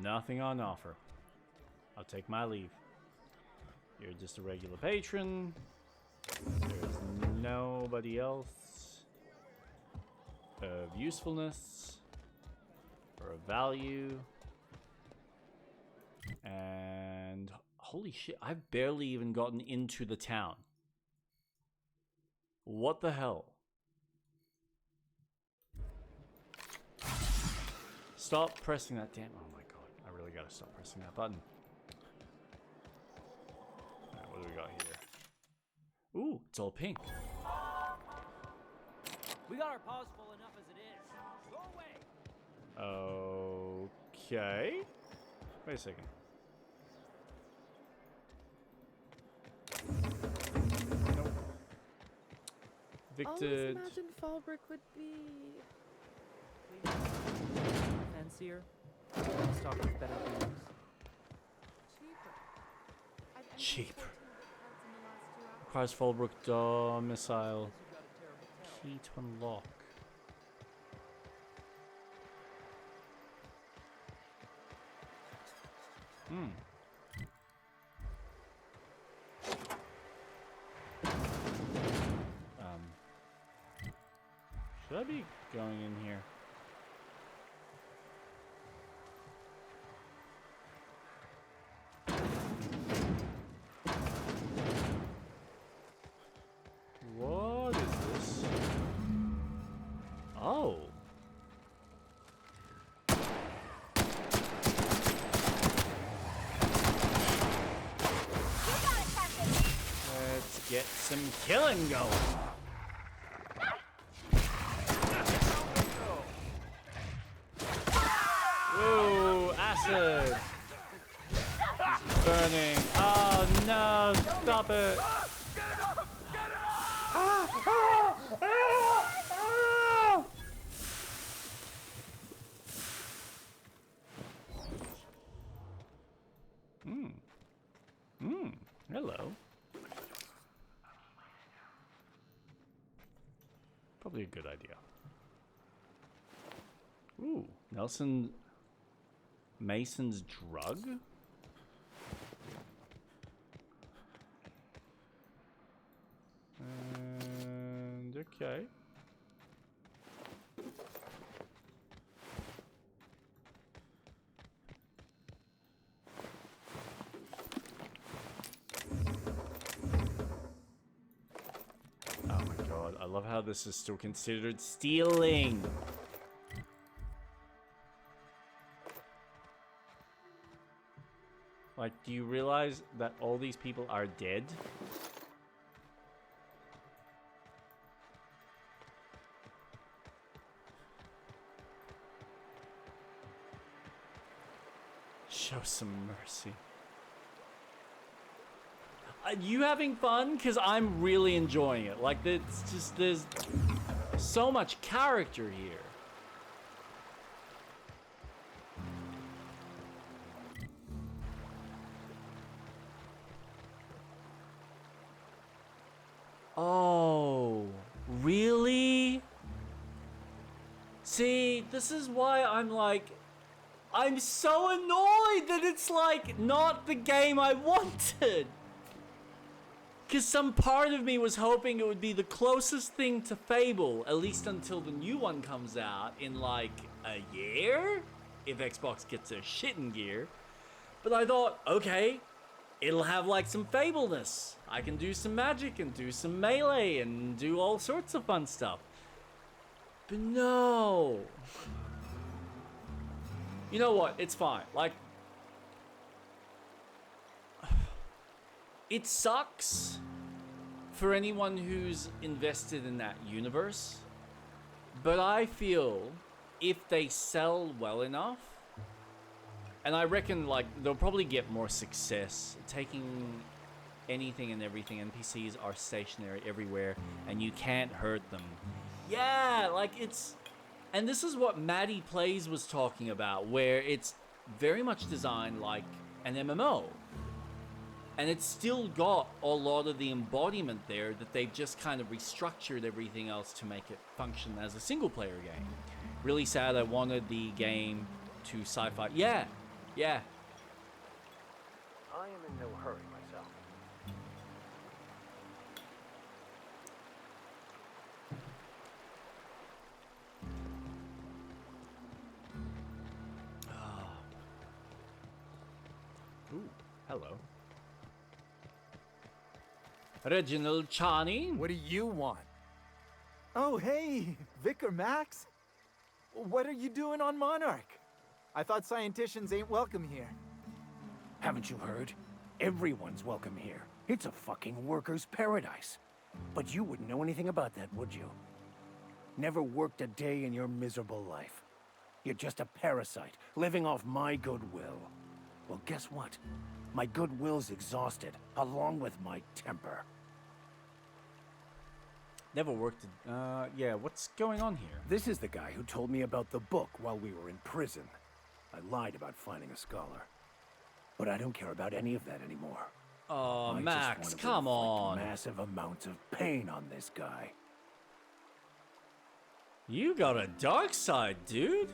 Nothing on offer. I'll take my leave. You're just a regular patron. There's nobody else of usefulness or of value. And holy shit, I've barely even gotten into the town. What the hell? Stop pressing that damn... Oh my god, I really gotta stop pressing that button. Alright, what do we got here? Ooh, it's all pink. We got our paws full enough as it is. Go away. Okay. Wait a second. Nope. Evicted. Always imagined Fallbrook would be Fancier. Stock with better views. Cheaper. Requires Fallbrook domicile. Key to unlock. Should I be going in here? What is this? Oh. Let's get some killing going. Ooh, acid. It's burning. Oh no, stop it. Hello. Probably a good idea. Ooh, Nelson Mason's drug? And okay. Oh my god, I love how this is still considered stealing. Like, do you realize that all these people are dead? Show some mercy. You having fun? Because I'm really enjoying it. Like, it's just, there's so much character here. Oh, really? See, this is why I'm like, I'm so annoyed that it's like not the game I wanted. Because some part of me was hoping it would be the closest thing to Fable, at least until the new one comes out in like a year, if Xbox gets their shit in gear. But I thought, okay, it'll have like some Fableness. I can do some magic and do some melee and do all sorts of fun stuff. But no. You know what? It's fine. Like, it sucks for anyone who's invested in that universe, but I feel if they sell well enough, and I reckon like they'll probably get more success taking anything and everything. NPCs are stationary everywhere and you can't hurt them. Yeah, like it's, and this is what Maddie Plays was talking about, where it's very much designed like an MMO. And it's still got a lot of the embodiment there that they've just kind of restructured everything else to make it function as a single player game. Really sad. I wanted the game to sci-fi. Yeah, yeah. I am in no hurry myself. Ooh, hello. Reginald Chani. What do you want? Oh, hey, Vicar Max. What are you doing on Monarch? I thought scienticians ain't welcome here. Haven't you heard? Everyone's welcome here. It's a fucking worker's paradise. But you wouldn't know anything about that, would you? Never worked a day in your miserable life. You're just a parasite, living off my goodwill. Well, guess what? My goodwill's exhausted, along with my temper. Never worked. Yeah, what's going on here? This is the guy who told me about the book while we were in prison. I lied about finding a scholar. But I don't care about any of that anymore. Oh, I Max, just come on. Massive amounts of pain on this guy. You got a dark side, dude.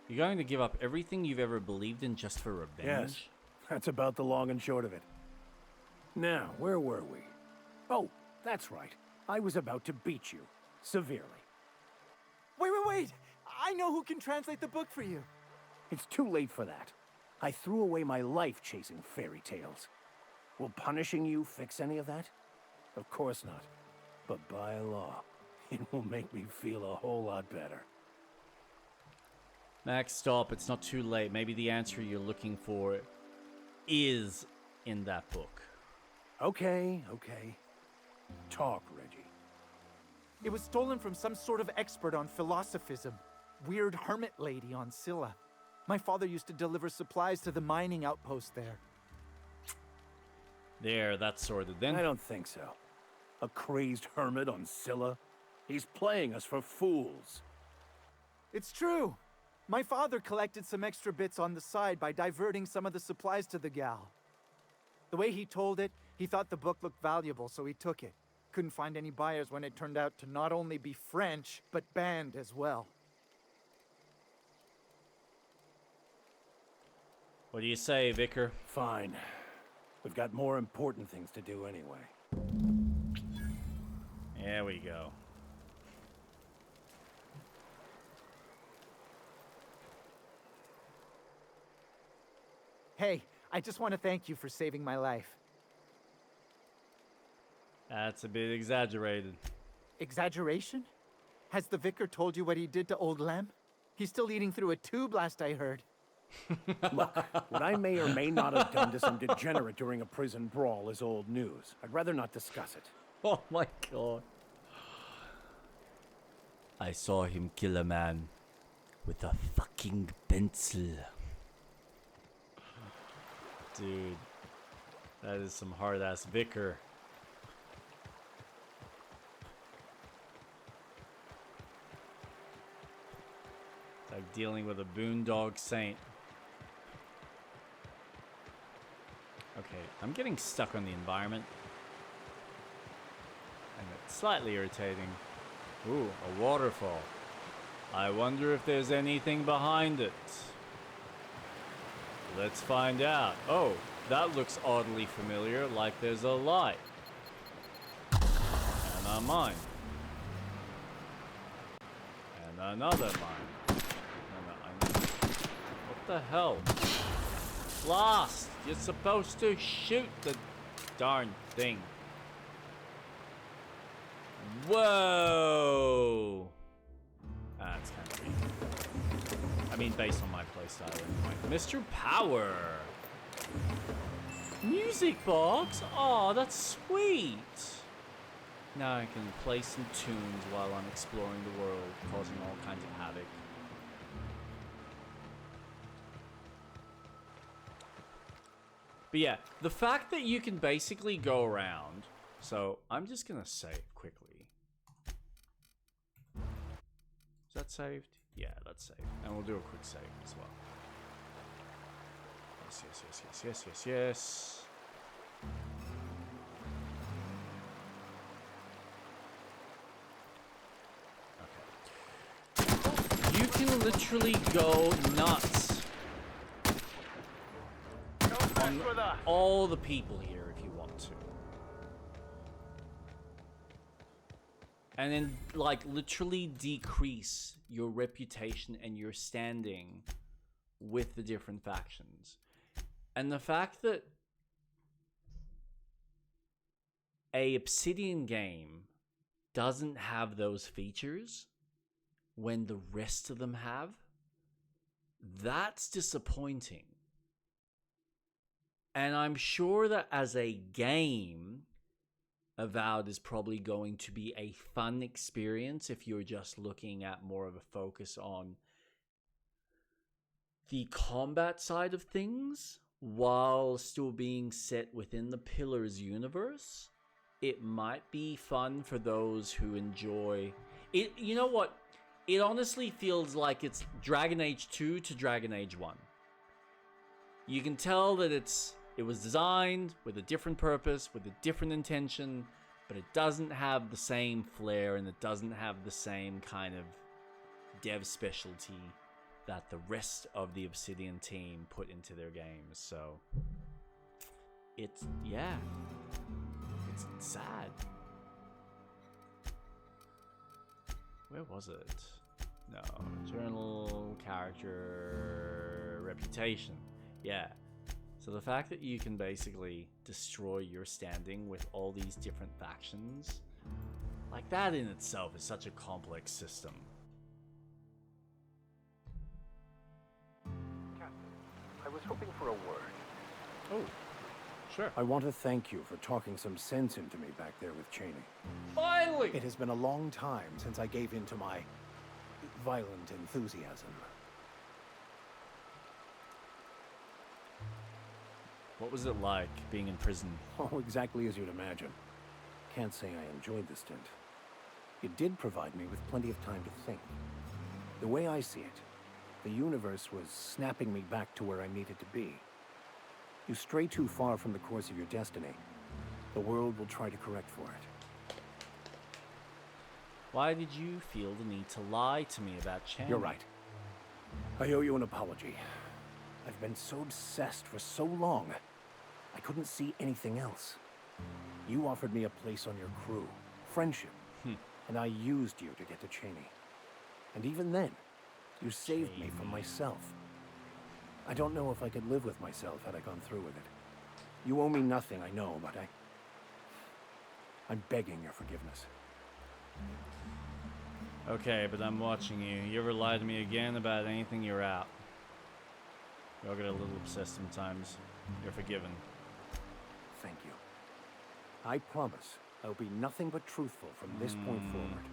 You're going to give up everything you've ever believed in just for revenge? Yes, that's about the long and short of it. Now, where were we? Oh, that's right. I was about to beat you. Severely. Wait! I know who can translate the book for you. It's too late for that. I threw away my life chasing fairy tales. Will punishing you fix any of that? Of course not. But by law, it will make me feel a whole lot better. Max, stop. It's not too late. Maybe the answer you're looking for is in that book. Okay. Talk, Reggie. It was stolen from some sort of expert on philosophism. Weird hermit lady on Scylla. My father used to deliver supplies to the mining outpost there. There, that's sorted then. I don't think so. A crazed hermit on Scylla? He's playing us for fools. It's true. My father collected some extra bits on the side by diverting some of the supplies to the gal. The way he told it, he thought the book looked valuable, so he took it. Couldn't find any buyers when it turned out to not only be French, but banned as well. What do you say, Vicar? Fine. We've got more important things to do anyway. There we go. Hey, I just want to thank you for saving my life. That's a bit exaggerated. Exaggeration? Has the vicar told you what he did to old Lem? He's still eating through a tube last I heard. Look, what I may or may not have done to some degenerate during a prison brawl is old news. I'd rather not discuss it. Oh my god. I saw him kill a man with a fucking pencil. Dude, that is some hard-ass vicar. It's like dealing with a boondog saint. Okay, I'm getting stuck on the environment. And it's slightly irritating. Ooh, a waterfall. I wonder if there's anything behind it. Let's find out. Oh, that looks oddly familiar, like there's a light. And a mine. And another mine. What the hell? Blast! You're supposed to shoot the darn thing. Whoa! That's kind of weak. I mean, based on my playstyle anyway. Mr. Power! Music box? Oh, that's sweet! Now I can play some tunes while I'm exploring the world, causing all kinds of havoc. But yeah, the fact that you can basically go around... So, I'm just gonna save quickly. Is that saved? Yeah, that's saved. And we'll do a quick save as well. Yes. Okay. You can literally go nuts on all the people here if you want to. And then, like, literally decrease your reputation and your standing with the different factions. And the fact that a Obsidian game doesn't have those features when the rest of them have, that's disappointing. And I'm sure that as a game, Avowed is probably going to be a fun experience if you're just looking at more of a focus on the combat side of things while still being set within the Pillars universe. It might be fun for those who enjoy it. You know what? It honestly feels like it's Dragon Age 2 to Dragon Age 1. You can tell that it was designed with a different purpose, with a different intention, but it doesn't have the same flair and it doesn't have the same kind of dev specialty that the rest of the Obsidian team put into their games. So it's sad. Where was it? No, journal, character, reputation. Yeah. So the fact that you can basically destroy your standing with all these different factions, like that in itself is such a complex system. Captain, I was hoping for a word. Oh, sure. I want to thank you for talking some sense into me back there with Cheney. Finally! It has been a long time since I gave in to my violent enthusiasm. What was it like being in prison? Oh, exactly as you'd imagine. Can't say I enjoyed the stint. It did provide me with plenty of time to think. The way I see it, the universe was snapping me back to where I needed to be. You stray too far from the course of your destiny, the world will try to correct for it. Why did you feel the need to lie to me about Cheney? You're right. I owe you an apology. I've been so obsessed for so long, I couldn't see anything else. You offered me a place on your crew, friendship, and I used you to get to Cheney. And even then, you saved me from myself. I don't know if I could live with myself had I gone through with it. You owe me nothing, I know, but I'm begging your forgiveness. Okay, but I'm watching you. You ever lie to me again about anything, you're out. We all get a little obsessed sometimes. You're forgiven. Thank you. I promise I'll be nothing but truthful from this point forward.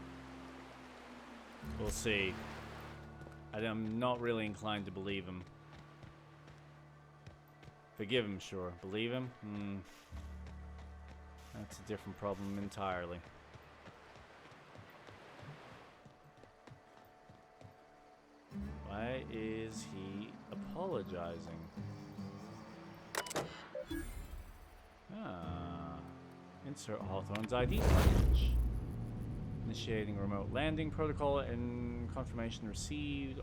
We'll see. I'm not really inclined to believe him. Forgive him, sure. Believe him? That's a different problem entirely. Why is he apologizing? Insert Hawthorne's ID package. Initiating remote landing protocol and confirmation received.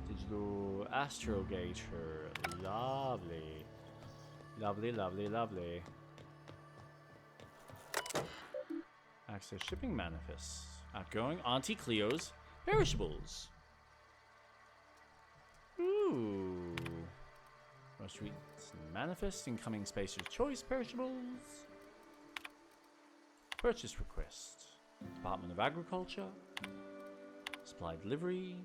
Digital astrogator. Lovely. Lovely, lovely, lovely. Access shipping manifests. Outgoing Auntie Cleo's perishables. Ooh. Most recent manifest. Incoming Spacer's Choice perishables. Purchase request. Department of Agriculture. Supply delivery.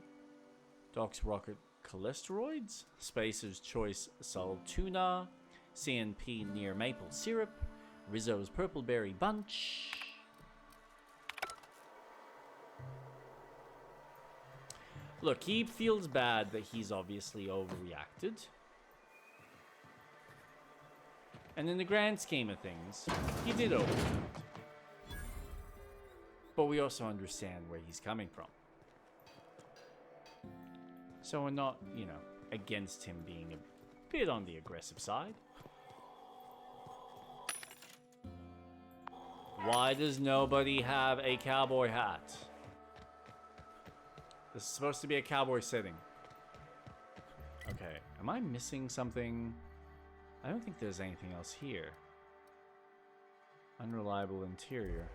Doc's Rocket Cholesteroids, Spacer's Choice Salt Tuna, CNP Near Maple Syrup, Rizzo's Purple Berry Bunch. Look, he feels bad that he's obviously overreacted. And in the grand scheme of things, he did overreact. But we also understand where he's coming from. So we're not, you know, against him being a bit on the aggressive side. Why does nobody have a cowboy hat? This is supposed to be a cowboy sitting. Okay, am I missing something? I don't think there's anything else here. Unreliable interior.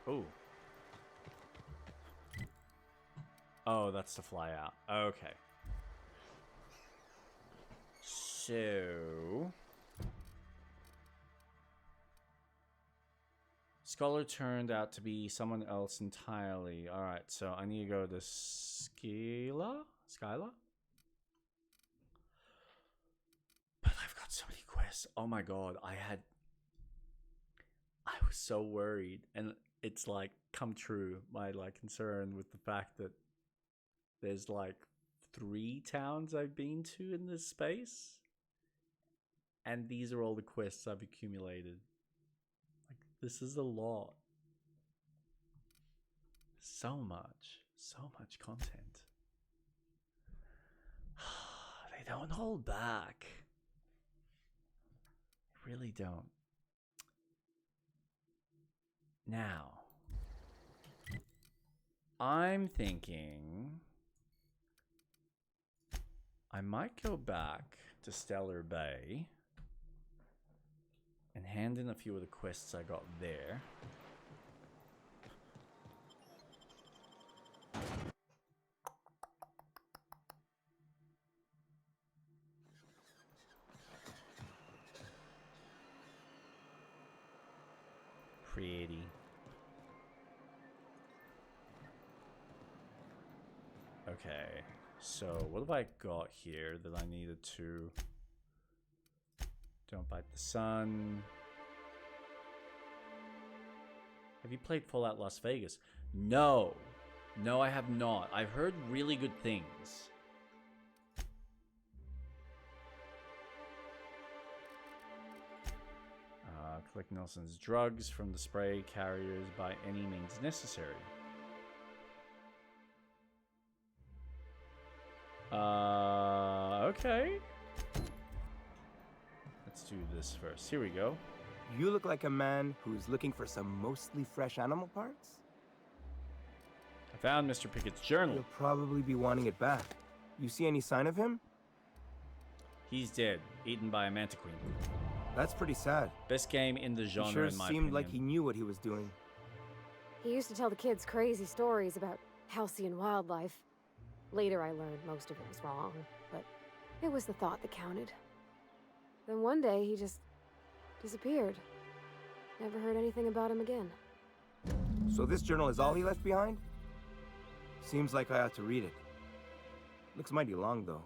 Oh. Oh, that's to fly out. Okay. So... Scholar turned out to be someone else entirely. Alright, so I need to go to Skyla? But I've got so many quests. Oh my god, I was so worried. And it's like come true, my like concern with the fact that there's like 3 towns I've been to in this space. And these are all the quests I've accumulated. Like, this is a lot. So much content. They don't hold back. They really don't. Now, I'm thinking I might go back to Stellar Bay and hand in a few of the quests I got there. Pretty. Okay, so what have I got here that I needed to... Don't bite the sun. Have you played Fallout Las Vegas? No. No, I have not. I've heard really good things. Collect Nelson's drugs from the spray carriers by any means necessary. Okay. Let's do this first. Here we go. You look like a man who's looking for some mostly fresh animal parts? I found Mr. Pickett's journal. You'll probably be wanting it back. You see any sign of him? He's dead, eaten by a mantiqueen. That's pretty sad. Best game in the genre, He sure in my seemed opinion. like he knew what he was doing. He used to tell the kids crazy stories about halcyon wildlife. Later I learned most of it was wrong, but it was the thought that counted. Then one day he just disappeared. Never heard anything about him again. So this journal is all he left behind? Seems like I ought to read it. Looks mighty long, though.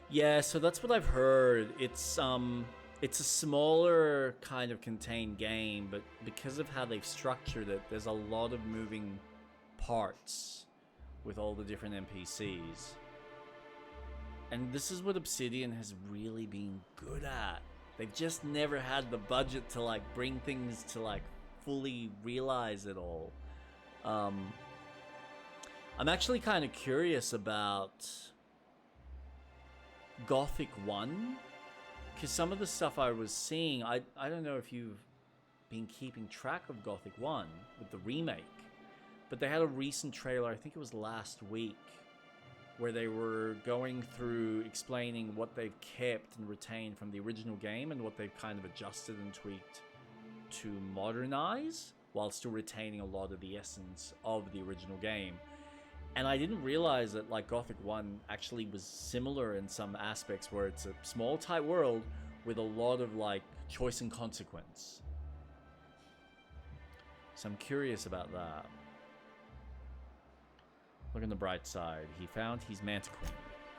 Yeah, so that's what I've heard. It's a smaller kind of contained game, but because of how they've structured it, there's a lot of moving parts with all the different NPCs. And this is what Obsidian has really been good at. They've just never had the budget to like bring things to like fully realize it all. I'm actually kind of curious about Gothic 1, because some of the stuff I was seeing, I don't know if you've been keeping track of Gothic 1 with the remake, but they had a recent trailer, I think it was last week, where they were going through explaining what they've kept and retained from the original game and what they've kind of adjusted and tweaked to modernize while still retaining a lot of the essence of the original game. And I didn't realize that like Gothic 1 actually was similar in some aspects, where it's a small tight world with a lot of like choice and consequence. So I'm curious about that. Look on the bright side. He found his Mantiqueen.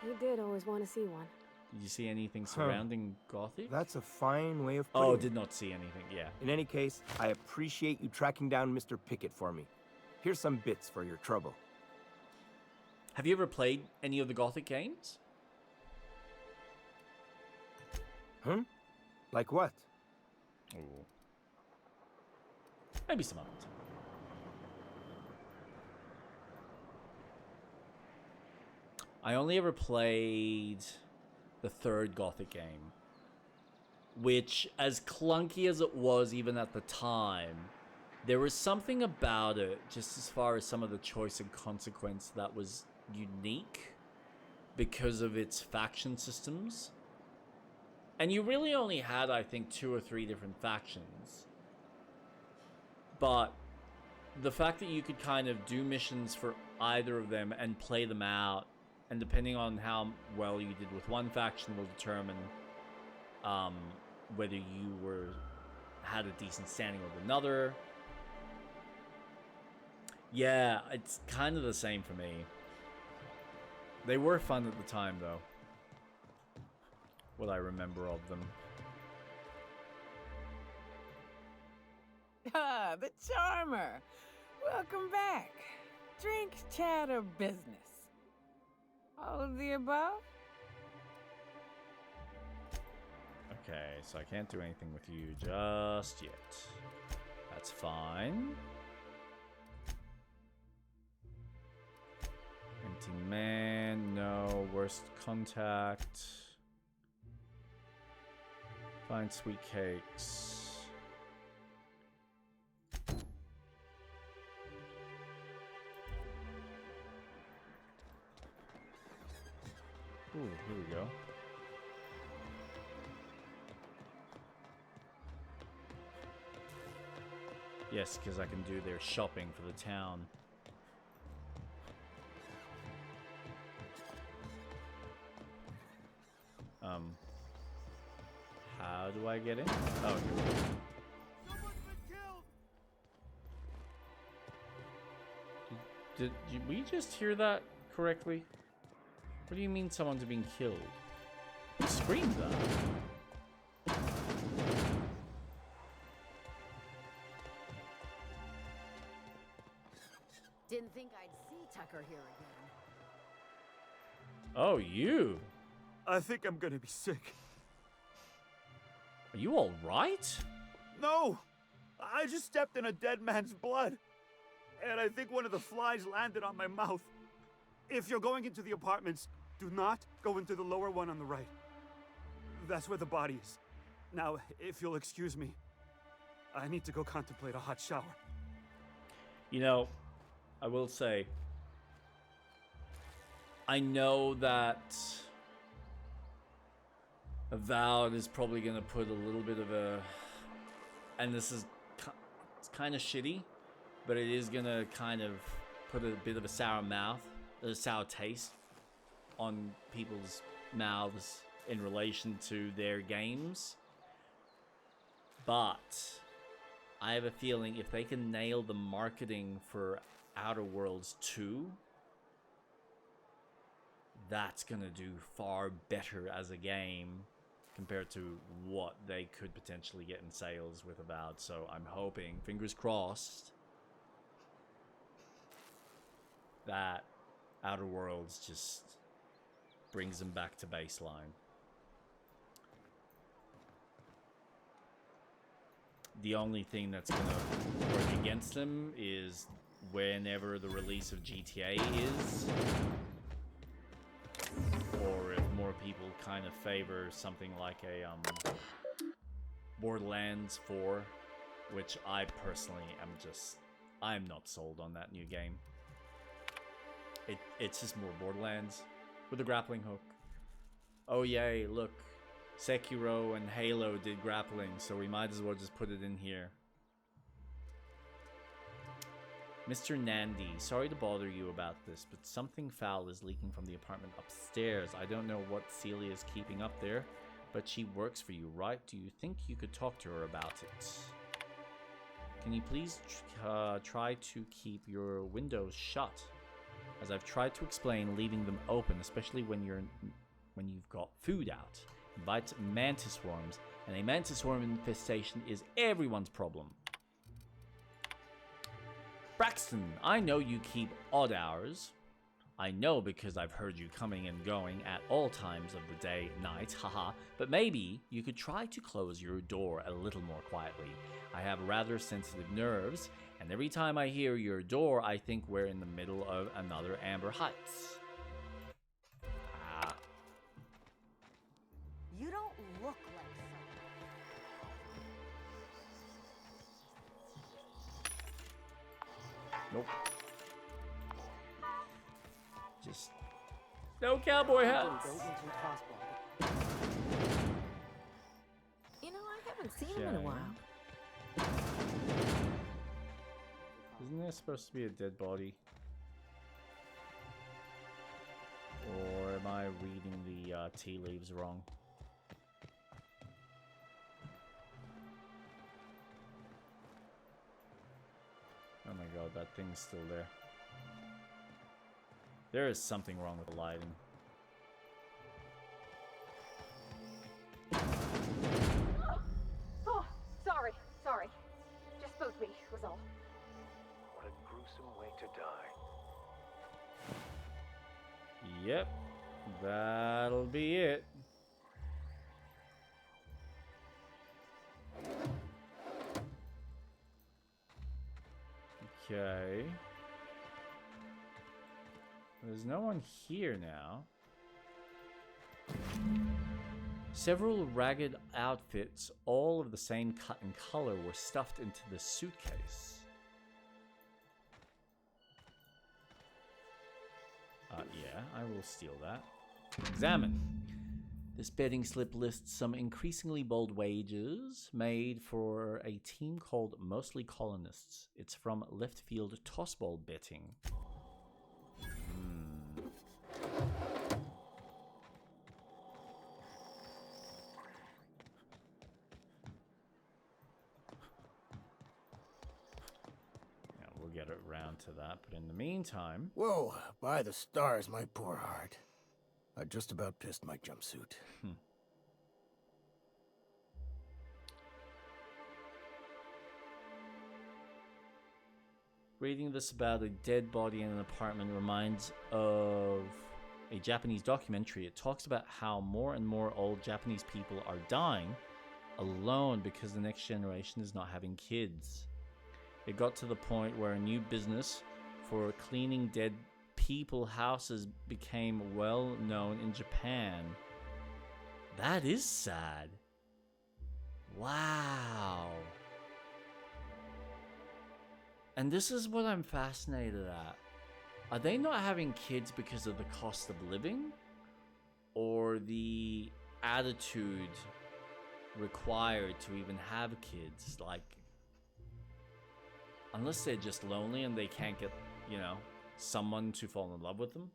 He did always want to see one. Did you see anything surrounding Gothic? That's a fine way of putting Oh, it. did not see anything, yeah. In any case, I appreciate you tracking down Mr. Pickett for me. Here's some bits for your trouble. Have you ever played any of the Gothic games? Huh? Like what? Ooh. Maybe some of it. I only ever played the third Gothic game, which, as clunky as it was even at the time, there was something about it, just as far as some of the choice and consequence, that was unique because of its faction systems. And you really only had, I think, 2 or 3 different factions. But the fact that you could kind of do missions for either of them and play them out, and depending on how well you did with one faction will determine whether you had a decent standing with another. Yeah, it's kind of the same for me. They were fun at the time, though. What I remember of them. Ah, the Charmer. Welcome back. Drink, chat, or business? All of the above? Okay, so I can't do anything with you just yet. That's fine. Empty man, no. Worst contact. Find sweet cakes. Ooh, here we go. Yes, because I can do their shopping for the town. How do I get in? Oh, here we go. Did we just hear that correctly? What do you mean someone's being killed? Who screamed that? Didn't think I'd see Tucker here again. Oh, you. I think I'm gonna be sick. Are you alright? No! I just stepped in a dead man's blood. And I think one of the flies landed on my mouth. If you're going into the apartments, do not go into the lower one on the right. That's where the body is. Now, if you'll excuse me, I need to go contemplate a hot shower. You know, I will say, I know that Avowed is probably going to put a little bit of a, and this is, it's kind of shitty, but it is going to kind of put a bit of a sour taste on people's mouths in relation to their games. But I have a feeling if they can nail the marketing for Outer Worlds 2, that's gonna do far better as a game compared to what they could potentially get in sales with Avowed. So I'm hoping, fingers crossed, that Outer Worlds just brings them back to baseline. The only thing that's going to work against them is whenever the release of GTA is, or if more people kind of favor something like a Borderlands 4, which I personally I'm not sold on that new game. It's just more Borderlands with a grappling hook. Oh yay, look. Sekiro and Halo did grappling, so we might as well just put it in here. Mr. Nandi, sorry to bother you about this, but something foul is leaking from the apartment upstairs. I don't know what Celia is keeping up there, but she works for you, right? Do you think you could talk to her about it? Can you please try to keep your windows shut? As I've tried to explain, leaving them open, especially when you've got food out, invites mantis worms, and a mantis worm infestation is everyone's problem. Braxton, I know you keep odd hours. I know because I've heard you coming and going at all times of the day, night, haha, but maybe you could try to close your door a little more quietly. I have rather sensitive nerves, and every time I hear your door, I think we're in the middle of another Amber Heights. You don't look like someone. Nope. Just no cowboy hats. You know, I haven't seen him in a while. Isn't there supposed to be a dead body? Or am I reading the tea leaves wrong? Oh my god, that thing's still there. There is something wrong with the lighting. Oh, sorry. Just spooked me, was all. What a gruesome way to die. Yep, that'll be it. Okay. There's no one here now. Several ragged outfits, all of the same cut and color, were stuffed into the suitcase. Yeah, I will steal that. Examine. This betting slip lists some increasingly bold wagers made for a team called Mostly Colonists. It's from Left Field Tossball Betting. Yeah, we'll get around to that, but in the meantime... Whoa, by the stars, my poor heart. I just about pissed my jumpsuit. Reading this about a dead body in an apartment reminds of a Japanese documentary. It talks about how more and more old Japanese people are dying alone because the next generation is not having kids. It got to the point where a new business for cleaning dead people houses became well known in Japan. That is sad. Wow. And this is what I'm fascinated at. Are they not having kids because of the cost of living? Or the attitude required to even have kids? Like, unless they're just lonely and they can't get, you know, someone to fall in love with them.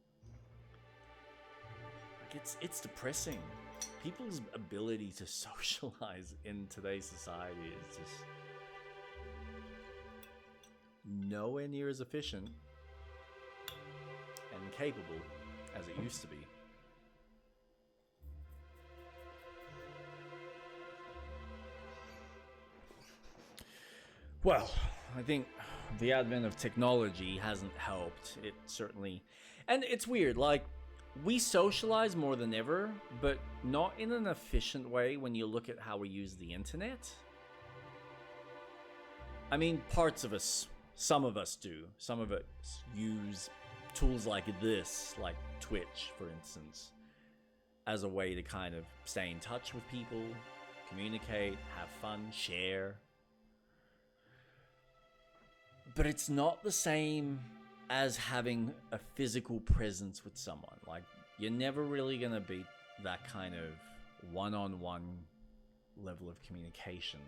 Like, it's depressing. People's ability to socialize in today's society is just nowhere near as efficient and capable as it used to be. Well, I think the advent of technology hasn't helped. It certainly... And it's weird, like, we socialize more than ever, but not in an efficient way when you look at how we use the internet. I mean, parts of us, some of us do. Some of us use tools like this, like Twitch, for instance, as a way to kind of stay in touch with people, communicate, have fun, share. But it's not the same as having a physical presence with someone. Like, you're never really gonna beat that kind of one-on-one level of communication.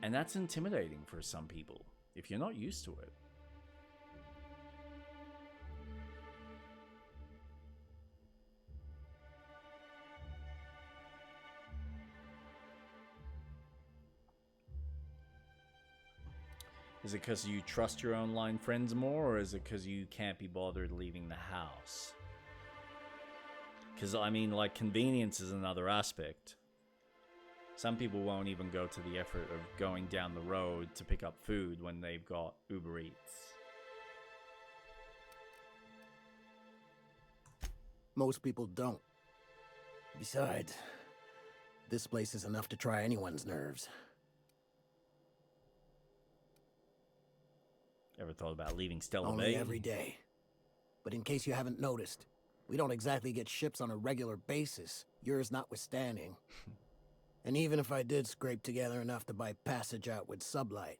And that's intimidating for some people, if you're not used to it. Is it because you trust your online friends more, or is it because you can't be bothered leaving the house? Because, I mean, like, convenience is another aspect. Some people won't even go to the effort of going down the road to pick up food when they've got Uber Eats. Most people don't. Besides, this place is enough to try anyone's nerves. Ever thought about leaving Stella Only Bay? every day. But in case you haven't noticed, we don't exactly get ships on a regular basis, yours notwithstanding. And even if I did scrape together enough to buy passage out with Sublight,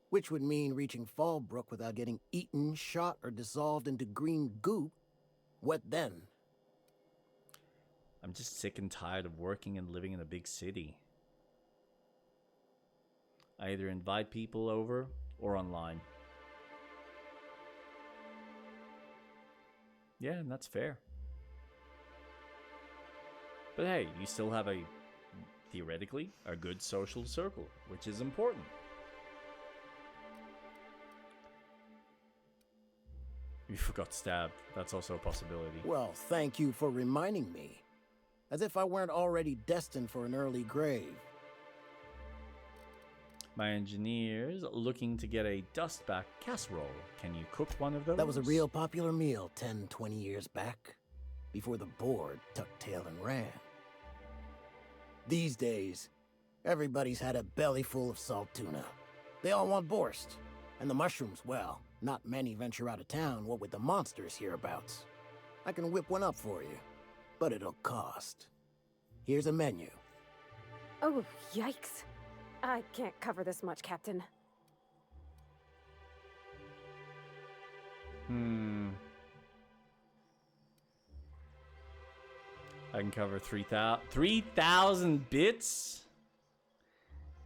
which would mean reaching Fallbrook without getting eaten, shot, or dissolved into green goop, what then? I'm just sick and tired of working and living in a big city. I either invite people over or online. Yeah, and that's fair. But hey, you still have theoretically, a good social circle, which is important. You got stabbed. That's also a possibility. Well, thank you for reminding me. As if I weren't already destined for an early grave. My engineer's looking to get a dustback casserole. Can you cook one of those? That was a real popular meal 10, 20 years back, before the board tucked tail and ran. These days, everybody's had a belly full of salt tuna. They all want borscht. And the mushrooms, well, not many venture out of town, what with the monsters hereabouts. I can whip one up for you, but it'll cost. Here's a menu. Oh, yikes. I can't cover this much, Captain. I can cover 3,000 bits?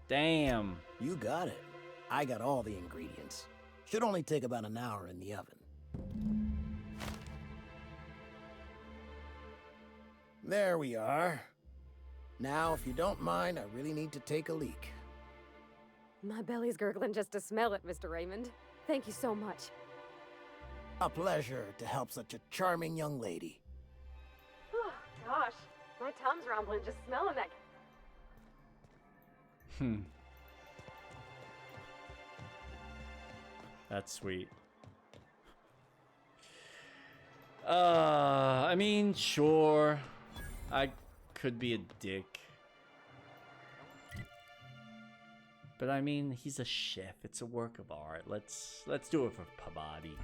Damn. You got it. I got all the ingredients. Should only take about an hour in the oven. There we are. Now, if you don't mind, I really need to take a leak. My belly's gurgling just to smell it, Mr. Raymond. Thank you so much. A pleasure to help such a charming young lady. Oh, gosh. My tum's rumbling just smelling that. That's sweet. I mean, sure. I could be a dick. But I mean, he's a chef. It's a work of art. Let's do it for Pavati.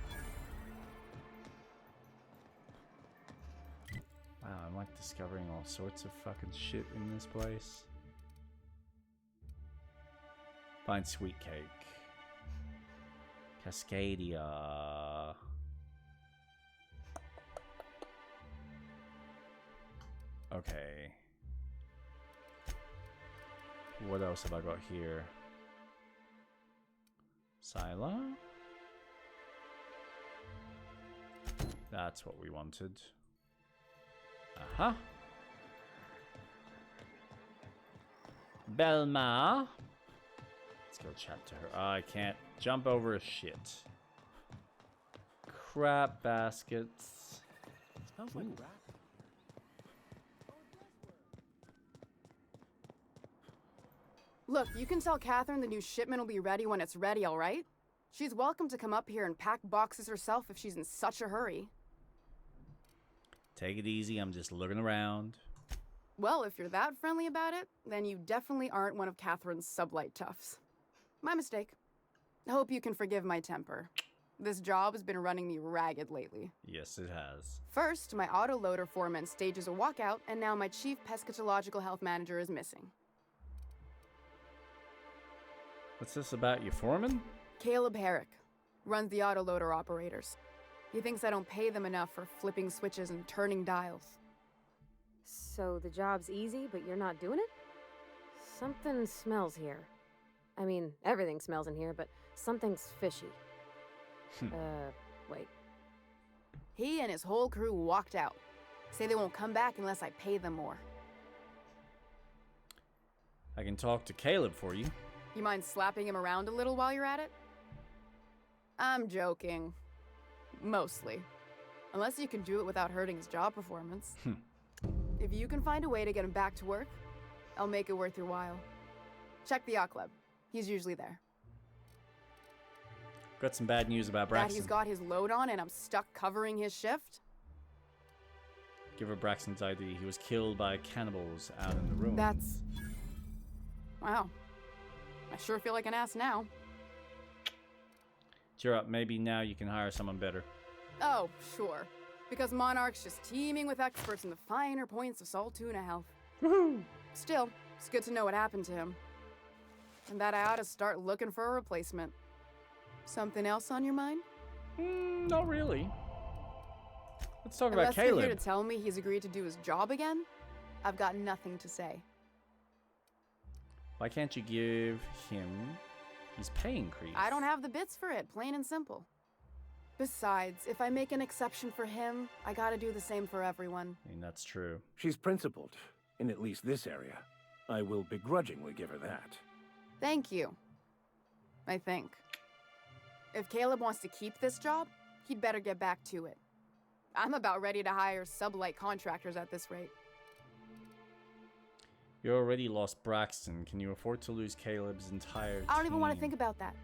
Wow, I'm like discovering all sorts of fucking shit in this place. Find sweet cake. Cascadia. Okay. What else have I got here? Sila? That's what we wanted. Uh-huh. Belma. Let's go chat to her. I can't jump over a shit. Crap baskets. Smells like rat. Look, you can tell Catherine the new shipment will be ready when it's ready, all right? She's welcome to come up here and pack boxes herself if she's in such a hurry. Take it easy, I'm just looking around. Well, if you're that friendly about it, then you definitely aren't one of Catherine's sublight toughs. My mistake. Hope you can forgive my temper. This job has been running me ragged lately. Yes, it has. First, my autoloader foreman stages a walkout, and now my chief pescatological health manager is missing. What's this about your foreman? Caleb Herrick runs the autoloader operators. He thinks I don't pay them enough for flipping switches and turning dials. So the job's easy, but you're not doing it? Something smells here. I mean, everything smells in here, but something's fishy. Wait. He and his whole crew walked out. Say they won't come back unless I pay them more. I can talk to Caleb for you. You mind slapping him around a little while you're at it? I'm joking. Mostly. Unless you can do it without hurting his job performance. If you can find a way to get him back to work, I'll make it worth your while. Check the yacht club. He's usually there. Got some bad news about That Braxton. he's got his load on and I'm stuck covering his shift? Give her Braxton's ID. He was killed by cannibals out in the room. That's... Wow. I sure feel like an ass now. Cheer up. Maybe now you can hire someone better. Oh, sure. Because Monarch's just teeming with experts in the finer points of salt tuna health. Woohoo! Still, it's good to know what happened to him. And that I ought to start looking for a replacement. Something else on your mind? Not really. Let's talk about Unless you're Caleb. here to tell me he's agreed to do his job again, I've got nothing to say. Why can't you give him his pay increase? I don't have the bits for it, plain and simple. Besides, if I make an exception for him, I gotta do the same for everyone. I mean, that's true. She's principled, in at least this area. I will begrudgingly give her that. Thank you. I think. If Caleb wants to keep this job, he'd better get back to it. I'm about ready to hire sublight contractors at this rate. You already lost Braxton. Can you afford to lose Caleb's entire team? I don't even want to think about that.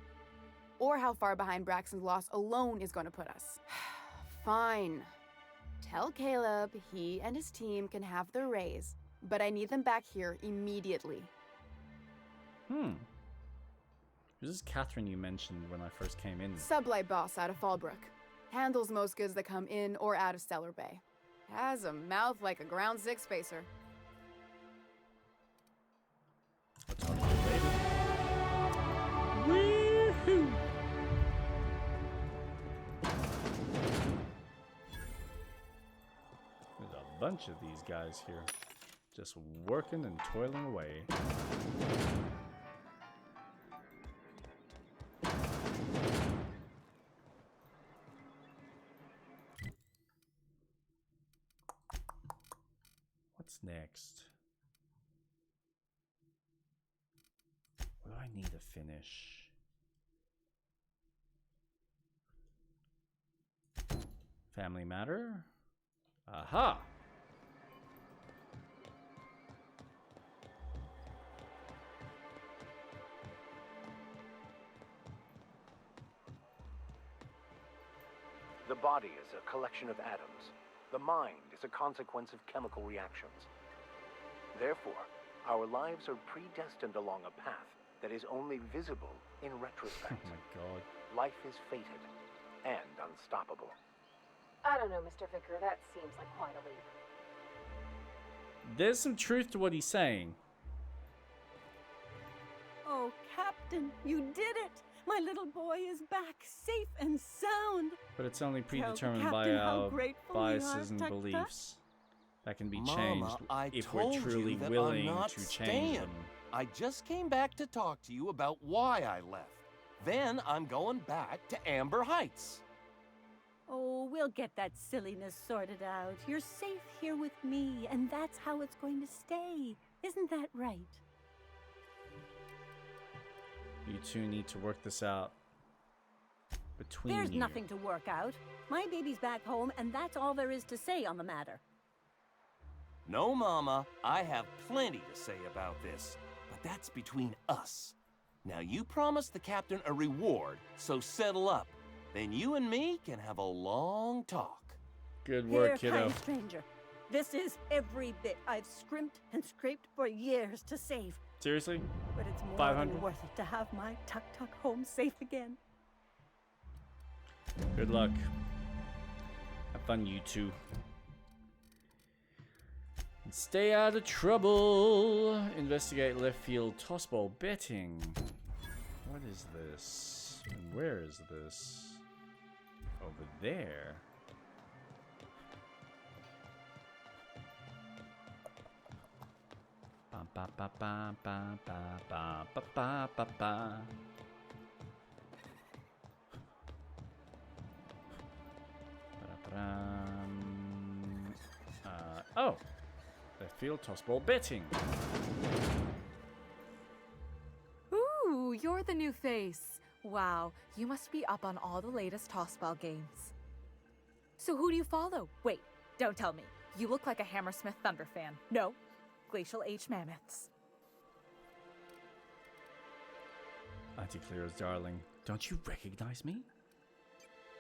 Or how far behind Braxton's loss alone is going to put us. Fine. Tell Caleb he and his team can have their raise, but I need them back here immediately. This is Catherine you mentioned when I first came in. Sublight boss out of Fallbrook. Handles most goods that come in or out of Stellar Bay. Has a mouth like a ground six spacer. I'll talk to you later. Woohoo! There's a bunch of these guys here. Just working and toiling away. What's next? What do I need to finish? Family matter? Aha! The body is a collection of atoms. The mind is a consequence of chemical reactions. Therefore, our lives are predestined along a path that is only visible in retrospect. Oh my god. Life is fated and unstoppable. I don't know, Mr. Vicker. That seems like quite a leap. There's some truth to what he's saying. Oh, Captain, you did it! My little boy is back, safe and sound. But it's only Tell predetermined the by captain how our grateful we are, biases and Tut Tut. beliefs. That can be Mama, changed I if we're told truly you that willing I'm not to change staying. them. I just came back to talk to you about why I left. Then I'm going back to Amber Heights. Oh, we'll get that silliness sorted out. You're safe here with me, and that's how it's going to stay. Isn't that right? You two need to work this out between There's you. nothing to work out. My baby's back home, and that's all there is to say on the matter. No, Mama, I have plenty to say about this, but that's between us. Now you promised the captain a reward, so settle up. Then you and me can have a long talk. Good Here, work, kiddo. kind stranger. This is every bit I've scrimped and scraped for years to save. Seriously? But it's more 500? than worth it to have my Tuk-Tuk home safe again. Good luck. Have fun, you two. And stay out of trouble. Investigate left field tossball betting. What is this? And where is this? Over there. Ba ba ba ba ba ba ba ba ba ba ba. Oh, the field tossball betting. Ooh, you're the new face. Wow, you must be up on all the latest tossball games. So who do you follow? Wait, don't tell me. You look like a Hammersmith Thunder fan. No, Glacial H Mammoths. Auntie Cleo's darling, don't you recognize me?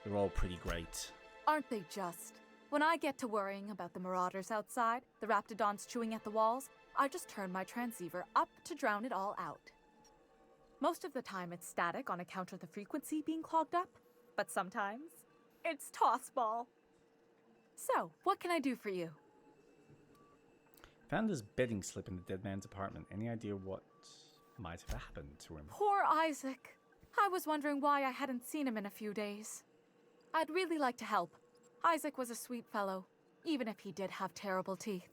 They're all pretty great. Aren't they just? When I get to worrying about the marauders outside, the raptidons chewing at the walls, I just turn my transceiver up to drown it all out. Most of the time it's static on account of the frequency being clogged up, but sometimes it's tossball. So, what can I do for you? Found this bedding slip in the dead man's apartment. Any idea what might have happened to him? Poor Isaac. I was wondering why I hadn't seen him in a few days. I'd really like to help. Isaac was a sweet fellow, even if he did have terrible teeth.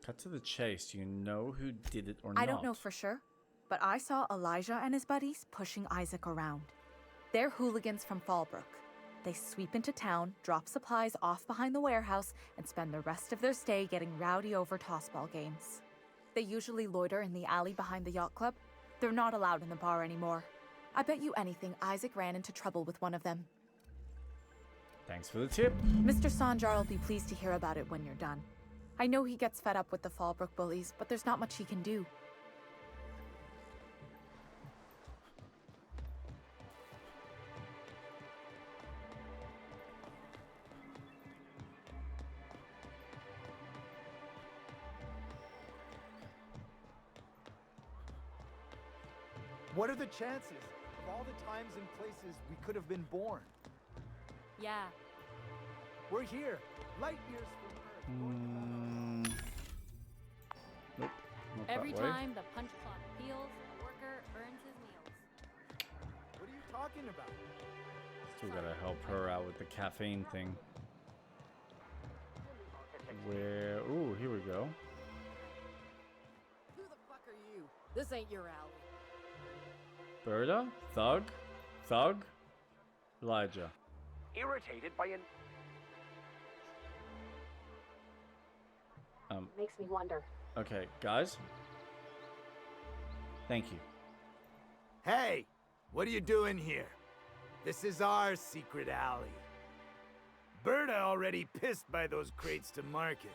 Cut to the chase. Do you know who did it or not? I don't know for sure, but I saw Elijah and his buddies pushing Isaac around. They're hooligans from Fallbrook. They sweep into town, drop supplies off behind the warehouse, and spend the rest of their stay getting rowdy over tossball games. They usually loiter in the alley behind the yacht club. They're not allowed in the bar anymore. I bet you anything Isaac ran into trouble with one of them. Thanks for the tip. Mr. Sanjar will be pleased to hear about it when you're done. I know he gets fed up with the Fallbrook bullies, but there's not much he can do. What are the chances of all the times and places we could have been born? Yeah. We're here, light years from Earth. Nope. Not Every that way. time the punch clock peels, the worker earns his meals. What are you talking about? Still gotta help her out with the caffeine thing. Where? Ooh, here we go. Who the fuck are you? This ain't your alley. Berta? Thug? Thug? Elijah. Irritated by an... Makes me wonder. Okay, guys. Thank you. Hey, what are you doing here? This is our secret alley. Berta already pissed by those crates to market.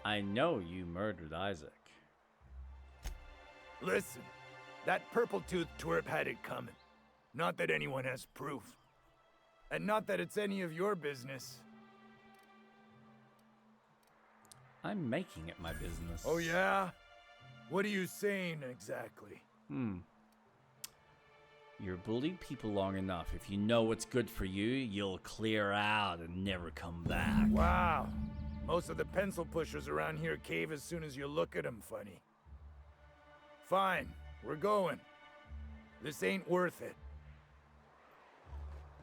I know you murdered Isaac. Listen, that purple-toothed twerp had it coming. Not that anyone has proof. And not that it's any of your business. I'm making it my business. Oh yeah? What are you saying exactly? You're bullied people long enough. If you know what's good for you, you'll clear out and never come back. Wow. Most of the pencil pushers around here cave as soon as you look at them funny. Fine, we're going. This ain't worth it.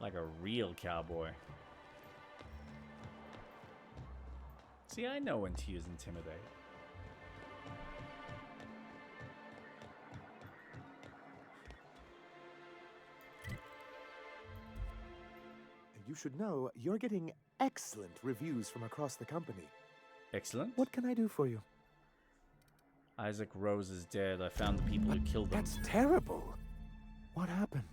Like a real cowboy. See, I know when to use intimidate. You should know you're getting excellent reviews from across the company. Excellent. What can I do for you? Isaac Rose is dead. I found the people who killed him. That's terrible. What happened?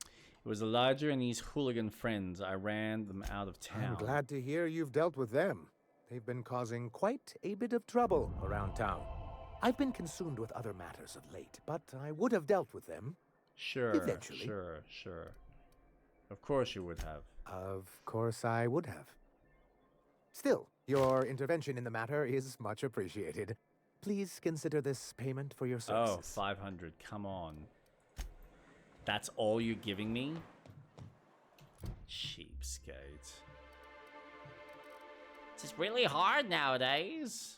It was Elijah and his hooligan friends. I ran them out of town. I'm glad to hear you've dealt with them. They've been causing quite a bit of trouble around town. I've been consumed with other matters of late, but I would have dealt with them. Sure, Eventually. sure. Of course you would have. Of course I would have. Still, your intervention in the matter is much appreciated. Please consider this payment for your services. Oh, 500. Come on. That's all you're giving me? Cheapskate. This is really hard nowadays.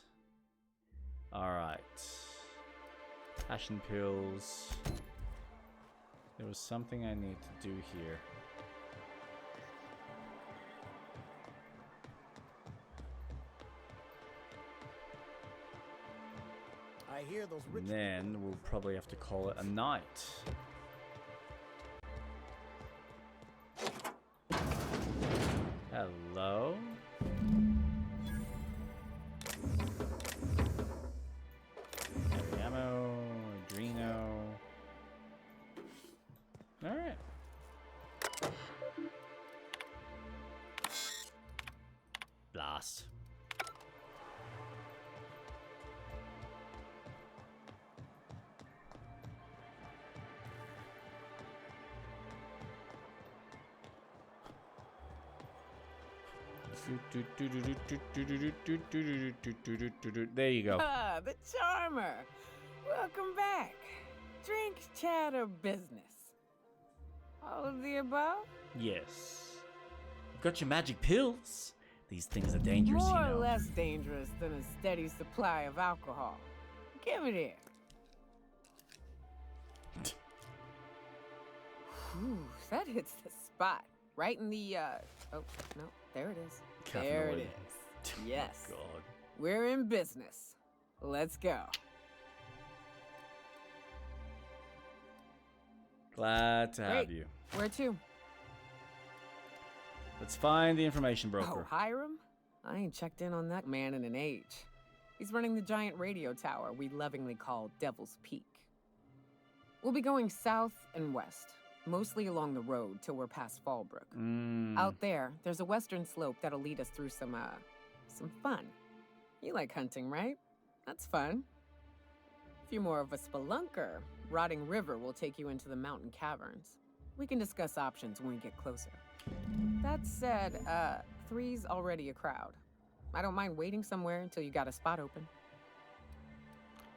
Alright. Passion pills. There was something I need to do here. I hear those rich And then we'll probably have to call it a night. Hello? Heavy ammo, Adreno. There you go. Ah, the Charmer. Welcome back. Drink, chat, or business? All of the above? Yes. You've got your magic pills. These things are dangerous, More you know. or less dangerous than a steady supply of alcohol. Give it here. Whew, that hits the spot. Right in the, oh, no, there it is. Catherine There it Lloyd. is. Yes. God. We're in business. Let's go. Glad to have Great. you. Where to? Let's find the information broker. Oh, Hiram? I ain't checked in on that man in an age. He's running the giant radio tower we lovingly call Devil's Peak. We'll be going south and west, mostly along the road till we're past Fallbrook. Out there, there's a western slope that'll lead us through some fun. You like hunting, right? That's fun. If you're more of a spelunker, Rotting River will take you into the mountain caverns. We can discuss options when we get closer. That said, 3's already a crowd. I don't mind waiting somewhere until you got a spot open.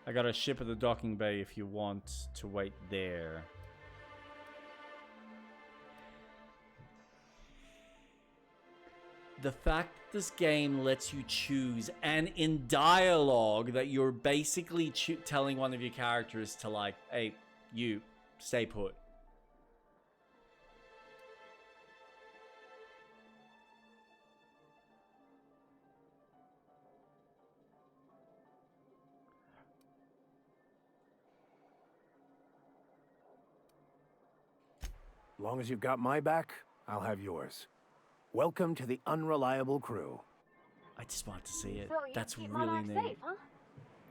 I got a ship at the docking bay if you want to wait there. The fact that this game lets you choose, and in dialogue, that you're basically telling one of your characters to, like, hey, you, stay put. Long as you've got my back, I'll have yours. Welcome to the Unreliable Crew. I just want to see it. So you That's keep really Monarch neat. safe, huh?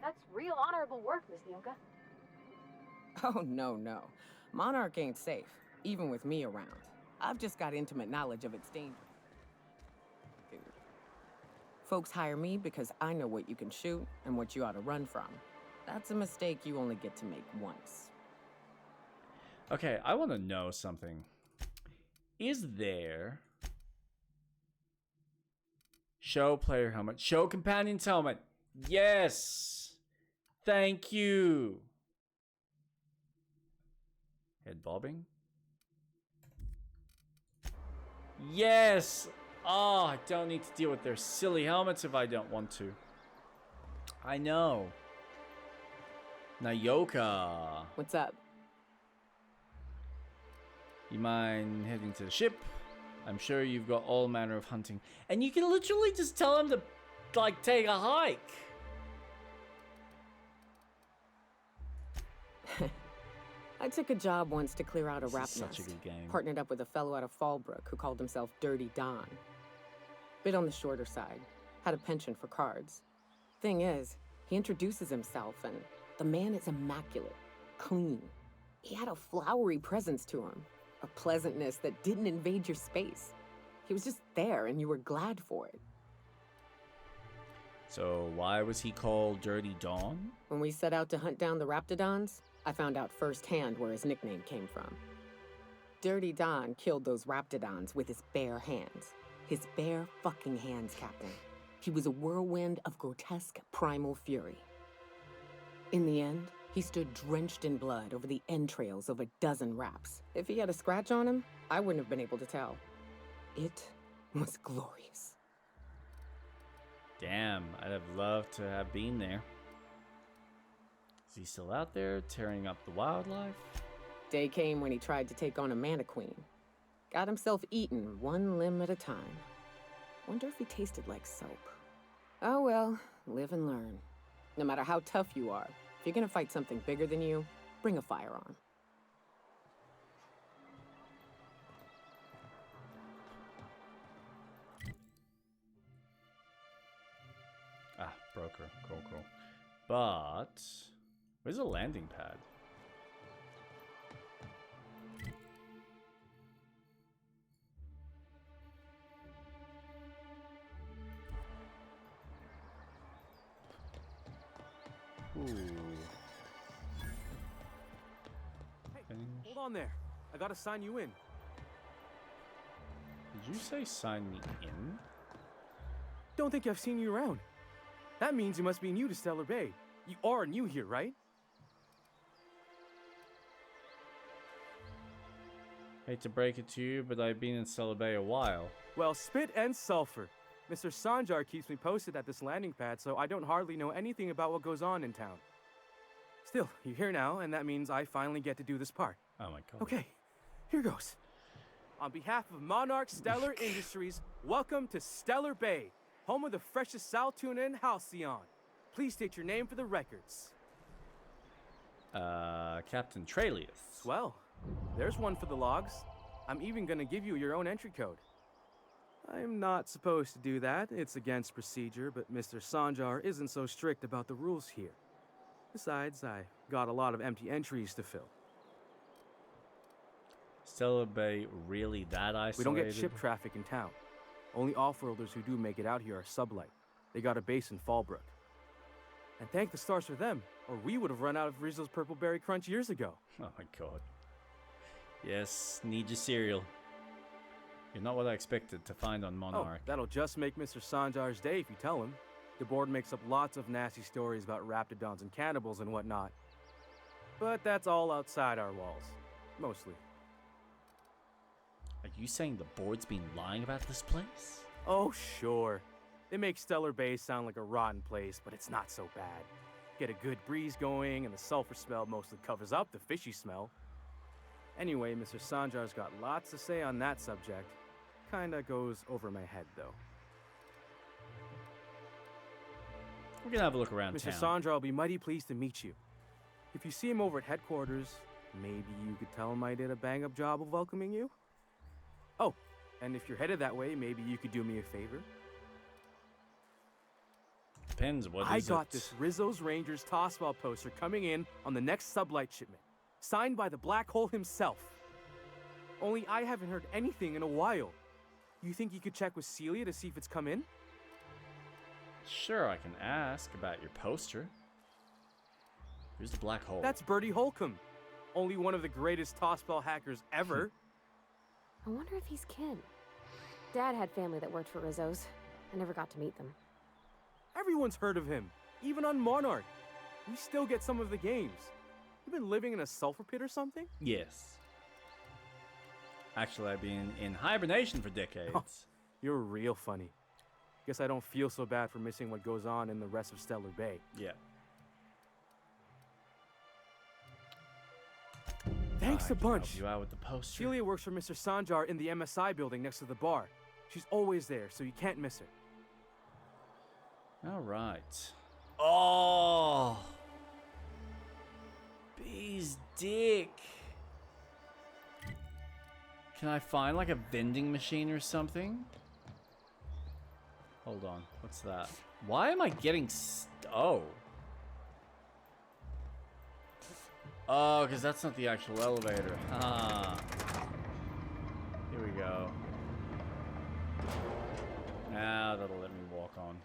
That's real honorable work, Miss Yunka. Oh, no. Monarch ain't safe, even with me around. I've just got intimate knowledge of its danger. Dude. Folks hire me because I know what you can shoot and what you ought to run from. That's a mistake you only get to make once. Okay, I want to know something. Is there... Show player helmet. Show companion's helmet. Yes! Thank you! Head bobbing. Yes! Oh, I don't need to deal with their silly helmets if I don't want to. I know. Nayoka. What's up? You mind heading to the ship? I'm sure you've got all manner of hunting. And you can literally just tell him to, like, take a hike. I took a job once to clear out a rap This is such a nest. good game. Partnered up with a fellow out of Fallbrook who called himself Dirty Don. Bit on the shorter side. Had a penchant for cards. Thing is, he introduces himself and the man is immaculate. Clean. He had a flowery presence to him. A pleasantness that didn't invade your space. He was just there and you were glad for it. So why was he called Dirty Dawn? When we set out to hunt down the Raptidons, I found out firsthand where his nickname came from. Dirty Don killed those Raptidons with his bare hands. His bare fucking hands, Captain. He was a whirlwind of grotesque primal fury. In the end, he stood drenched in blood over the entrails of a dozen raps. If he had a scratch on him, I wouldn't have been able to tell. It was glorious. Damn, I'd have loved to have been there. Is he still out there tearing up the wildlife? Day came when he tried to take on a Mantiqueen. Got himself eaten one limb at a time. Wonder if he tasted like soap. Oh well, live and learn. No matter how tough you are, if you're gonna fight something bigger than you, bring a firearm. Ah, broker. Cool. But where's the landing pad? Ooh. Hey, hold on there. I gotta sign you in. Did you say sign me in? don't think I've seen you around. That means you must be new to Stellar Bay. You are new here, right? Hate to break it to you, but I've been in Stellar Bay a while. Well, spit and sulfur. Mr. Sanjar keeps me posted at this landing pad, so I don't hardly know anything about what goes on in town. Still, you're here now, and that means I finally get to do this part. Oh my god. Okay, here goes. On behalf of Monarch Stellar Industries, welcome to Stellar Bay, home of the freshest sal tuna and halcyon. Please state your name for the records. Captain Trelius. Well, there's one for the logs. I'm even gonna give you your own entry code. I'm not supposed to do that. It's against procedure, but Mr. Sanjar isn't so strict about the rules here. Besides, I got a lot of empty entries to fill. Stellar Bay really that isolated? We don't get ship traffic in town. Only off-worlders who do make it out here are Sublight. They got a base in Fallbrook. And thank the stars for them, or we would have run out of Rizzo's Purple Berry Crunch years ago. Oh my god. Yes, need your cereal. You're not what I expected to find on Monarch. Oh, that'll just make Mr. Sanjar's day if you tell him. The board makes up lots of nasty stories about raptidons and cannibals and whatnot. But that's all outside our walls. Mostly. Are you saying the board's been lying about this place? Oh, sure. They make Stellar Bay sound like a rotten place, but it's not so bad. Get a good breeze going, and the sulfur smell mostly covers up the fishy smell. Anyway, Mr. Sanjar's got lots to say on that subject. Kinda goes over my head, though. We're gonna have a look around Mr. town. Sanjar will be mighty pleased to meet you. If you see him over at headquarters, maybe you could tell him I did a bang-up job of welcoming you? Oh, and if you're headed that way, maybe you could do me a favor? Depends, what I is got it? this Rizzo's Rangers tossball poster coming in on the next Sublight shipment, signed by the Black Hole himself. Only I haven't heard anything in a while. You think you could check with Celia to see if it's come in? Sure, I can ask about your poster. Who's the Black Hole? That's Bertie Holcomb, only one of the greatest tossball hackers ever. I wonder if he's kin. Dad had family that worked for Rizzo's. I never got to meet them. Everyone's heard of him, even on Monarch. We still get some of the games. You've been living in a sulfur pit or something? Yes. Actually, I've been in hibernation for decades. Oh, you're real funny. Guess I don't feel so bad for missing what goes on in the rest of Stellar Bay. Yeah. Thanks a bunch. Help you out with the poster. Celia works for Mr. Sanjar in the MSI building next to the bar. She's always there, so you can't miss her. All right. Oh. Bee's dick. Can I find like a vending machine or something? Hold on. What's that? Why am I getting oh. Oh, because that's not the actual elevator. Ah. Here we go. Now that'll let me walk on.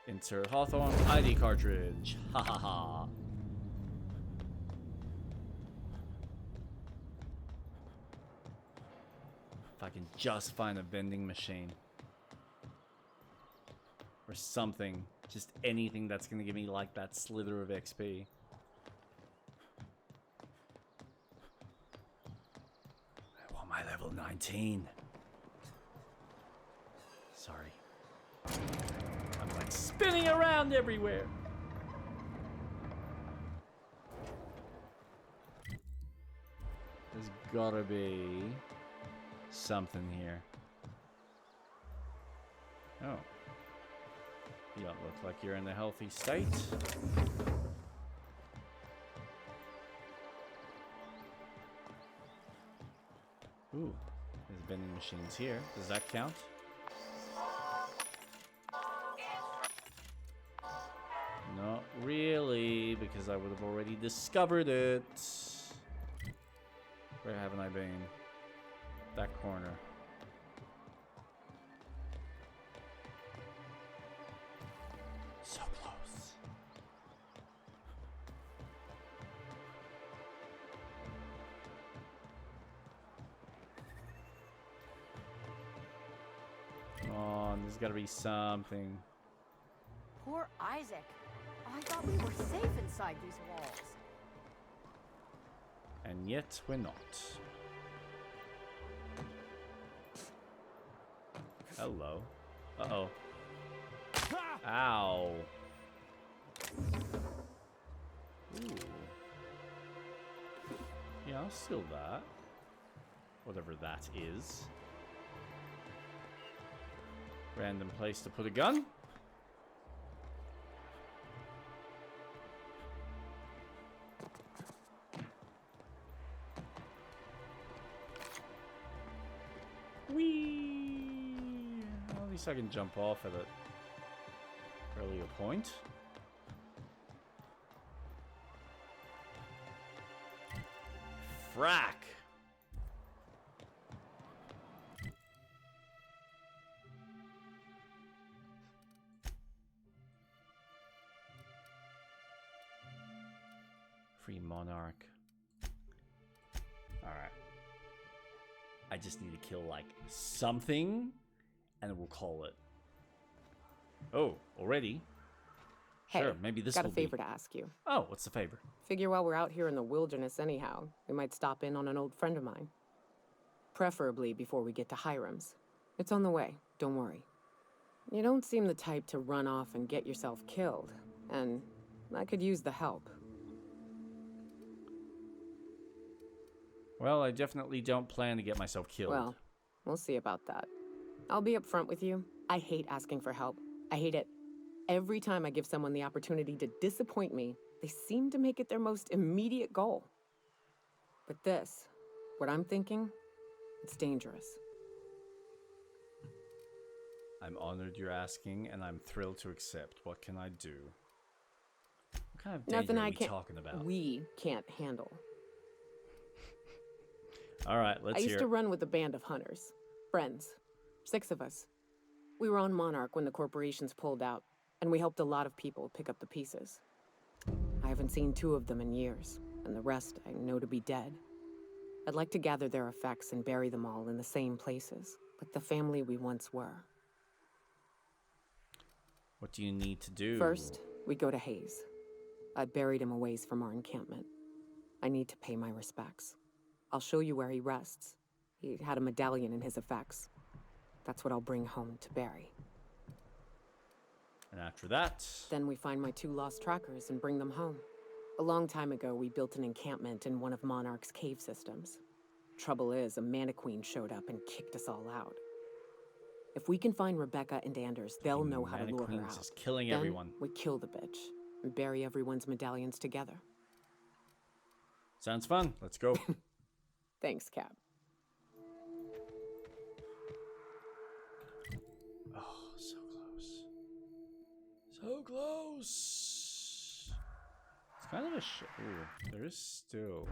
Insert Hawthorne ID cartridge. Ha ha ha. If I can just find a vending machine. Or something. Just anything that's gonna give me like that slither of XP. I want my level 19. Sorry. I'm like spinning around everywhere. There's gotta be something here. Oh. You don't look like you're in a healthy state. Ooh, there's vending machines here. Does that count? Not really, because I would have already discovered it. Where haven't I been? That corner. So close. Come on, there's gotta be something. Poor Isaac. I thought we were safe inside these walls. And yet we're not. Hello. Uh-oh. Ow. Ooh. Yeah, I'll steal that. Whatever that is. Random place to put a gun. Whee! Well, at least I can jump off at an earlier point. Frack! Free Monarch. Alright. I just need to kill, like, something, and we'll call it. Oh, already? Hey, Sure, maybe this got will a favor be... to ask you. Oh, what's the favor? Figure while we're out here in the wilderness anyhow, we might stop in on an old friend of mine. Preferably before we get to Hiram's. It's on the way, don't worry. You don't seem the type to run off and get yourself killed, and I could use the help. Well, I definitely don't plan to get myself killed. Well, we'll see about that. I'll be upfront with you. I hate asking for help. I hate it. Every time I give someone the opportunity to disappoint me, they seem to make it their most immediate goal. But this, what I'm thinking, it's dangerous. I'm honored you're asking, and I'm thrilled to accept. What can I do? What kind of danger Nothing are I we can't. talking about? We can't handle. All right, let's I hear used to run with a band of hunters. Friends. 6 of us. We were on Monarch when the corporations pulled out, and we helped a lot of people pick up the pieces. I haven't seen 2 of them in years, and the rest I know to be dead. I'd like to gather their effects and bury them all in the same places, like the family we once were. What do you need to do? First, we go to Hayes. I buried him a ways from our encampment. I need to pay my respects. I'll show you where he rests. He had a medallion in his effects. That's what I'll bring home to Barry. And after that... Then we find my 2 lost trackers and bring them home. A long time ago, we built an encampment in one of Monarch's cave systems. Trouble is, a Mantiqueen showed up and kicked us all out. If we can find Rebecca and Anders, they'll know how to lure her Mantiqueen's out. just killing Then everyone. we kill the bitch and bury everyone's medallions together. Sounds fun. Let's go. Thanks, Cap. Oh, so close. So close. It's kind of a Ooh, there is still...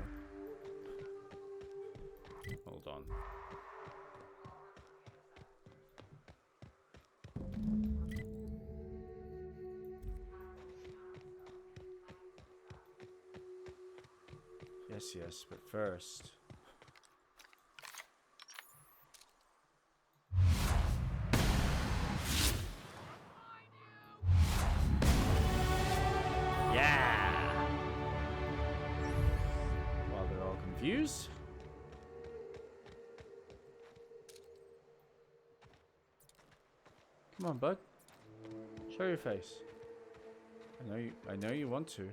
Hold on. Yes, but first... Yeah! While they're all confused. Come on, bud. Show your face. I know you want to.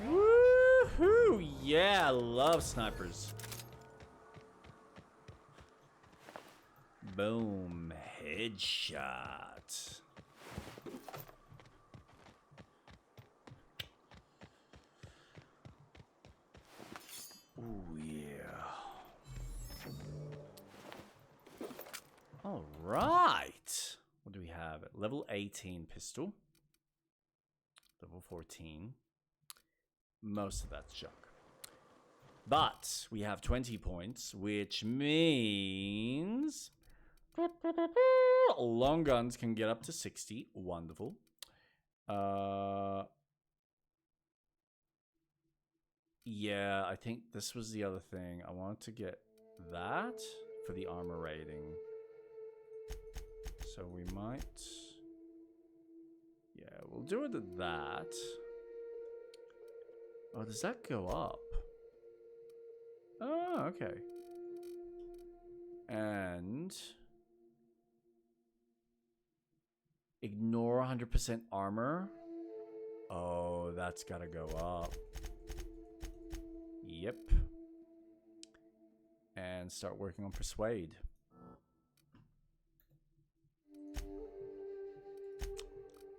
Woohoo! Yeah, I love snipers. Boom. Headshot. Ooh, yeah. All right. What do we have? Level 18 pistol. Level 14. Most of that's junk. But we have 20 points, which means long guns can get up to 60. Wonderful. Yeah, I think this was the other thing. I wanted to get that for the armor rating. So we might... Yeah, we'll do it at that. Oh, does that go up? Oh, okay. And... Ignore 100% armor. Oh, that's gotta go up. Yep. And start working on Persuade.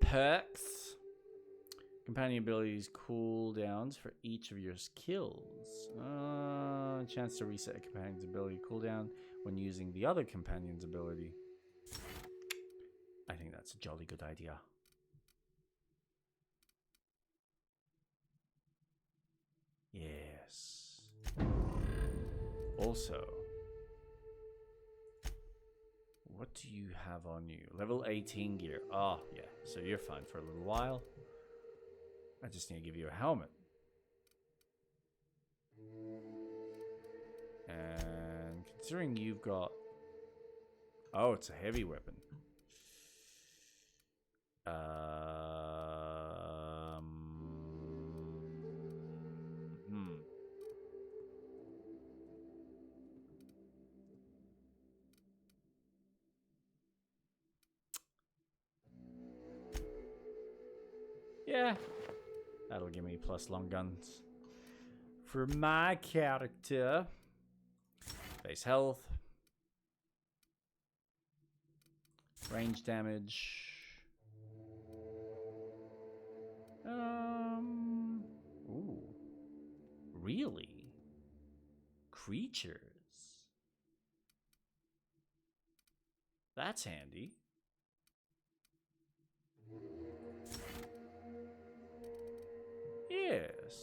Perks. Companion abilities cooldowns for each of your skills. Chance to reset a companion's ability cooldown when using the other companion's ability. I think that's a jolly good idea. Yes. Also, what do you have on you? Level 18 gear. Oh, yeah. So you're fine for a little while. I just need to give you a helmet. And considering you've got... Oh, it's a heavy weapon. Yeah, that'll give me plus long guns. For my character, base health, range damage. Ooh, really? Creatures. That's handy. Yes.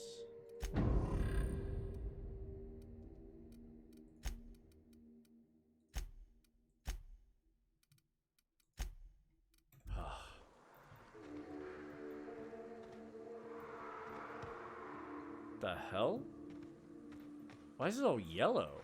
The hell? Why is it all yellow?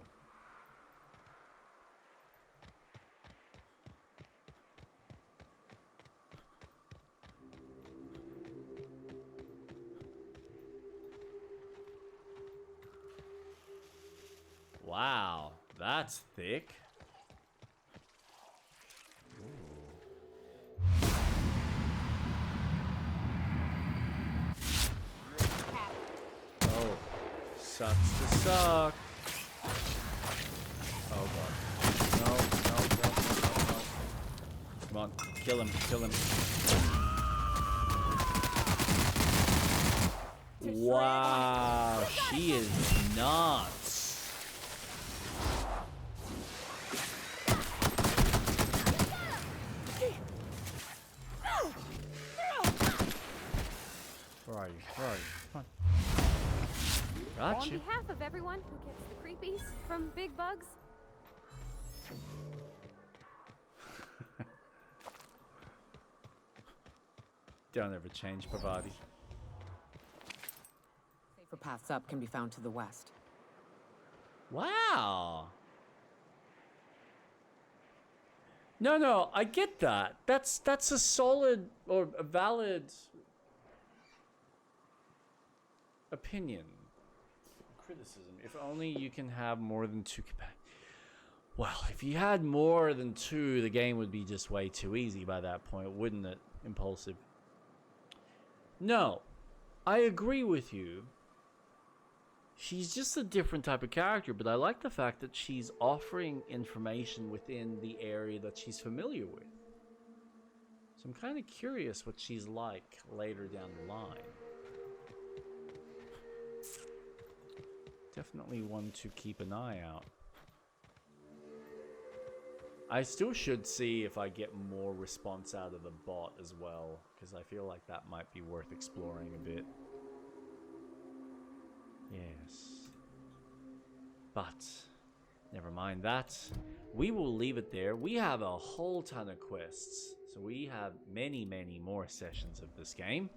Wow, that's thick. Oh, sucks to suck. Oh god. No. Come on, kill him. Wow, she is nuts. Where are you? Come on. Got you. On behalf of everyone who gets the creepies from big bugs, Don't ever change, Pavati. Safer paths up can be found to the west. Wow. No, I get that. That's a solid or a valid opinion. Criticism. If only you can have more than two companions. Well, if you had more than two, the game would be just way too easy by that point, wouldn't it? Impulsive. No, I agree with you. She's just a different type of character, but I like the fact that she's offering information within the area that she's familiar with. So I'm kind of curious what she's like later down the line. Definitely one to keep an eye out. I still should see if I get more response out of the bot as well, because I feel like that might be worth exploring a bit. Yes. But, never mind that. We will leave it there. We have a whole ton of quests, so we have many more sessions of this game.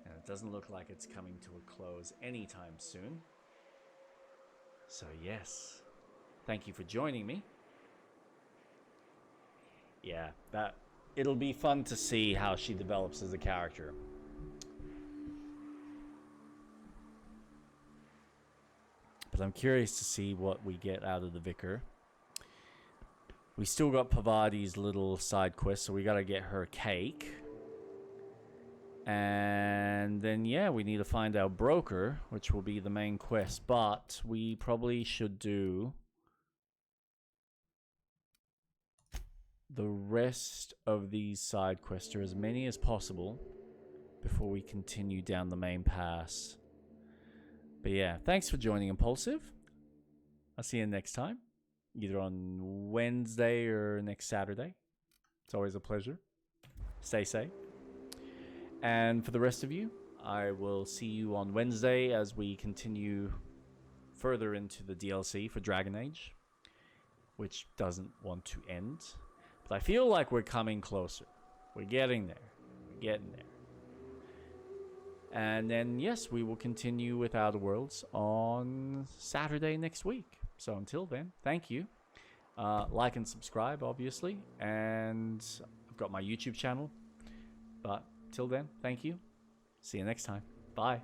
And it doesn't look like it's coming to a close anytime soon. So yes, thank you for joining me. Yeah, it'll be fun to see how she develops as a character. But I'm curious to see what we get out of the Vicar. We still got Pavadi's little side quest, so we gotta get her cake. And then, yeah, we need to find our broker, which will be the main quest. But we probably should do the rest of these side quests, or as many as possible, before we continue down the main pass. But yeah, thanks for joining Impulsive. I'll see you next time, either on Wednesday or next Saturday. It's always a pleasure. Stay safe. And for the rest of you, I will see you on Wednesday as we continue further into the DLC for Dragon Age, which doesn't want to end. But I feel like we're coming closer. We're getting there. We're getting there. And then, yes, we will continue with Outer Worlds on Saturday next week. So until then, thank you. Like and subscribe, obviously. And I've got my YouTube channel. But till then, thank you. See you next time. Bye.